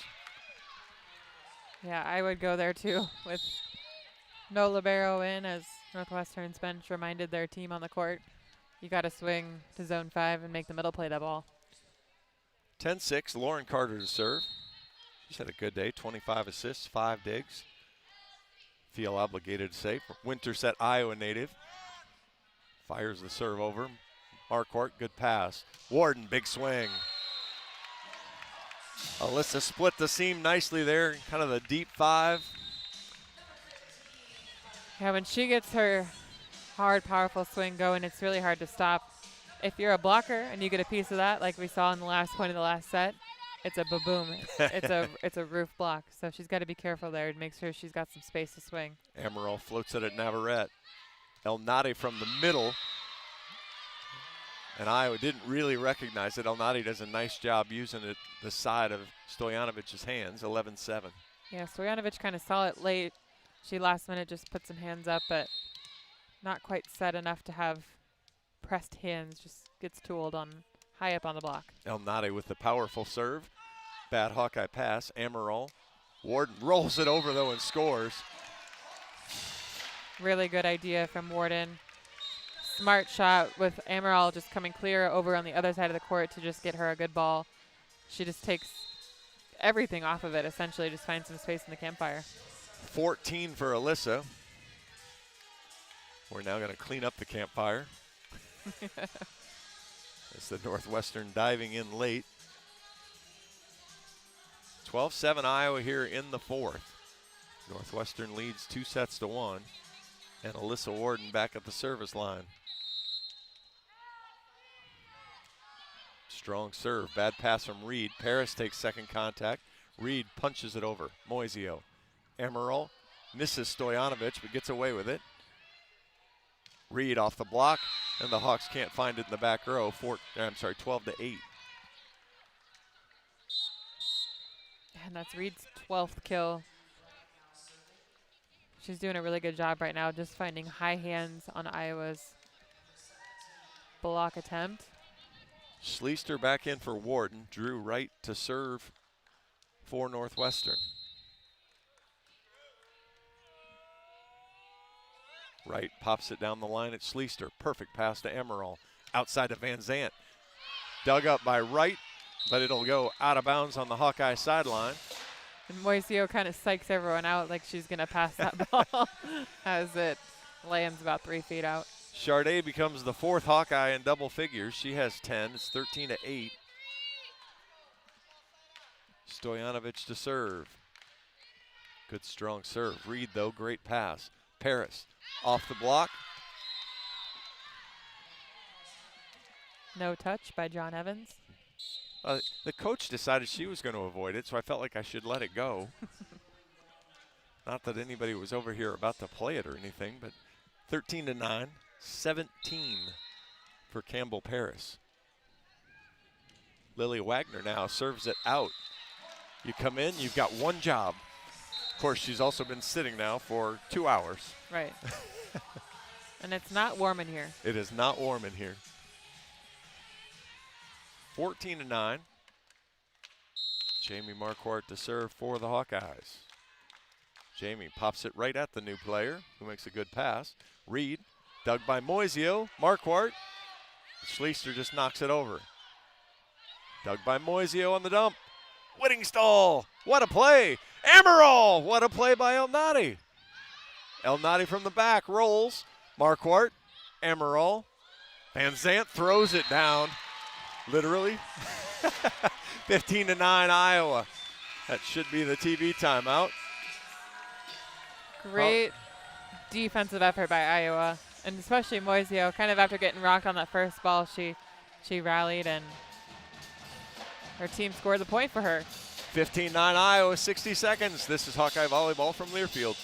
Yeah, I would go there, too, with no libero in, as Northwestern's bench reminded their team on the court. You got to swing to zone 5 and make the middle play that ball. 10-6, Lauren Carter to serve. She's had a good day, 25 assists, 5 digs. Feel obligated to say. Winterset, Iowa native. Fires the serve over. Marquardt, good pass. Warden, big swing. Alyssa split the seam nicely there, kind of the deep 5. Yeah, when she gets her hard, powerful swing going, it's really hard to stop. If you're a blocker and you get a piece of that, like we saw in the last point of the last set, it's a ba-boom. It's a roof block. So she's got to be careful there and make sure she's got some space to swing. Amaral floats it at Navarrete. Elnady from the middle. And Iowa didn't really recognize it. Elnady does a nice job using it the side of Stojanovich's hands, 11-7. Yeah, Stoyanovich kind of saw it late. She last minute just put some hands up, but not quite set enough to have pressed hands. Just gets tooled on high up on the block. Elnady with the powerful serve. Bad Hawkeye pass. Amaral. Warden rolls it over, though, and scores. Really good idea from Warden. Smart shot with Amaral just coming clear over on the other side of the court to just get her a good ball. She just takes everything off of it, essentially, just finds some space in the campfire. 14 for Alyssa. We're now going to clean up the campfire. It's the Northwestern diving in late. 12-7 Iowa here in the fourth. Northwestern leads 2-1. And Alyssa Warden back at the service line. Strong serve. Bad pass from Reed. Paris takes second contact. Reed punches it over. Moisio. Amaral misses Stoyanovich but gets away with it. Reed off the block, and the Hawks can't find it in the back row. 12-8. And that's Reed's 12th kill. She's doing a really good job right now just finding high hands on Iowa's block attempt. Schleister back in for Wharton. Drew Wright to serve for Northwestern. Wright pops it down the line at Schleister. Perfect pass to Emerald. Outside of Van Zant. Dug up by Wright, but it'll go out of bounds on the Hawkeye sideline. And Moisio kind of psychs everyone out like she's going to pass that ball as it lands about 3 feet out. Charday becomes the 4th Hawkeye in double figures. She has 10. It's 13-8. Stojanovic to serve. Good strong serve. Reed, though, great pass. Paris off the block. No touch by John Evans. The coach decided she was going to avoid it, so I felt like I should let it go. Not that anybody was over here about to play it or anything, but 13-9, 17 for Campbell Paris. Lily Wagner now serves it out. You come in, you've got one job. Of course, she's also been sitting now for 2 hours. Right. And it's not warm in here. It is not warm in here. 14-9. Jamie Marquardt to serve for the Hawkeyes. Jamie pops it right at the new player, who makes a good pass. Reed, dug by Moisio. Marquardt. Schleister just knocks it over. Dug by Moisio on the dump. Whittingstall, what a play. Emerald, what a play by El Nadi. El Nadi from the back rolls. Marquardt, Emerald. Van Zant throws it down. Literally. 15-9 Iowa. That should be the TV timeout. Great defensive effort by Iowa, and especially Moisio. Kind of after getting rocked on that first ball, she rallied, and her team scored the point for her. 15-9 Iowa, 60 seconds. This is Hawkeye Volleyball from Learfield.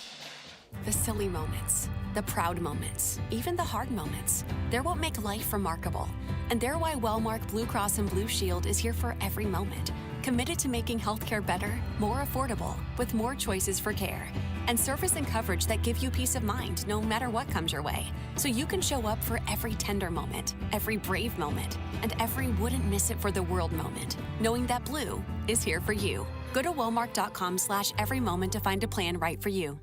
The silly moments, the proud moments, even the hard moments. They're what make life remarkable. And they're why Wellmark Blue Cross and Blue Shield is here for every moment. Committed to making healthcare better, more affordable, with more choices for care. And service and coverage that give you peace of mind no matter what comes your way. So you can show up for every tender moment, every brave moment, and every wouldn't miss it for the world moment. Knowing that Blue is here for you. Go to wellmark.com/every moment to find a plan right for you.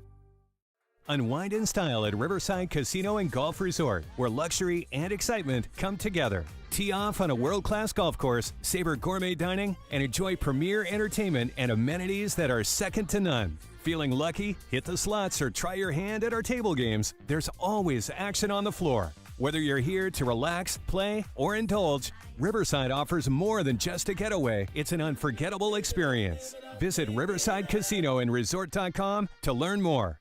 Unwind in style at Riverside Casino and Golf Resort, where luxury and excitement come together. Tee off on a world-class golf course, savor gourmet dining, and enjoy premier entertainment and amenities that are second to none. Feeling lucky? Hit the slots or try your hand at our table games. There's always action on the floor. Whether you're here to relax, play, or indulge, Riverside offers more than just a getaway. It's an unforgettable experience. Visit Riverside Casino and Resort.com to learn more.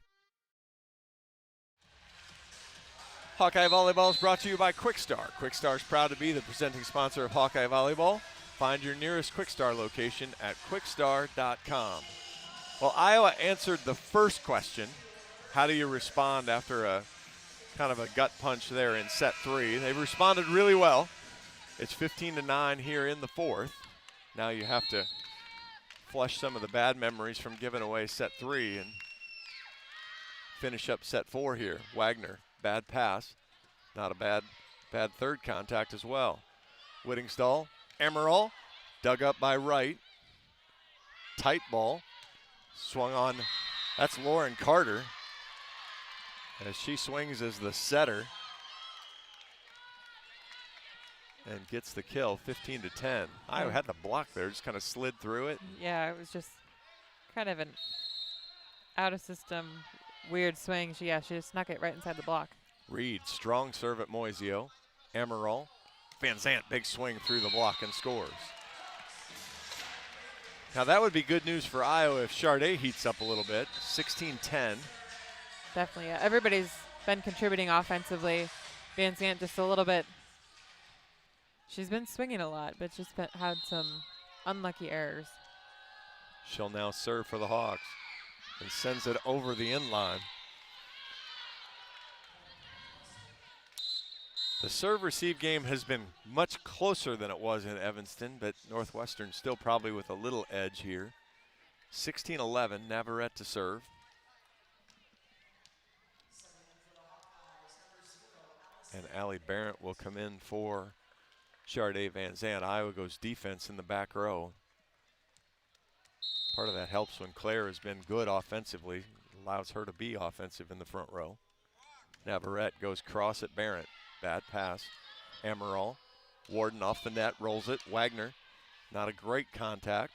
Hawkeye Volleyball is brought to you by Quickstar. Quickstar is proud to be the presenting sponsor of Hawkeye Volleyball. Find your nearest Quickstar location at quickstar.com. Well, Iowa answered the first question. How do you respond after a kind of a gut punch there in set 3? They responded really well. It's 15-9 here in the 4th. Now you have to flush some of the bad memories from giving away set 3 and finish up set 4 here. Wagner. Bad pass, not a bad third contact as well. Whittingstall, Emerald, dug up by Wright. Tight ball, swung on, that's Lauren Carter. As she swings as the setter and gets the kill, 15-10. Iowa had the block there, just kind of slid through it. Yeah, it was just kind of an out of system weird swing. She just snuck it right inside the block. Reed, strong serve at Moisio. Emerald. Van Zant, big swing through the block and scores. Now that would be good news for Iowa if Charday heats up a little bit. 16-10. Definitely. Everybody's been contributing offensively. Van Zant just a little bit. She's been swinging a lot, but just had some unlucky errors. She'll now serve for the Hawks and sends it over the inline. The serve-receive game has been much closer than it was in Evanston, but Northwestern still probably with a little edge here. 16-11, Navarrete to serve. And Allie Barrett will come in for Sharday Van Zandt. Iowa goes defense in the back row. Part of that helps when Claire has been good offensively, allows her to be offensive in the front row. Navarrete goes cross at Barrett. Bad pass. Amaral. Warden off the net, rolls it. Wagner, not a great contact,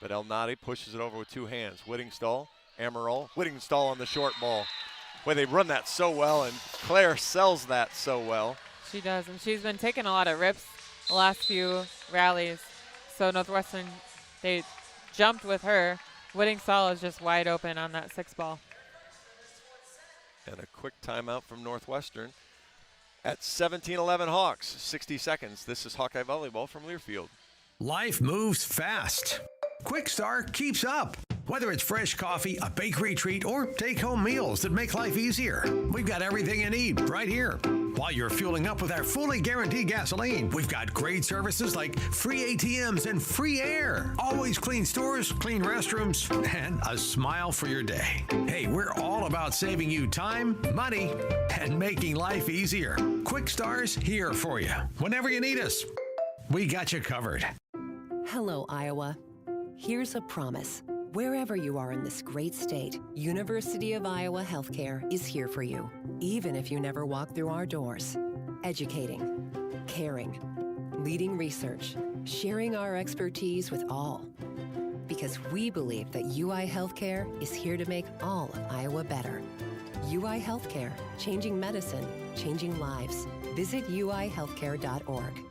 but El Nadi pushes it over with two hands. Whittingstall, Amaral. Whittingstall on the short ball. Boy, they run that so well, and Claire sells that so well. She does, and she's been taking a lot of rips the last few rallies. So Northwestern, they jumped with her. Whittingstall is just wide open on that 6 ball. And a quick timeout from Northwestern at 17-11 Hawks. 60 seconds. This is Hawkeye Volleyball from Learfield. Life moves fast. Quick Start keeps up. Whether it's fresh coffee, a bakery treat, or take-home meals that make life easier, we've got everything you need right here. While you're fueling up with our fully guaranteed gasoline, we've got great services like free ATMs and free air. Always clean stores, clean restrooms, and a smile for your day. Hey, we're all about saving you time, money, and making life easier. Quick Star's here for you. Whenever you need us, we got you covered. Hello, Iowa. Here's a promise. Wherever you are in this great state, University of Iowa Healthcare is here for you, even if you never walk through our doors. Educating, caring, leading research, sharing our expertise with all. Because we believe that UI Healthcare is here to make all of Iowa better. UI Healthcare, changing medicine, changing lives. Visit uihealthcare.org.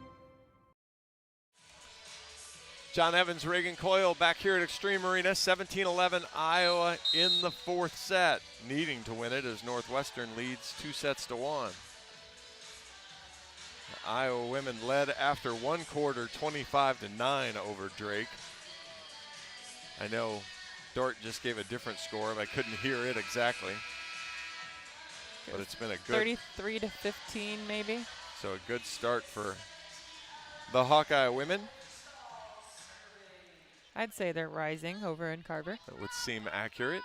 John Evans, Reagan Coyle back here at Extreme Arena. 17-11 Iowa in the 4th set. Needing to win it as Northwestern leads 2-1. The Iowa women led after 1 quarter, 25-9 over Drake. I know Dort just gave a different score, but I couldn't hear it exactly. But it's been a good 33-15 maybe. So a good start for the Hawkeye women. I'd say they're rising over in Carver. That would seem accurate.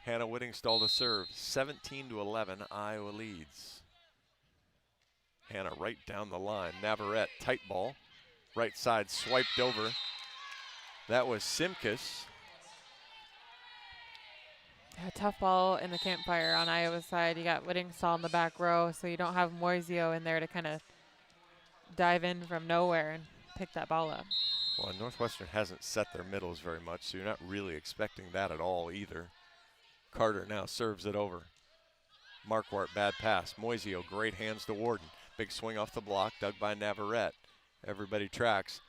Hannah Whittingstall to serve. 17-11, Iowa leads. Hannah right down the line. Navarrete, tight ball. Right side swiped over. That was Simkus. Yeah, tough ball in the campfire on Iowa's side. You got Whittingstall in the back row, so you don't have Moisio in there to kind of dive in from nowhere and pick that ball up. Well, Northwestern hasn't set their middles very much, so you're not really expecting that at all either. Carter now serves it over. Marquardt, bad pass. Moisio, great hands to Warden. Big swing off the block, dug by Navarrete. Everybody tracks.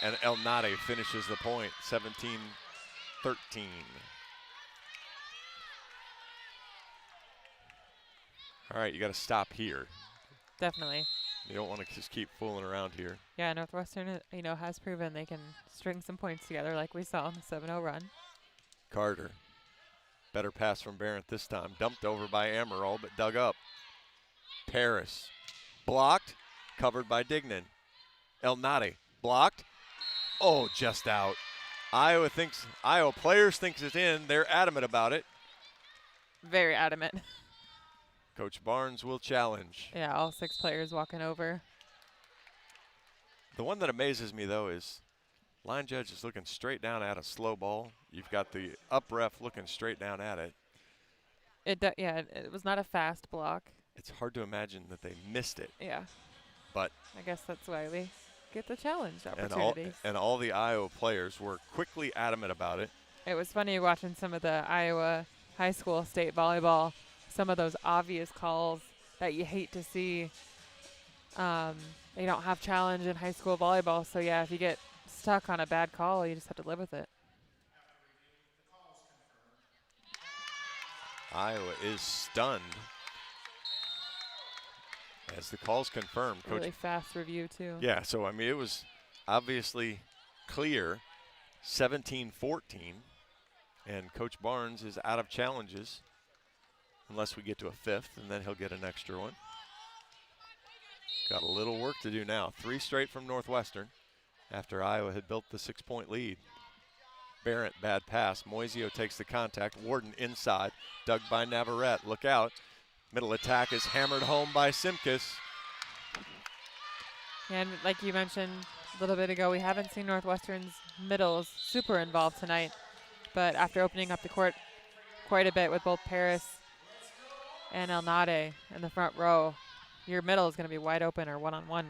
And El Nadi finishes the point, 17-13. All right, you got to stop here. Definitely. You don't want to just keep fooling around here. Yeah, Northwestern, has proven they can string some points together like we saw in the 7-0 run. Carter, better pass from Barrett this time. Dumped over by Amaral, but dug up. Paris, blocked, covered by Dignan. El Nadi, blocked. Oh, just out. Iowa players thinks it's in. They're adamant about it. Very adamant. Coach Barnes will challenge. Yeah, all 6 players walking over. The one that amazes me, though, is line judge is looking straight down at a slow ball. You've got the up ref looking straight down at it. It was not a fast block. It's hard to imagine that they missed it. Yeah. But I guess that's why we get the challenge opportunities. And all the Iowa players were quickly adamant about it. It was funny watching some of the Iowa high school state volleyball. Some of those obvious calls that you hate to see. They don't have challenge in high school volleyball, so yeah, if you get stuck on a bad call, you just have to live with it. Iowa is stunned as the call's confirmed. Really fast review, too. Yeah, so, it was obviously clear, 17-14, and Coach Barnes is out of challenges. Unless we get to a 5th, and then he'll get an extra one. Got a little work to do now. 3 straight from Northwestern after Iowa had built the 6-point lead. Barrett, bad pass. Moisio takes the contact. Warden inside, dug by Navarrete. Look out. Middle attack is hammered home by Simkus. And like you mentioned a little bit ago, we haven't seen Northwestern's middles super involved tonight. But after opening up the court quite a bit with both Paris and El Nade in the front row, your middle is going to be wide open or one-on-one.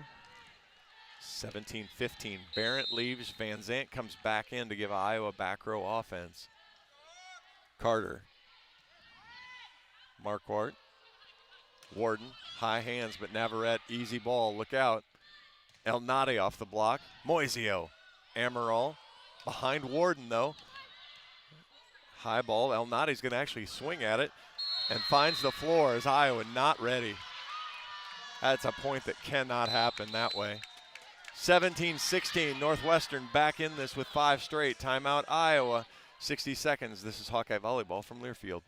17-15. Barrett leaves. Van Zant comes back in to give Iowa back row offense. Carter. Marquardt. Warden. High hands, but Navarrete, easy ball. Look out. El Nade off the block. Moisio. Amaral. Behind Warden, though. High ball. El Nade's going to actually swing at it and finds the floor as Iowa not ready. That's a point that cannot happen that way. 17-16, Northwestern back in this with 5 straight. Timeout, Iowa, 60 seconds. This is Hawkeye Volleyball from Learfield.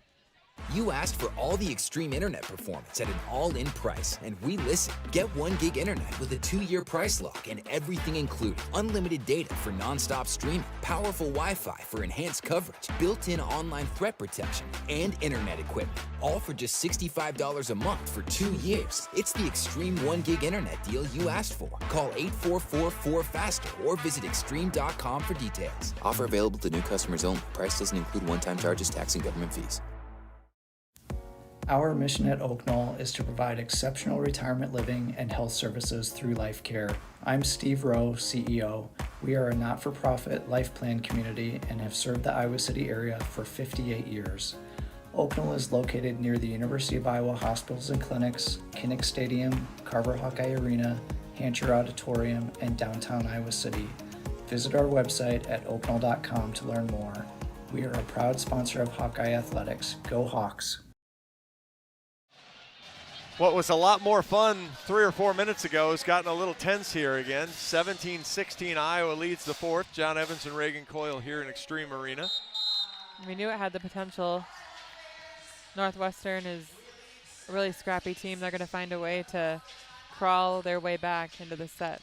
You asked for all the extreme internet performance at an all-in price, and we listened. Get 1 gig internet with a 2-year price lock and everything included. Unlimited data for non-stop streaming, powerful Wi-Fi for enhanced coverage, built-in online threat protection, and internet equipment. All for just $65 a month for 2 years. It's the extreme 1 gig internet deal you asked for. Call 844-4FASTER or visit extreme.com for details. Offer available to new customers only. Price doesn't include one-time charges, tax, and government fees. Our mission at Oak Knoll is to provide exceptional retirement living and health services through life care. I'm Steve Rowe, CEO. We are a not-for-profit life plan community and have served the Iowa City area for 58 years. Oak Knoll is located near the University of Iowa hospitals and clinics, Kinnick Stadium, Carver Hawkeye Arena, Hancher Auditorium, and downtown Iowa City. Visit our website at oakknoll.com to learn more. We are a proud sponsor of Hawkeye Athletics. Go Hawks! What was a lot more fun 3 or 4 minutes ago has gotten a little tense here again. 17-16, Iowa leads the fourth. John Evans and Reagan Coyle here in Extreme Arena. We knew it had the potential. Northwestern is a really scrappy team. They're going to find a way to crawl their way back into the set.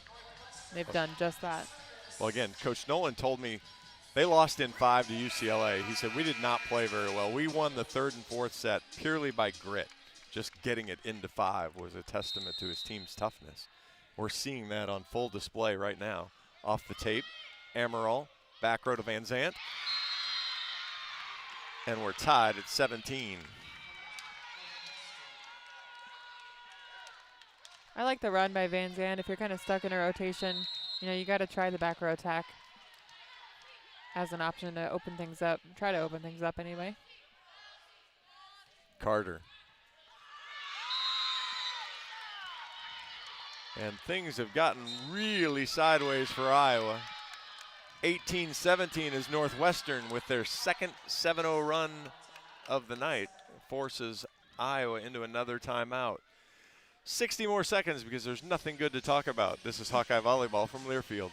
They've done just that. Well, again, Coach Nolan told me they lost in 5 to UCLA. He said, we did not play very well. We won the 3rd and 4th set purely by grit. Just getting it into 5 was a testament to his team's toughness. We're seeing that on full display right now. Off the tape, Amaral, back row to Van Zant. And we're tied at 17. I like the run by Van Zant. If you're kind of stuck in a rotation, you got to try the back row attack as an option to open things up. Try to open things up anyway. Carter. And things have gotten really sideways for Iowa. 18-17 is Northwestern with their second 7-0 run of the night. Forces Iowa into another timeout. 60 more seconds because there's nothing good to talk about. This is Hawkeye Volleyball from Learfield.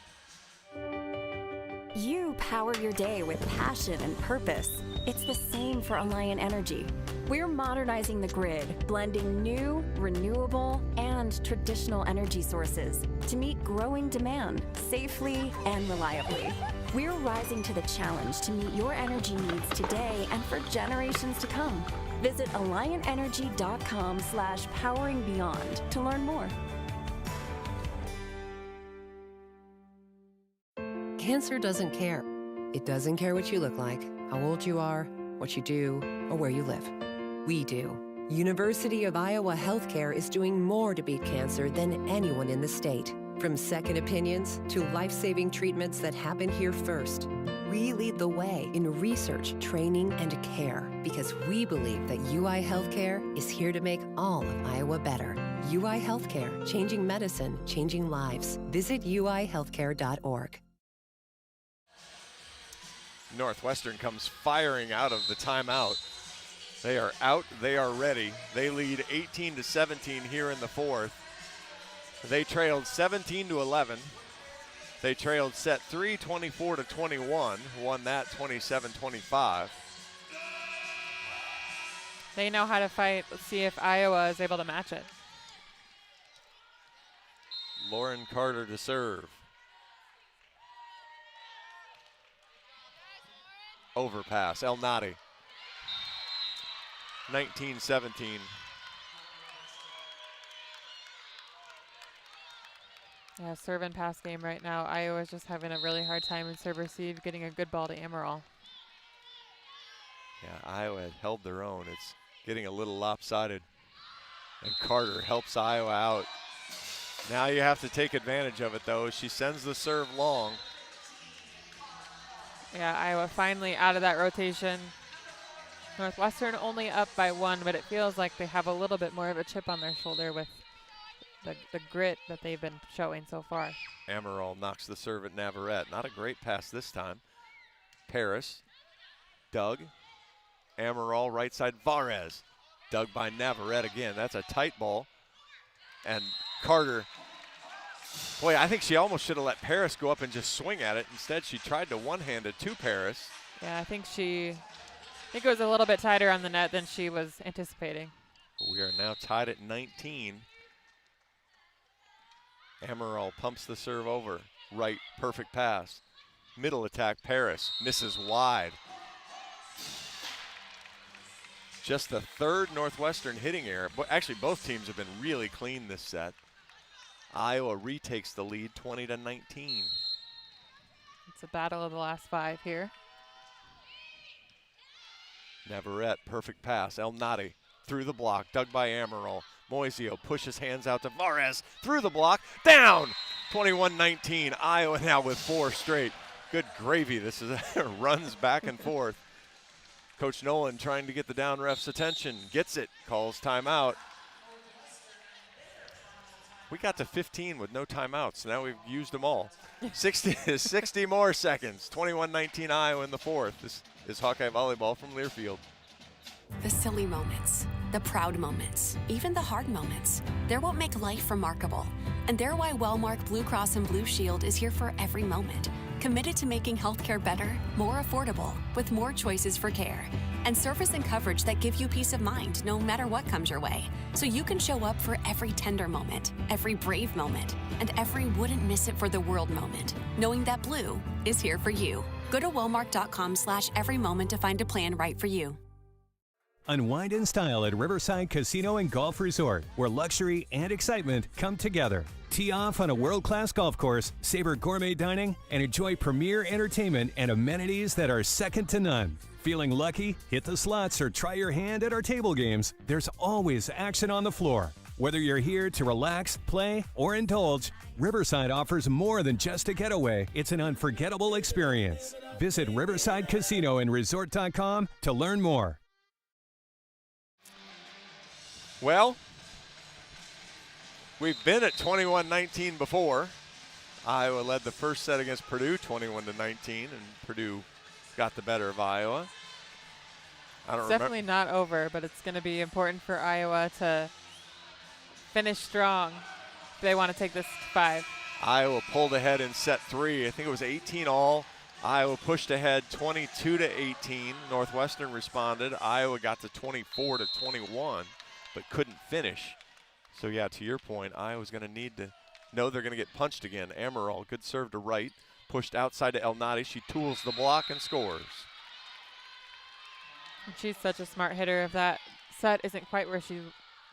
You power your day with passion and purpose. It's the same for Alliant Energy. We're modernizing the grid, blending new, renewable, and traditional energy sources to meet growing demand safely and reliably. We're rising to the challenge to meet your energy needs today and for generations to come. Visit AlliantEnergy.com/poweringbeyond to learn more. Cancer doesn't care. It doesn't care what you look like, how old you are, what you do, or where you live. We do. University of Iowa Healthcare is doing more to beat cancer than anyone in the state. From second opinions to life-saving treatments that happen here first. We lead the way in research, training, and care because we believe that UI Healthcare is here to make all of Iowa better. UI Healthcare, changing medicine, changing lives. Visit uihealthcare.org. Northwestern comes firing out of the timeout. They are out, they are ready. They lead 18-17 here in the fourth. They trailed 17-11. They trailed set 3, 24-21, won that 27-25. They know how to fight. Let's see if Iowa is able to match it. Lauren Carter to serve. Overpass, El Nadi. 19-17. Yeah, serve and pass game right now. Iowa's just having a really hard time in serve receive, getting a good ball to Amaral. Yeah, Iowa had held their own. It's getting a little lopsided. And Carter helps Iowa out. Now you have to take advantage of it, though. She sends the serve long. Yeah, Iowa finally out of that rotation. Northwestern only up by 1, but it feels like they have a little bit more of a chip on their shoulder with the grit that they've been showing so far. Amaral knocks the serve at Navarrete. Not a great pass this time. Paris, Doug, Amaral right side, Varez. Dug by Navarrete again. That's a tight ball. And Carter, boy, I think she almost should have let Paris go up and just swing at it. Instead, she tried to one-hand it to Paris. Yeah, I think it was a little bit tighter on the net than she was anticipating. We are now tied at 19. Amaral pumps the serve over. Right, perfect pass. Middle attack, Paris misses wide. Just the third Northwestern hitting error. Actually, both teams have been really clean this set. Iowa retakes the lead 20-19. It's a battle of the last 5 here. Navarrete, perfect pass. El Nadi through the block, dug by Amaral. Moisio pushes hands out to Varez, through the block, down! 21-19, Iowa now with 4 straight. Good gravy, this is runs back and forth. Coach Nolan trying to get the down ref's attention, gets it, calls timeout. We got to 15 with no timeouts, now we've used them all. 60 more seconds, 21-19 Iowa in the 4th. This is Hawkeye Volleyball from Learfield. The silly moments, the proud moments, even the hard moments. They're what make life remarkable. And they're why Wellmark Blue Cross and Blue Shield is here for every moment. Committed to making healthcare better, more affordable, with more choices for care. And service and coverage that give you peace of mind no matter what comes your way. So you can show up for every tender moment, every brave moment, and every wouldn't miss it for the world moment, knowing that Blue is here for you. Go to wellmark.com/everymoment to find a plan right for you. Unwind in style at Riverside Casino and Golf Resort, where luxury and excitement come together. Tee off on a world-class golf course, savor gourmet dining, and enjoy premier entertainment and amenities that are second to none. Feeling lucky? Hit the slots or try your hand at our table games. There's always action on the floor. Whether you're here to relax, play, or indulge, Riverside offers more than just a getaway. It's an unforgettable experience. Visit Riverside Casino and Resort.com to learn more. Well, we've been at 21-19 before. Iowa led the first set against Purdue 21-19, and Purdue got the better of Iowa. It's definitely not over, but it's going to be important for Iowa to finish strong if they want to take this to 5. Iowa pulled ahead in set 3. I think it was 18 all. Iowa pushed ahead 22-18. Northwestern responded. Iowa got to 24-21. But couldn't finish. So yeah, to your point, Iowa's going to need to know they're going to get punched again. Amaral, good serve to right, pushed outside to El Nadi. She tools the block and scores. She's such a smart hitter. If that set isn't quite where she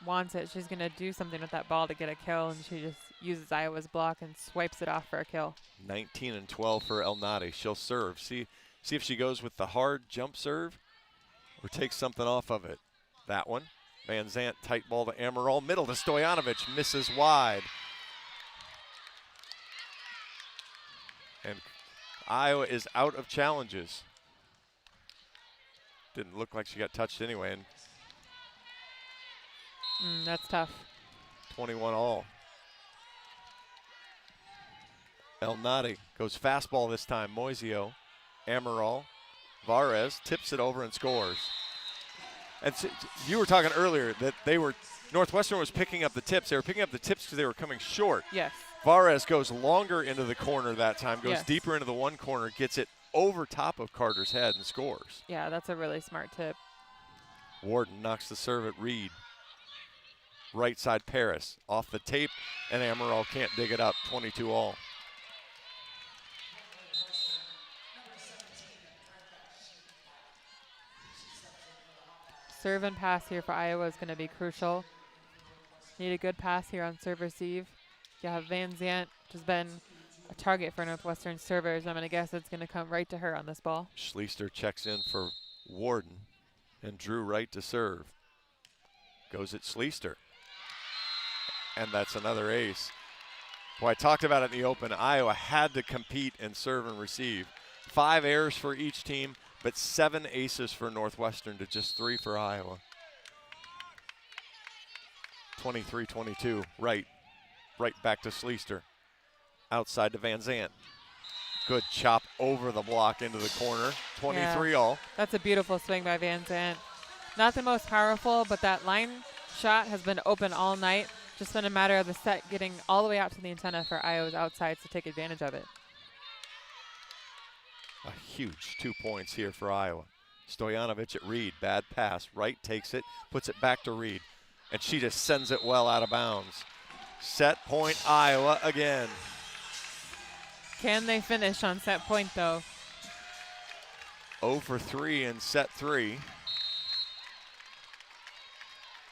wants it, she's going to do something with that ball to get a kill, and she just uses Iowa's block and swipes it off for a kill. 19-12 for El Nadi. She'll serve. See if she goes with the hard jump serve or takes something off of it. That one. Van Zant, tight ball to Amaral, middle to Stojanovic, misses wide. And Iowa is out of challenges. Didn't look like she got touched anyway. And that's tough. 21 all. El Nadi goes fastball this time. Moisio, Amaral, Varez tips it over and scores. And so you were talking earlier that Northwestern was picking up the tips. They were picking up the tips because they were coming short. Yes. Varez goes longer into the corner that time, goes deeper into the one corner, gets it over top of Carter's head and scores. Yeah, that's a really smart tip. Warden knocks the serve at Reed. Right side Paris off the tape, and Amaral can't dig it up. 22 all. Serve and pass here for Iowa is going to be crucial. Need a good pass here on serve receive. You have Van Zant, which has been a target for Northwestern servers. I'm going to guess it's going to come right to her on this ball. Schleister checks in for Warden and Drew Wright to serve. Goes at Schleister. And that's another ace. Well, I talked about it in the open. Iowa had to compete and serve and receive. 5 errors for each team, but 7 aces for Northwestern to just 3 for Iowa. 23-22, right back to Schleister. Outside to Van Zant. Good chop over the block into the corner. 23 all. That's a beautiful swing by Van Zant. Not the most powerful, but that line shot has been open all night. Just been a matter of the set getting all the way out to the antenna for Iowa's outsides to take advantage of it. A huge 2 points here for Iowa. Stojanovic at Reed. Bad pass. Wright takes it, puts it back to Reed. And she just sends it well out of bounds. Set point Iowa again. Can they finish on set point, though? 0 for 3 in set 3.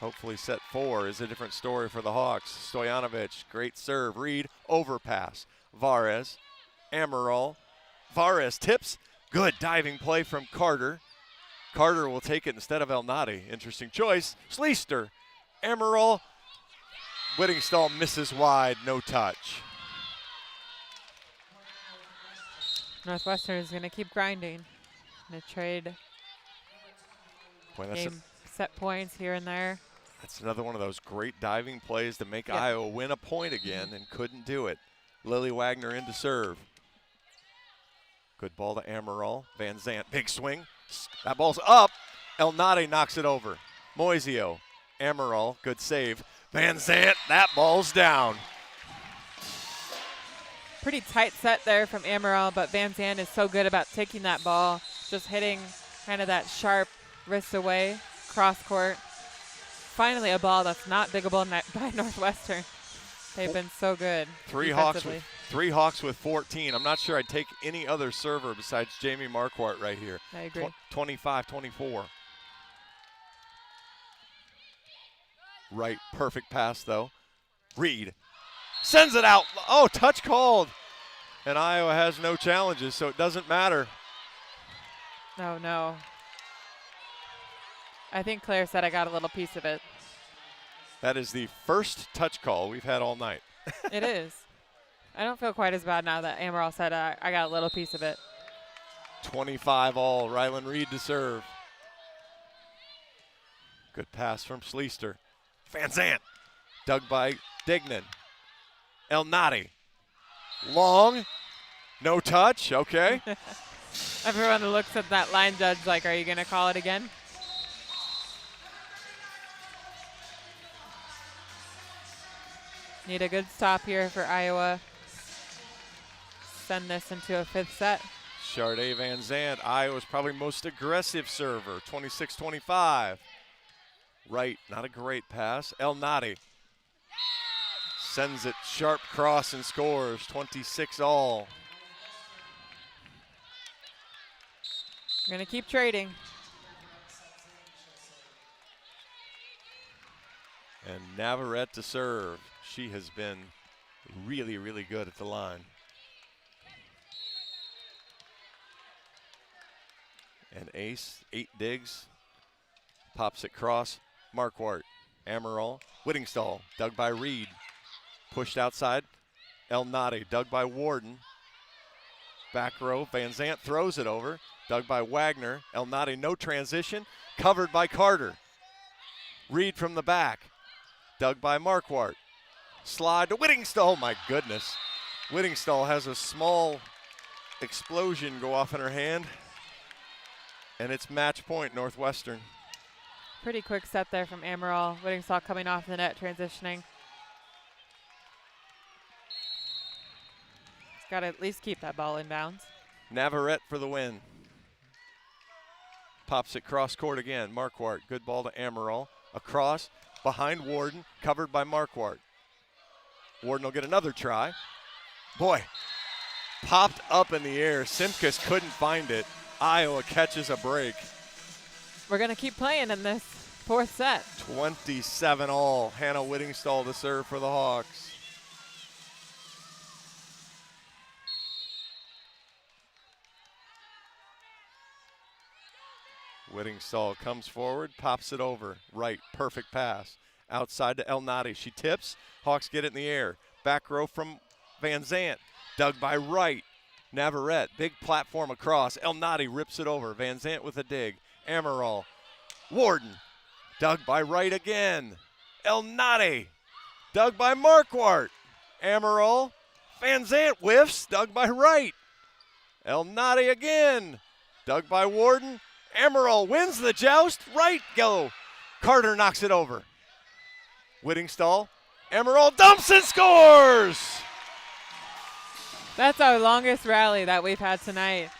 Hopefully set 4 is a different story for the Hawks. Stojanovic, great serve. Reed, overpass. Varez, Amaral. Varez tips. Good diving play from Carter. Carter will take it instead of Elnady. Interesting choice. Schleister, Amaral. Whittingstall misses wide, no touch. Northwestern is going to keep grinding. Going to trade game set points here and there. That's another one of those great diving plays to make Iowa win a point again and couldn't do it. Lily Wagner in to serve. Good ball to Amaral. Van Zant, big swing. That ball's up. Elnady knocks it over. Moisio, Amaral, good save. Van Zant, that ball's down. Pretty tight set there from Amaral, but Van Zant is so good about taking that ball, just hitting kind of that sharp wrist away, cross court. Finally a ball that's not diggable by Northwestern. They've been so good. 3 Hawks with 14. I'm not sure I'd take any other server besides Jamie Marquardt right here. I agree. 25-24. Right, perfect pass though. Reed sends it out. Oh, touch called. And Iowa has no challenges, so it doesn't matter. Oh, no. I think Claire said I got a little piece of it. That is the first touch call we've had all night. It is. I don't feel quite as bad now that Amaral said I got a little piece of it. 25 all. Rylan Reed to serve. Good pass from Schleister. Van Zant. Dug by Dignan. Elnady. Long. No touch. Okay. Everyone looks at that line judge like, are you going to call it again? Need a good stop here for Iowa. Send this into a 5th set. Sharday Van Zant, Iowa's probably most aggressive server, 26-25. Right, not a great pass. Elnady sends it sharp cross and scores, 26 all. We're going to keep trading. And Navarrete to serve. She has been really, really good at the line. And ace, 8 digs. Pops it cross. Marquardt, Amaral, Whittingstall, dug by Reed. Pushed outside. Elnady, dug by Warden. Back row, Van Zant throws it over. Dug by Wagner. Elnady, no transition. Covered by Carter. Reed from the back. Dug by Marquardt. Slide to Whittingstall. Oh my goodness. Whittingstall has a small explosion go off in her hand. And it's match point, Northwestern. Pretty quick set there from Amaral. Whittingstall coming off the net, transitioning. He's got to at least keep that ball in bounds. Navarrete for the win. Pops it cross court again. Marquardt, good ball to Amaral. Across, behind Warden, covered by Marquardt. Warden will get another try. Boy, popped up in the air. Simkus couldn't find it. Iowa catches a break. We're going to keep playing in this 4th set. 27 all. Hannah Whittingstall to serve for the Hawks. Whittingstall comes forward, pops it over. Right, perfect pass. Outside to El Nadi. She tips. Hawks get it in the air. Back row from Van Zant. Dug by Wright. Navarrete, big platform across. El Nadi rips it over. Van Zant with a dig. Amaral. Warden. Dug by Wright again. El Nadi. Dug by Marquardt. Amaral. Van Zant whiffs. Dug by Wright. El Nadi again. Dug by Warden. Amaral wins the joust. Right go. Carter knocks it over. Whittingstall. Amaral dumps and scores. That's our longest rally that we've had tonight.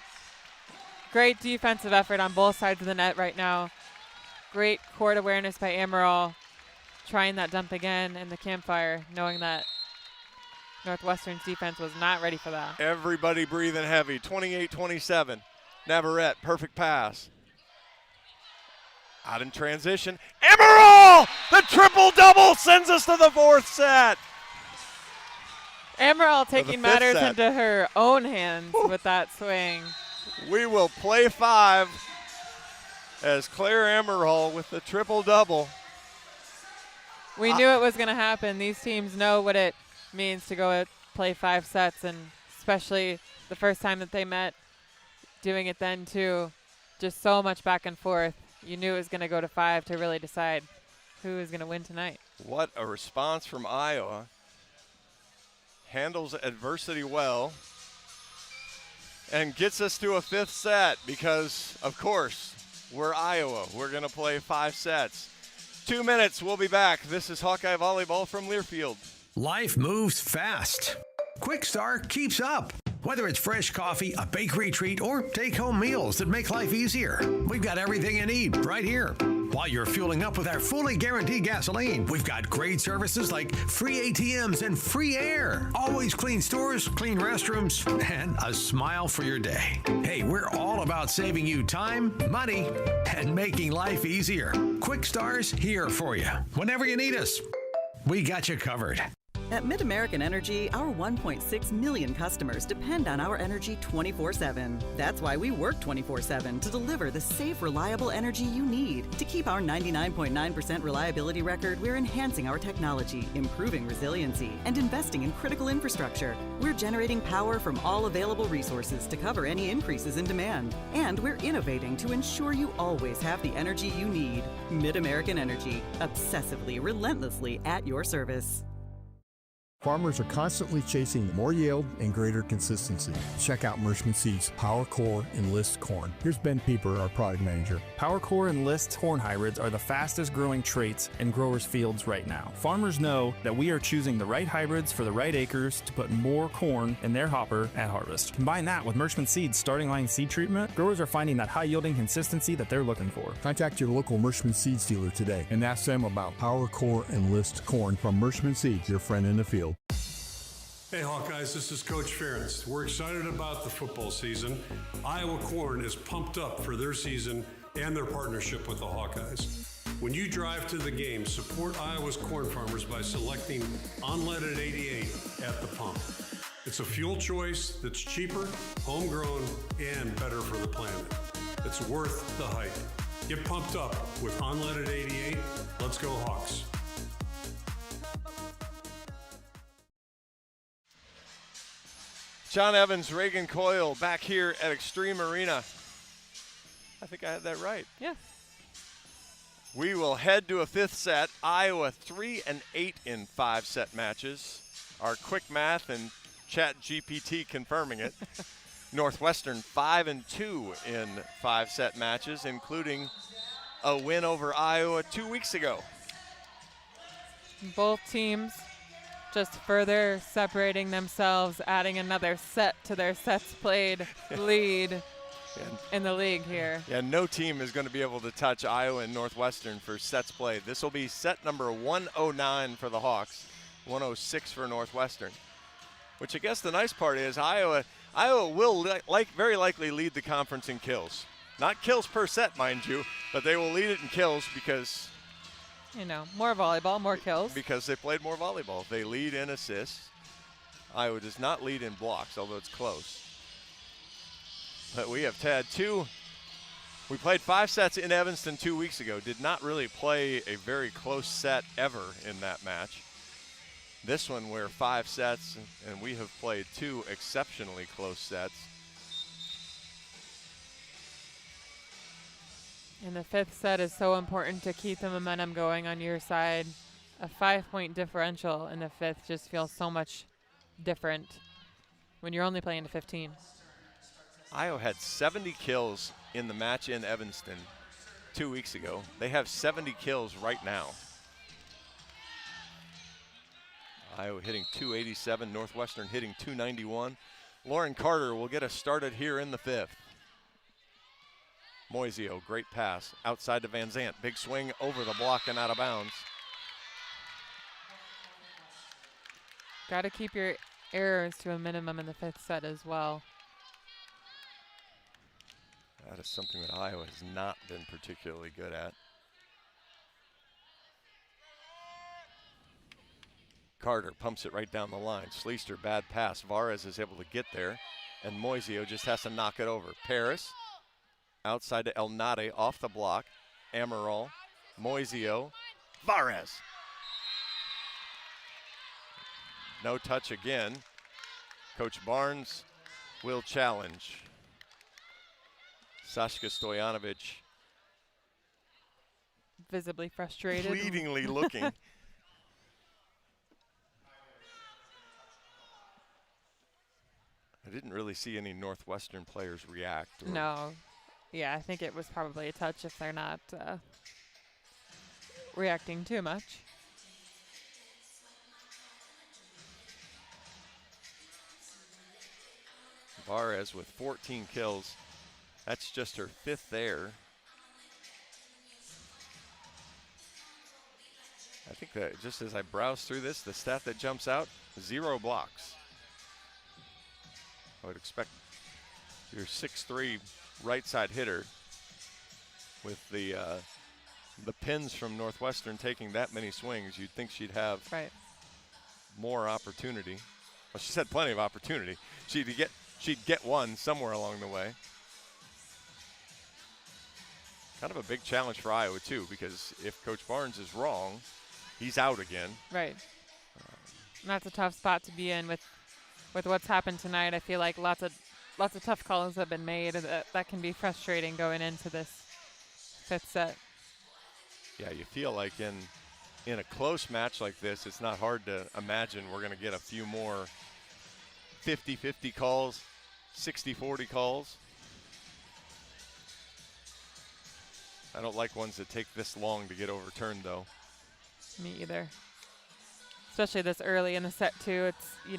Great defensive effort on both sides of the net right now. Great court awareness by Amaral. Trying that dump again in the campfire, knowing that Northwestern's defense was not ready for that. Everybody breathing heavy. 28-27. Navarrete, perfect pass. Out in transition. Amaral! The triple-double sends us to the fourth set. Amaral taking matters into her own hands with that swing. We will play 5 as Claire Amaral with the triple-double. We knew it was going to happen. These teams know what it means to go play 5 sets, and especially the first time that they met, doing it then too. Just so much back and forth. You knew it was going to go to 5 to really decide who is going to win tonight. What a response from Iowa. Handles adversity well and gets us to a 5th set because, of course, we're Iowa. We're going to play 5 sets. 2 minutes, we'll be back. This is Hawkeye Volleyball from Learfield. Life moves fast. Quick Start keeps up. Whether it's fresh coffee, a bakery treat, or take-home meals that make life easier, we've got everything you need right here. While you're fueling up with our fully guaranteed gasoline, we've got great services like free ATMs and free air. Always clean stores, clean restrooms, and a smile for your day. Hey, we're all about saving you time, money, and making life easier. Quick Star's here for you. Whenever you need us, we got you covered. At MidAmerican Energy, our 1.6 million customers depend on our energy 24/7. That's why we work 24/7 to deliver the safe, reliable energy you need. To keep our 99.9% reliability record, we're enhancing our technology, improving resiliency, and investing in critical infrastructure. We're generating power from all available resources to cover any increases in demand. And we're innovating to ensure you always have the energy you need. MidAmerican Energy, obsessively, relentlessly at your service. Farmers are constantly chasing more yield and greater consistency. Check out Mershman Seeds Power Core Enlist Corn. Here's Ben Pieper, our product manager. Power Core Enlist corn hybrids are the fastest growing traits in growers' fields right now. Farmers know that we are choosing the right hybrids for the right acres to put more corn in their hopper at harvest. Combine that with Mershman Seeds starting line seed treatment, growers are finding that high yielding consistency that they're looking for. Contact your local Mershman Seeds dealer today and ask them about Power Core Enlist Corn from Mershman Seeds, your friend in the field. Hey Hawkeyes, this is Coach Ferentz. We're excited about the football season. Iowa Corn is pumped up for their season and their partnership with the Hawkeyes. When you drive to the game, support Iowa's corn farmers by selecting unleaded 88 at the pump. It's a fuel choice that's cheaper, homegrown, and better for the planet. It's worth the hype. Get pumped up with unleaded 88. Let's go Hawks. John Evans, Reagan Coyle back here at Extreme Arena. I think I had that right. Yeah. We will head to a 5th set. Iowa 3-8 in 5-set matches. Our quick math and Chat GPT confirming it. Northwestern 5-2 in 5-set matches, including a win over Iowa 2 weeks ago. Both teams just further separating themselves, adding another set to their sets played lead in the league here. Yeah, no team is going to be able to touch Iowa and Northwestern for sets played. This will be set number 109 for the Hawks, 106 for Northwestern, which I guess the nice part is Iowa will very likely lead the conference in kills. Not kills per set, mind you, but they will lead it in kills because – you know, more volleyball, more kills. Because they played more volleyball. They lead in assists. Iowa does not lead in blocks, although it's close. But we have had two We played 5 sets in Evanston 2 weeks ago. Did not really play a very close set ever in that match. This one we're 5 sets, and we have played 2 exceptionally close sets. And the 5th set is so important to keep the momentum going on your side. A 5-point differential in the 5th just feels so much different when you're only playing to 15. Iowa had 70 kills in the match in Evanston 2 weeks ago. They have 70 kills right now. Iowa hitting 287, Northwestern hitting 291. Lauren Carter will get us started here in the 5th. Moisio, great pass outside to Van Zant. Big swing over the block and out of bounds. Got to keep your errors to a minimum in the 5th set as well. That is something that Iowa has not been particularly good at. Carter pumps it right down the line. Schleister, bad pass. Varez is able to get there, and Moisio just has to knock it over. Paris, outside to El Nade, off the block. Amaral, Moisio, Varez. No touch again. Coach Barnes will challenge. Sashka Stojanovic visibly frustrated. Pleadingly looking. I didn't really see any Northwestern players react. No. Yeah, I think it was probably a touch if they're not reacting too much. Varez with 14 kills. That's just her 5th there. I think that just as I browse through this, the stat that jumps out, 0 blocks. I would expect your 6'3" right side hitter with the pins from Northwestern taking that many swings, you'd think she'd have more opportunity. Well, she's had plenty of opportunity. She'd get one somewhere along the way. Kind of a big challenge for Iowa too, because if Coach Barnes is wrong, he's out again. Right. And that's a tough spot to be in with what's happened tonight. I feel like lots of tough calls have been made. That can be frustrating going into this 5th set. Yeah, you feel like in a close match like this, it's not hard to imagine we're going to get a few more 50-50 calls, 60-40 calls. I don't like ones that take this long to get overturned, though. Me either. Especially this early in the set, too. It's, you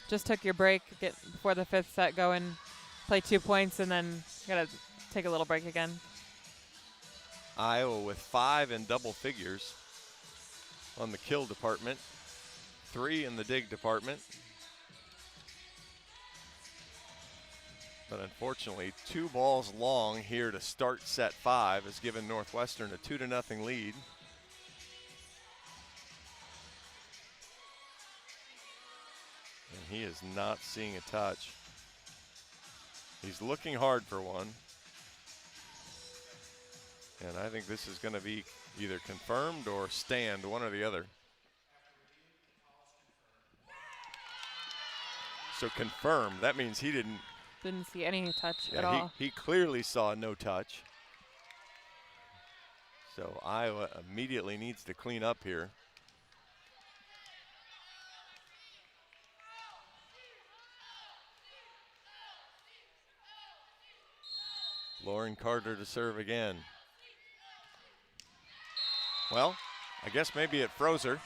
just took your break before the 5th set, go and play 2 points, and then you got to take a little break again. Iowa with 5 in double figures on the kill department, 3 in the dig department. But unfortunately, 2 balls long here to start set 5 has given Northwestern a 2-0 lead. And he is not seeing a touch. He's looking hard for one. And I think this is going to be either confirmed or stand, one or the other. So confirmed, that means he didn't see any touch at all. He clearly saw no touch. So Iowa immediately needs to clean up here. Lauren Carter to serve again. Well, I guess maybe it froze her.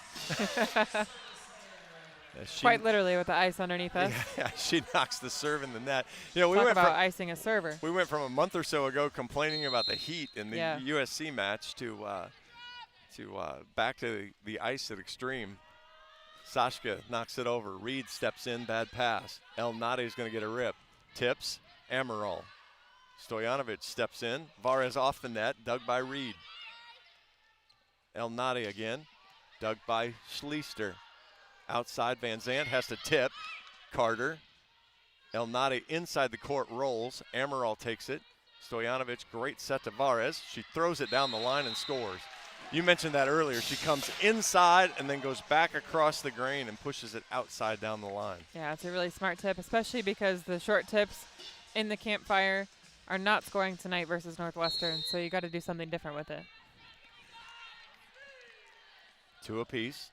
Quite literally with the ice underneath us. Yeah, she knocks the serve in the net. We went about icing a server. We went from a month or so ago complaining about the heat in the USC match to back to the ice at extreme. Sashka knocks it over. Reed steps in, bad pass. El Nade is going to get a rip. Tips, Amaral. Stojanovic steps in. Varez off the net, dug by Reed. El Nade again, dug by Schleister. Outside, Van Zant has to tip. Carter. El Nade inside the court rolls. Amaral takes it. Stojanovic, great set to Varez. She throws it down the line and scores. You mentioned that earlier. She comes inside and then goes back across the grain and pushes it outside down the line. Yeah, it's a really smart tip, especially because the short tips in the campfire are not scoring tonight versus Northwestern, so you got to do something different with it. 2 apiece.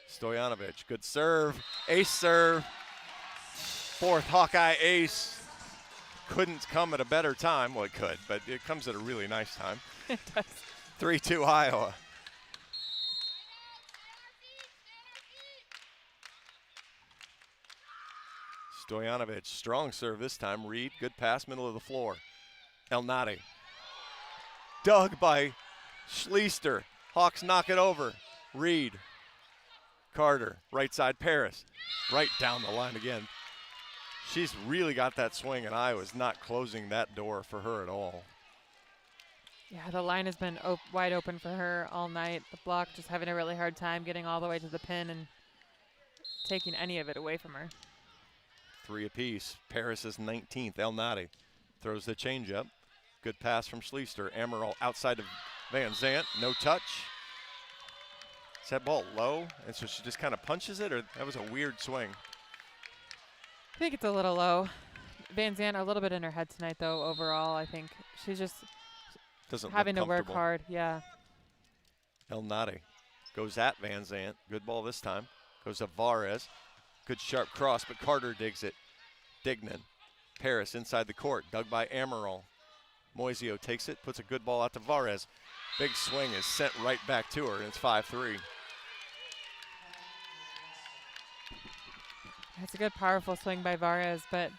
Stojanovic, good serve, ace serve. 4th Hawkeye ace. Couldn't come at a better time. Well, it could, but it comes at a really nice time. It does. 3-2 Iowa. Stojanovic, strong serve this time. Reed, good pass, middle of the floor. Elnady. Dug by Schleister. Hawks knock it over. Reed. Carter, right side Paris. Right down the line again. She's really got that swing, and Iowa's not closing that door for her at all. Yeah, the line has been wide open for her all night. The block just having a really hard time getting all the way to the pin and taking any of it away from her. 3 apiece. Paris is 19th. Elnady throws the changeup. Good pass from Schleister. Amaral outside of Van Zant. No touch. Is that ball low? And so she just kind of punches it, or that was a weird swing? I think it's a little low. Van Zant a little bit in her head tonight, though, overall. I think she's just having to work hard. Yeah. Elnady goes at Van Zant. Good ball this time. Goes to Varez. Good sharp cross, but Carter digs it. Dignan. Paris inside the court. Dug by Amaral. Moisio takes it, puts a good ball out to Varez. Big swing is sent right back to her, and it's 5-3. That's a good, powerful swing by Varez, but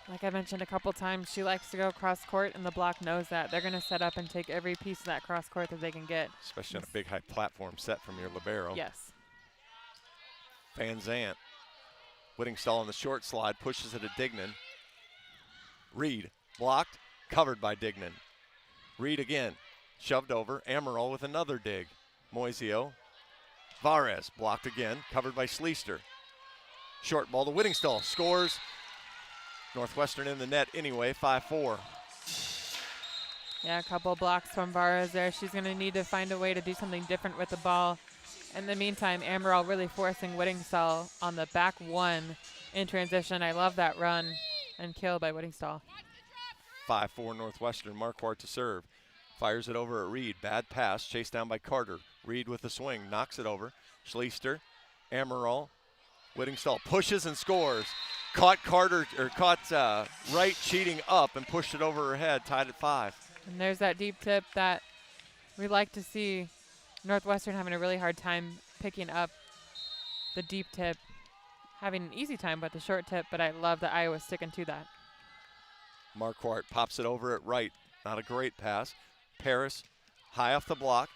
like I mentioned a couple times, she likes to go cross court, and the block knows that. They're going to set up and take every piece of that cross court that they can get. Especially on a big high platform set from your libero. Yes. Van Zant. Whittingstall on the short slide, pushes it to Dignan. Reed, blocked, covered by Dignan. Reed again, shoved over. Amaral with another dig. Moisio. Varez, blocked again, covered by Schleister. Short ball to Whittingstall, scores. Northwestern in the net anyway, 5-4. Yeah, a couple blocks from Varez there. She's going to need to find a way to do something different with the ball. In the meantime, Amaral really forcing Whittingstall on the back one in transition. I love that run and kill by Whittingstall. 5-4 Northwestern. Marquardt to serve. Fires it over at Reed. Bad pass, chased down by Carter. Reed with the swing, knocks it over. Schleister, Amaral, Whittingstall pushes and scores. Caught Carter, or caught Wright cheating up and pushed it over her head, tied at 5. And there's that deep tip that we like to see. Northwestern having a really hard time picking up the deep tip, having an easy time with the short tip, but I love that Iowa's sticking to that. Marquardt pops it over at right. Not a great pass. Paris high off the block.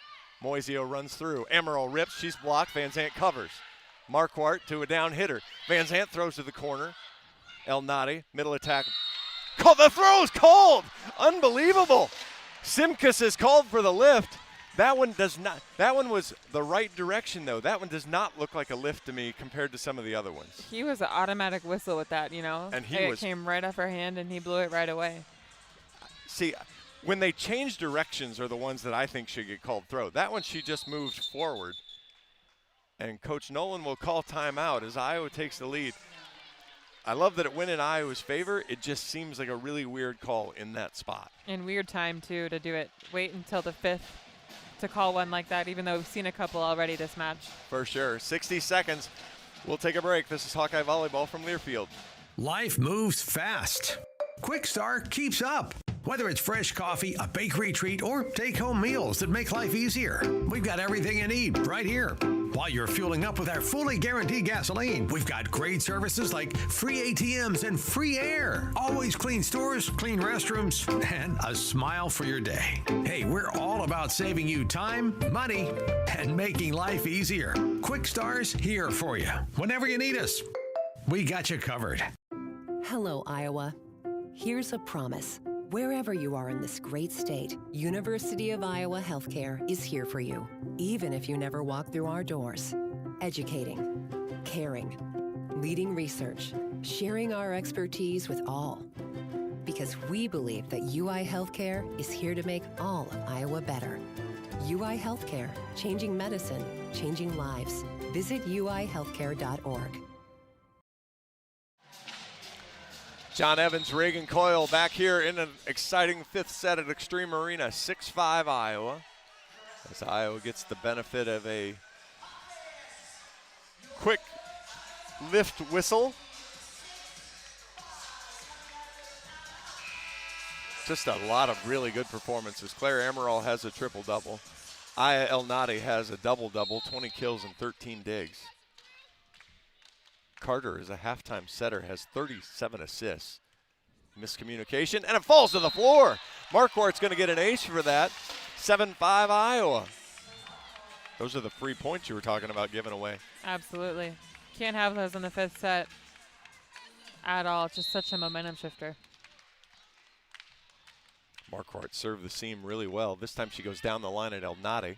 Moisio runs through. Amaral rips. She's blocked. Van Zant covers. Marquardt to a down hitter. Van Zant throws to the corner. Elnady, middle attack. The throw is called. Unbelievable. Simkus is called for the lift. That one does not. That one was the right direction, though. That one does not look like a lift to me compared to some of the other ones. He was an automatic whistle with that, you know. And it came right off her hand, and he blew it right away. See, when they change directions are the ones that I think should get called throw. That one, she just moved forward. And Coach Nolan will call timeout as Iowa takes the lead. I love that it went in Iowa's favor. It just seems like a really weird call in that spot. And weird time, too, to do it. Wait until the 5th to call one like that, even though we've seen a couple already this match. For sure. 60 seconds. We'll take a break. This is Hawkeye Volleyball from Learfield. Life moves fast. Quick Start keeps up. Whether it's fresh coffee, a bakery treat, or take-home meals that make life easier, we've got everything you need right here. While you're fueling up with our fully guaranteed gasoline, we've got great services like free ATMs and free air. Always clean stores, clean restrooms, and a smile for your day. Hey, we're all about saving you time, money, and making life easier. Quick Star's here for you. Whenever you need us, we got you covered. Hello, Iowa. Here's a promise. Wherever you are in this great state, University of Iowa Healthcare is here for you, even if you never walk through our doors. Educating, caring, leading research, sharing our expertise with all. Because we believe that UI Healthcare is here to make all of Iowa better. UI Healthcare, changing medicine, changing lives. Visit uihealthcare.org. John Evans, Reagan Coyle back here in an exciting fifth set at Extreme Arena, 6-5 Iowa. As Iowa gets the benefit of a quick lift whistle. Just a lot of really good performances. Claire Amaral has a triple-double. Aya El Nadi has a double-double, 20 kills and 13 digs. Carter is a halftime setter, has 37 assists. Miscommunication, and it falls to the floor. Marquardt's going to get an ace for that. 7-5 Iowa. Those are the free points you were talking about giving away. Absolutely. Can't have those in the fifth set at all. It's just such a momentum shifter. Marquardt served the seam really well. This time she goes down the line at El Nadi.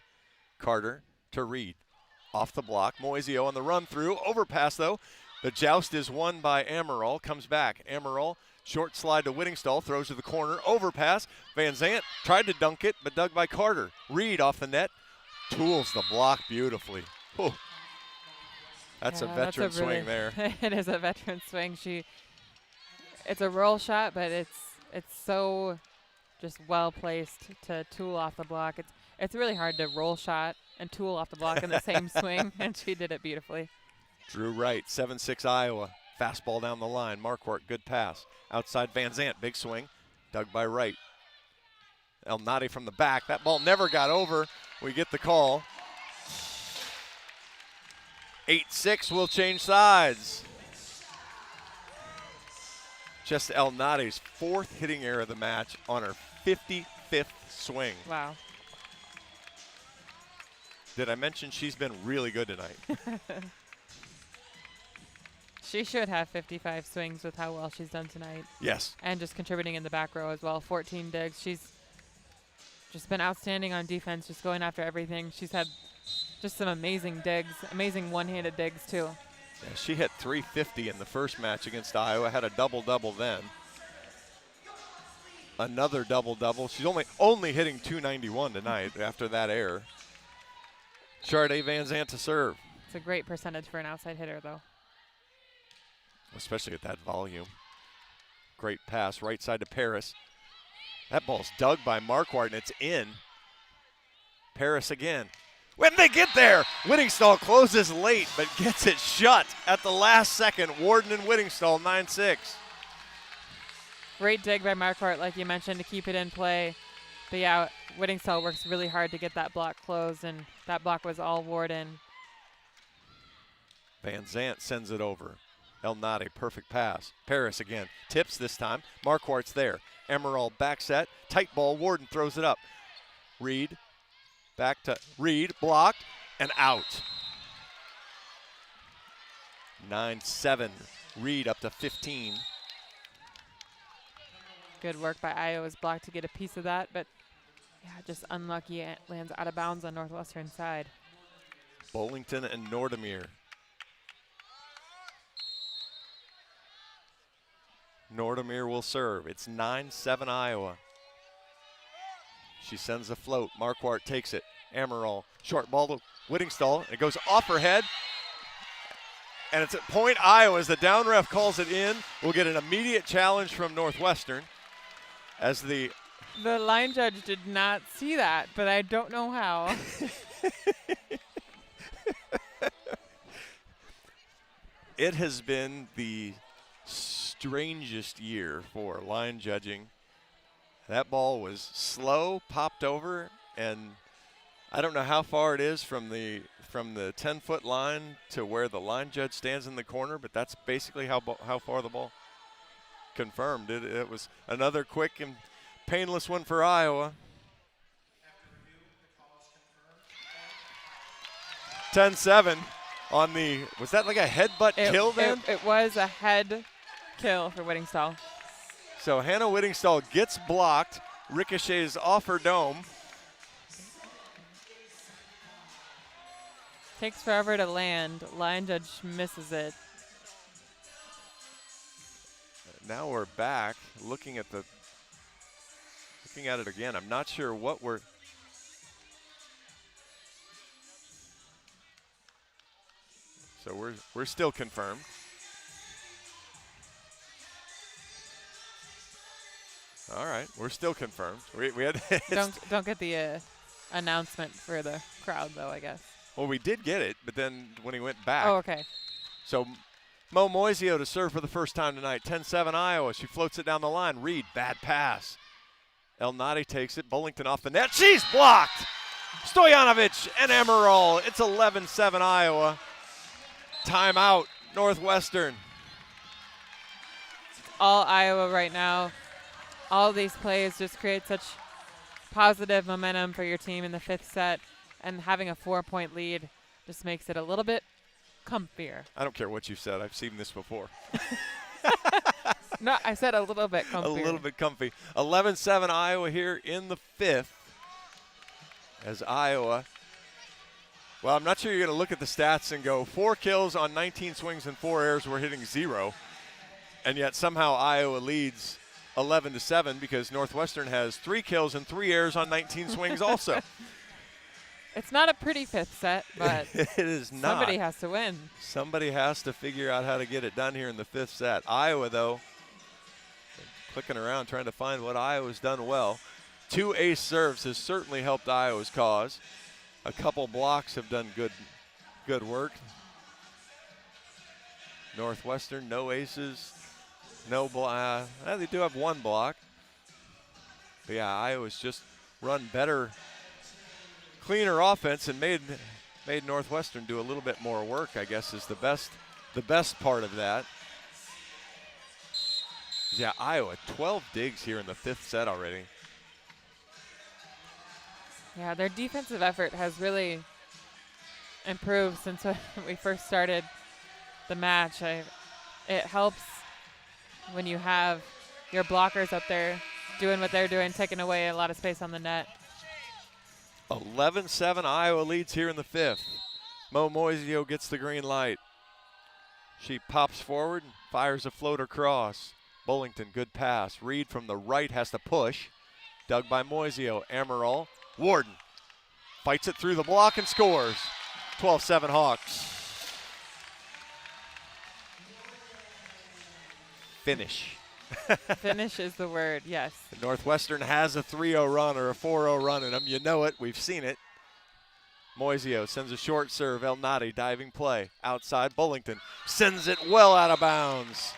Carter to Reed. Off the block. Moisio on the run through. Overpass though. The joust is won by Amaral. Comes back. Amaral, short slide to Whittingstall. Throws to the corner. Overpass. Van Zant tried to dunk it, but dug by Carter. Reed off the net. Tools the block beautifully. Whew. That's a veteran swing there. It is a veteran swing. It's a roll shot, but it's so just well placed to tool off the block. It's really hard to roll shot and tool off the block in the same swing, and she did it beautifully. Drew Wright, 7-6 Iowa. Fastball down the line. Marquardt, good pass. Outside Van Zant, big swing. Dug by Wright. El Nadi from the back. That ball never got over. We get the call. 8-6 will change sides. Just El Nadi's fourth hitting error of the match on her 55th swing. Wow. Did I mention she's been really good tonight? She should have 55 swings with how well she's done tonight. Yes. And just contributing in the back row as well. 14 digs. She's just been outstanding on defense, just going after everything. She's had just some amazing digs, amazing one-handed digs too. Yeah, she hit 350 in the first match against Iowa, had a double-double then. Another double-double. She's only hitting 291 tonight after that error. Sharday Van Zant to serve. It's a great percentage for an outside hitter though. Especially at that volume. Great pass, right side to Paris. That ball's dug by Marquardt and it's in. Paris again. When they get there, Whittingstall closes late but gets it shut at the last second. Warden and Whittingstall 9-6. Great dig by Marquardt, like you mentioned, to keep it in play. But yeah, Whittingstall works really hard to get that block closed, and that block was all Warden. Van Zant sends it over. El Nadi, perfect pass. Paris again, tips this time. Marquardt's there. Amaral back set, tight ball, Warden throws it up. Reed, back to Reed, blocked, and out. 9-7, Reed up to 15. Good work by Iowa's block to get a piece of that, but yeah, just unlucky. It lands out of bounds on Northwestern side. Bollington and Nordemir. Nordemir will serve. It's 9-7 Iowa. She sends a float. Marquardt takes it. Amaral, short ball to Whittingstall. It goes off her head. And it's at point Iowa as the down ref calls it in. We'll get an immediate challenge from Northwestern as the line judge did not see that, but I don't know how. It has been the strangest year for line judging. That ball was slow, popped over, and I don't know how far it is from the 10-foot line to where the line judge stands in the corner, but that's basically how far the ball confirmed. It was another quick and painless one for Iowa. 10-7 on the, was that like a headbutt kill there? It was a head kill for Whittingstall. So Hannah Whittingstall gets blocked, ricochets off her dome. Takes forever to land. Line judge misses it. now we're back looking at it again. I'm not sure what so we're still confirmed. All right, we're still confirmed. We had don't get the announcement for the crowd though, I guess. Well, we did get it, but then when he went back. Oh, okay. So Mo Moisio to serve for the first time tonight. 10-7 Iowa. She floats it down the line. Reed, bad pass. El Nadi takes it. Bullington off the net. She's blocked. Stojanovic and Emerald. It's 11-7 Iowa. Timeout, Northwestern. All Iowa right now. All these plays just create such positive momentum for your team in the 5th set, and having a 4-point lead just makes it a little bit comfier. I don't care what you said. I've seen this before. No, I said a little bit comfier. A little bit comfy. 11-7 Iowa here in the 5th. As Iowa, well, I'm not sure you're going to look at the stats and go 4 kills on 19 swings and 4 errors. We're hitting 0. And yet somehow Iowa leads 11-7 because Northwestern has 3 kills and 3 errors on 19 swings also. It's not a pretty 5th set, but it is not. Somebody has to win. Somebody has to figure out how to get it done here in the 5th set. Iowa, though, clicking around trying to find what Iowa's done well. 2 ace serves has certainly helped Iowa's cause. A couple blocks have done good work. Northwestern, no aces, no block. They do have 1 block. But yeah, Iowa's just run better, cleaner offense and made Northwestern do a little bit more work, I guess, is the best part of that. Yeah, Iowa, 12 digs here in the 5th set already. Yeah, their defensive effort has really improved since we first started the match. It helps when you have your blockers up there doing what they're doing, taking away a lot of space on the net. 11-7 Iowa leads here in the 5th. Mo Moisio gets the green light. She pops forward and fires a floater cross. Bullington, good pass. Reed from the right has to push. Dug by Moisio. Amaral. Warden fights it through the block and scores. 12-7 Hawks. Finish. Finish is the word, yes. Northwestern has a 3-0 run or a 4-0 run in them. You know it. We've seen it. Moisio sends a short serve. El Nadi diving play. Outside Bullington. Sends it well out of bounds.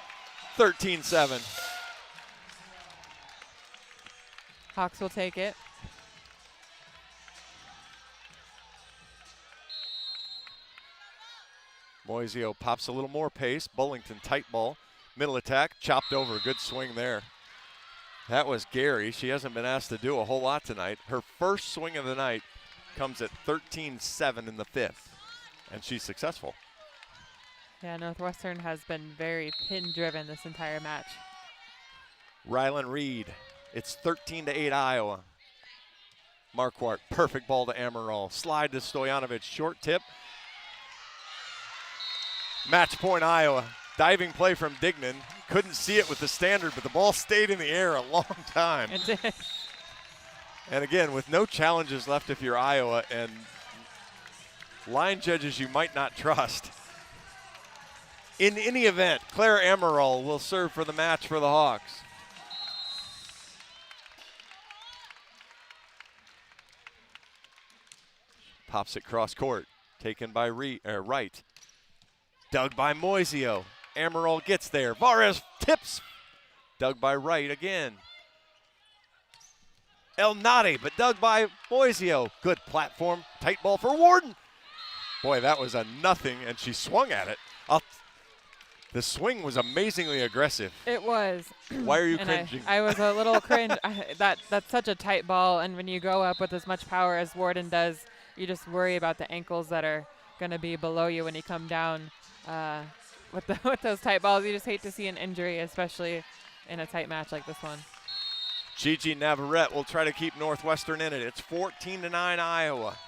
13-7. Hawks will take it. Moisio pops a little more pace. Bullington tight ball. Middle attack. Chopped over. Good swing there. That was Gary. She hasn't been asked to do a whole lot tonight. Her first swing of the night comes at 13-7 in the 5th. And she's successful. Yeah, Northwestern has been very pin-driven this entire match. Rylan Reed. It's 13-8 Iowa. Marquardt, perfect ball to Amaral. Slide to Stojanovic, short tip. Match point Iowa. Diving play from Dignan. Couldn't see it with the standard, but the ball stayed in the air a long time. It did. And again, with no challenges left if you're Iowa and line judges you might not trust. In any event, Claire Amaral will serve for the match for the Hawks. Pops it cross court, taken by Wright. Dug by Moisio. Amaral gets there. Varez tips. Dug by Wright again. El Nadi, but dug by Moisio. Good platform. Tight ball for Warden. Boy, that was a nothing, and she swung at it. The swing was amazingly aggressive. It was. Why are you and cringing? I was a little cringe. That's such a tight ball, and when you go up with as much power as Warden does, you just worry about the ankles that are going to be below you when you come down with those tight balls. You just hate to see an injury, especially in a tight match like this one. Gigi Navarrete will try to keep Northwestern in it. It's 14-9 Iowa.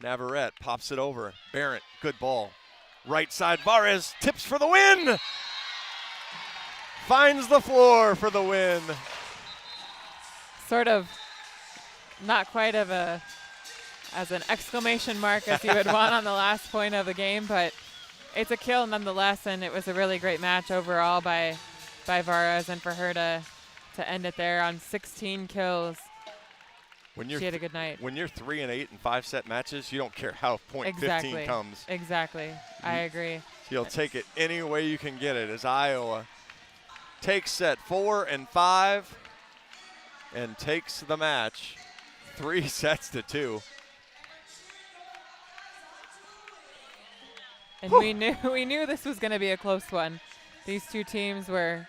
Navarrete pops it over. Barrett, good ball. Right side, Varez tips for the win. finds the floor for the win. Sort of not quite of as an exclamation mark as you would want on the last point of the game, but it's a kill nonetheless, and it was a really great match overall by Varas, and for her to end it there on 16 kills. She had a good night. When you're 3 and 8 in 5-set matches, you don't care how point 15 comes. Exactly. I agree. You'll take it any way you can get it as Iowa takes set 4 and 5 and takes the match 3-2. And we knew this was going to be a close one. These two teams were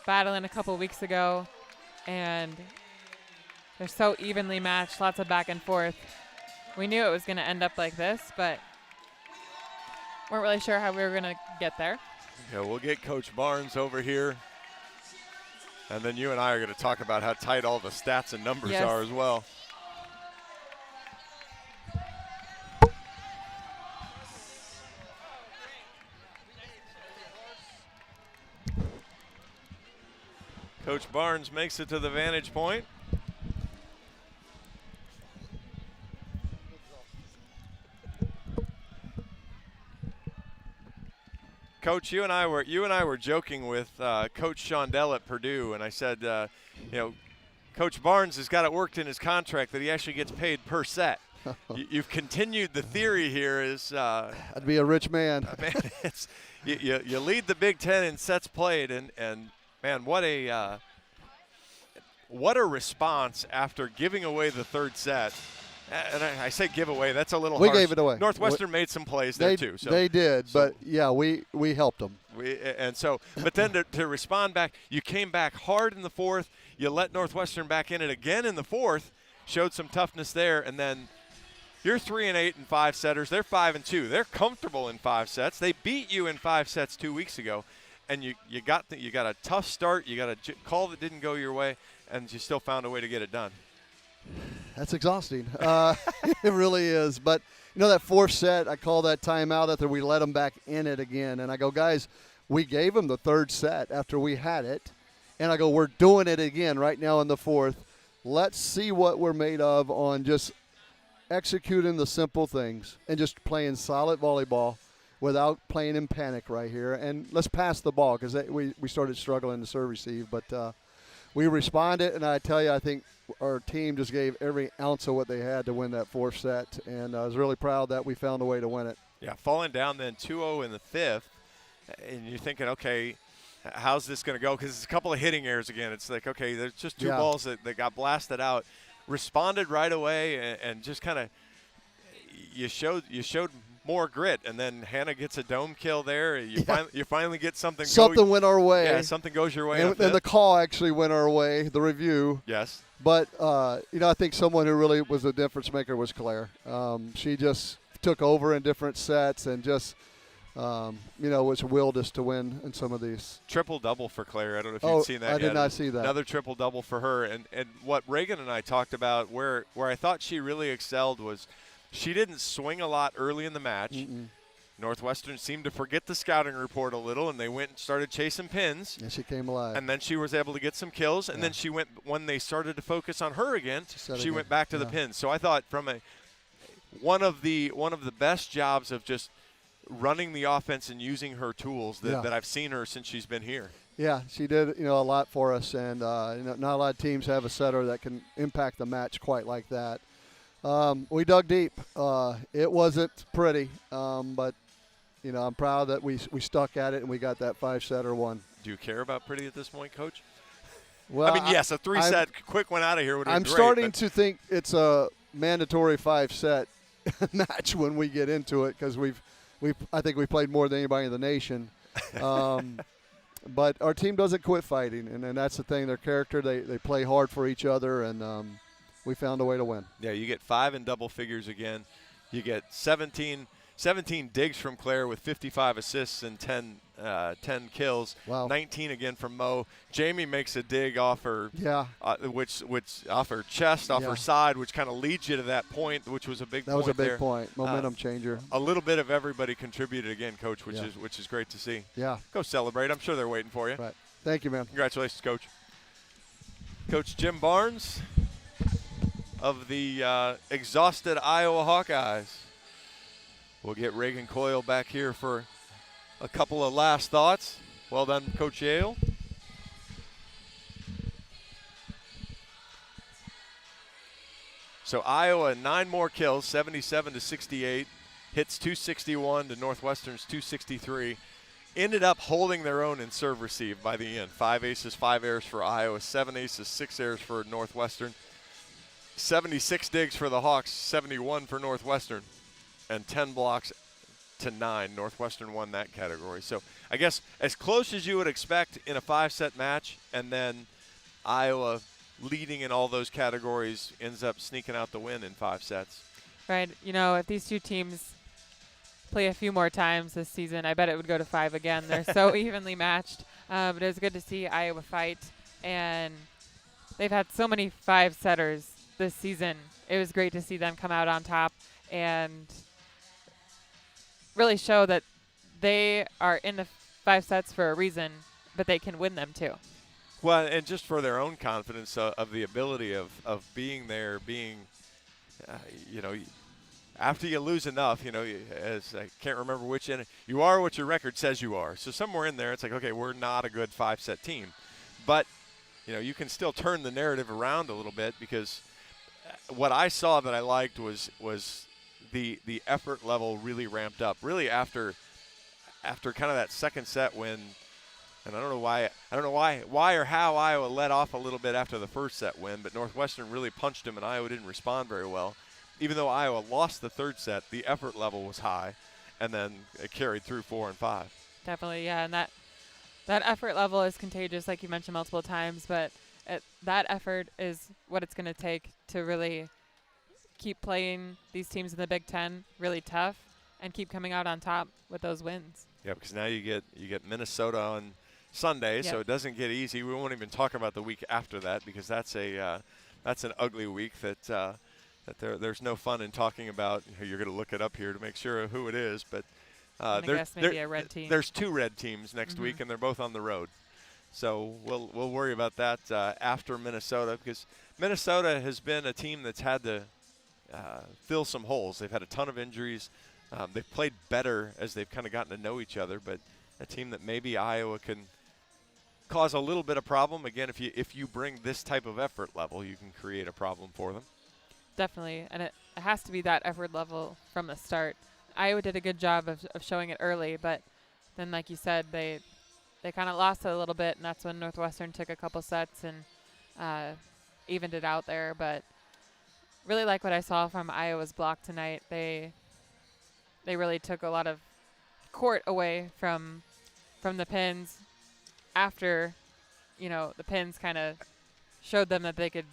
battling a couple weeks ago, and they're so evenly matched, lots of back and forth. We knew it was going to end up like this, but weren't really sure how we were going to get there. Yeah, we'll get Coach Barnes over here, and then you and I are going to talk about how tight all the stats and numbers are as well. Coach Barnes makes it to the vantage point. Coach, you and I were joking with Coach Shondell at Purdue, and I said, Coach Barnes has got it worked in his contract that he actually gets paid per set. You've continued the theory here. I'd be a rich man. Man, you lead the Big Ten in sets played, and man, what a response after giving away the third set. And I say give away, that's a little harsh. We gave it away. Northwestern made some plays there too. So. They did, but yeah, we helped them. But then to respond back, you came back hard in the fourth. You let Northwestern back in it again in the fourth, showed some toughness there, and then you're 3 and 8 in 5 setters. They're 5 and 2. They're comfortable in 5 sets. They beat you in 5 sets 2 weeks ago, and you got a tough start. You got a call that didn't go your way, and you still found a way to get it done. That's exhausting. It really is. But, that fourth set, I call that timeout after we let them back in it again. And I go, guys, we gave them the third set after we had it. And I go, we're doing it again right now in the fourth. Let's see what we're made of on just executing the simple things and just playing solid volleyball without playing in panic right here. And let's pass the ball because we started struggling to serve receive. But we responded, and I tell you, I think our team just gave every ounce of what they had to win that fourth set, and I was really proud that we found a way to win it. Yeah, falling down then 2-0 in the fifth, and you're thinking, okay, how's this going to go? Because it's a couple of hitting errors again. It's like, okay, there's just two balls that got blasted out. Responded right away, and just kind of you showed more grit, and then Hannah gets a dome kill there. You finally get something. Something went our way. Yeah, something goes your way. And the call actually went our way, the review. Yes. But, I think someone who really was a difference maker was Claire. She just took over in different sets and just, was willed us to win in some of these. Triple-double for Claire. I don't know if you've seen that yet. I did not see that. Another triple-double for her. And what Reagan and I talked about, where I thought she really excelled was she didn't swing a lot early in the match. Mm-mm. Northwestern seemed to forget the scouting report a little, and they went and started chasing pins. And she came alive. And then she was able to get some kills, and then she went, when they started to focus on her again, she went back to the pins. So I thought from one of the best jobs of just running the offense and using her tools that I've seen her since she's been here. Yeah, she did a lot for us, and not a lot of teams have a setter that can impact the match quite like that. We dug deep. It wasn't pretty, but I'm proud that we stuck at it and we got that 5-setter won. Do you care about pretty at this point, Coach? Well, I mean, yes, a 3-set quick one out of here would have been great. I'm starting to think it's a mandatory 5-set match when we get into it because I think we played more than anybody in the nation. But our team doesn't quit fighting, and that's the thing. Their character, they play hard for each other, and we found a way to win. Yeah, you get 5 in double figures again. You get 17 17 digs from Claire with 55 assists and 10 kills. Wow. 19 again from Mo. Jamie makes a dig off her, which off her chest, off her side, which kind of leads you to that point, which was a big point. That was a big there. point. Momentum changer. A little bit of everybody contributed again, Coach, which is great to see. Yeah. Go celebrate. I'm sure they're waiting for you. Right. Thank you, man. Congratulations, Coach. Coach Jim Barnes of the exhausted Iowa Hawkeyes. We'll get Reagan Coyle back here for a couple of last thoughts. Well done, Coach Yale. So Iowa, 9 more kills, 77-68. Hits 261 to Northwestern's 263. Ended up holding their own in serve receive by the end. 5 aces, 5 errors for Iowa, 7 aces, 6 errors for Northwestern. 76 digs for the Hawks, 71 for Northwestern. And 10 blocks to 9. Northwestern won that category. So I guess as close as you would expect in a 5-set match, and then Iowa leading in all those categories ends up sneaking out the win in 5 sets. Right. You know, if these two teams play a few more times this season, I bet it would go to 5 again. They're so evenly matched. But it was good to see Iowa fight. And they've had so many 5-setters this season. It was great to see them come out on top and really show that they are in the 5 sets for a reason, but they can win them too. Well, and just for their own confidence of the ability of being there, after you lose enough, as I can't remember which end, you are what your record says you are. So somewhere in there, it's like, okay, we're not a good 5-set team. But, you can still turn the narrative around a little bit, because what I saw that I liked was the effort level really ramped up. Really after kind of that second set when, and I don't know why or how Iowa let off a little bit after the first set win, but Northwestern really punched them and Iowa didn't respond very well. Even though Iowa lost the third set, the effort level was high, and then it carried through 4 and 5. Definitely, yeah, and that effort level is contagious, like you mentioned multiple times, but that effort is what it's going to take to really keep playing these teams in the Big Ten really tough and keep coming out on top with those wins. Yeah, because now you get Minnesota on Sunday, so it doesn't get easy. We won't even talk about the week after that, because that's an ugly week that there's no fun in talking about. You're going to look it up here to make sure who it is, but maybe a red team. There's 2 red teams next week, and they're both on the road. So we'll worry about that after Minnesota, because Minnesota has been a team that's had to fill some holes. They've had a ton of injuries. They've played better as they've kind of gotten to know each other, but a team that maybe Iowa can cause a little bit of problem. Again, if you bring this type of effort level, you can create a problem for them. Definitely, and it has to be that effort level from the start. Iowa did a good job of showing it early, but then, like you said, they kind of lost it a little bit, and that's when Northwestern took a couple sets and evened it out there. But really like what I saw from Iowa's block tonight. They really took a lot of court away from the pins after, the pins kind of showed them that they could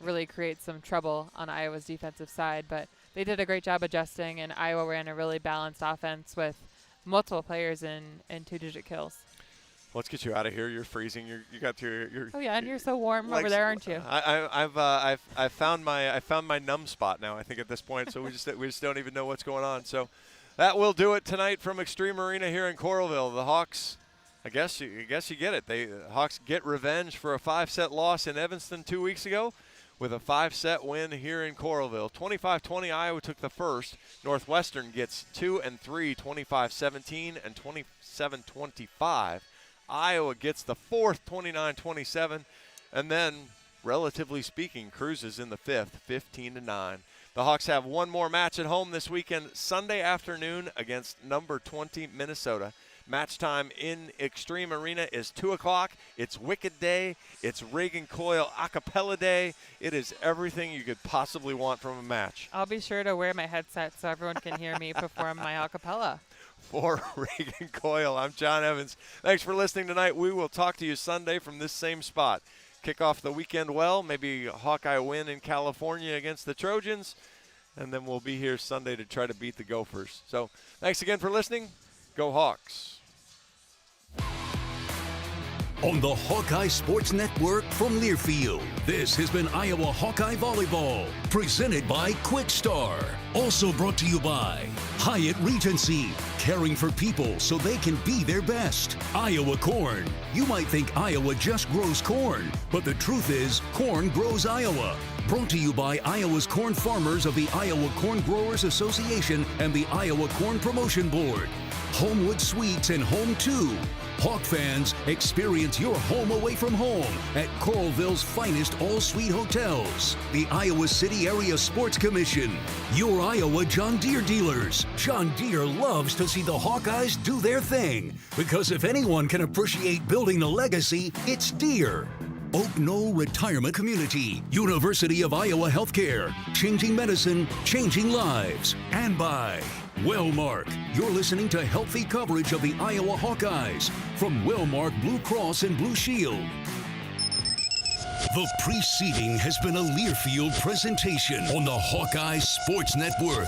really create some trouble on Iowa's defensive side. But they did a great job adjusting, and Iowa ran a really balanced offense with multiple players in 2-digit kills. Let's get you out of here. You're freezing. You got your. Oh yeah, and you're so warm over there, aren't you? I've found my numb spot now. I think at this point, so we just don't even know what's going on. So that will do it tonight from Extreme Arena here in Coralville. The Hawks, I guess you get it. The Hawks get revenge for a 5-set loss in Evanston 2 weeks ago, with a 5-set win here in Coralville. 25-20, Iowa took the first. Northwestern gets 2 and 3, 25-17 and 27-25. Iowa gets the fourth, 29-27, and then, relatively speaking, cruises in the fifth, 15-9. The Hawks have one more match at home this weekend, Sunday afternoon against number 20 Minnesota. Match time in Extreme Arena is 2 o'clock. It's Wicked Day. It's Reagan Coyle Acapella Day. It is everything you could possibly want from a match. I'll be sure to wear my headset so everyone can hear me perform my acapella. For Reagan Coyle, I'm John Evans. Thanks for listening tonight. We will talk to you Sunday from this same spot. Kick off the weekend well, maybe a Hawkeye win in California against the Trojans, and then we'll be here Sunday to try to beat the Gophers. So thanks again for listening. Go Hawks. On the Hawkeye Sports Network from Learfield, this has been Iowa Hawkeye Volleyball, presented by Quickstar. Also brought to you by Hyatt Regency, caring for people so they can be their best. Iowa Corn. You might think Iowa just grows corn, but the truth is, corn grows Iowa. Brought to you by Iowa's corn farmers of the Iowa Corn Growers Association and the Iowa Corn Promotion Board. Homewood Suites and Home 2. Hawk fans, experience your home away from home at Coralville's finest all-suite hotels. The Iowa City Area Sports Commission. Your Iowa John Deere dealers. John Deere loves to see the Hawkeyes do their thing, because if anyone can appreciate building a legacy, it's Deere. Oak Knoll Retirement Community, University of Iowa Healthcare, changing medicine, changing lives. And by Wellmark. You're listening to healthy coverage of the Iowa Hawkeyes from Wellmark Blue Cross and Blue Shield. The preceding has been a Learfield presentation on the Hawkeye Sports Network.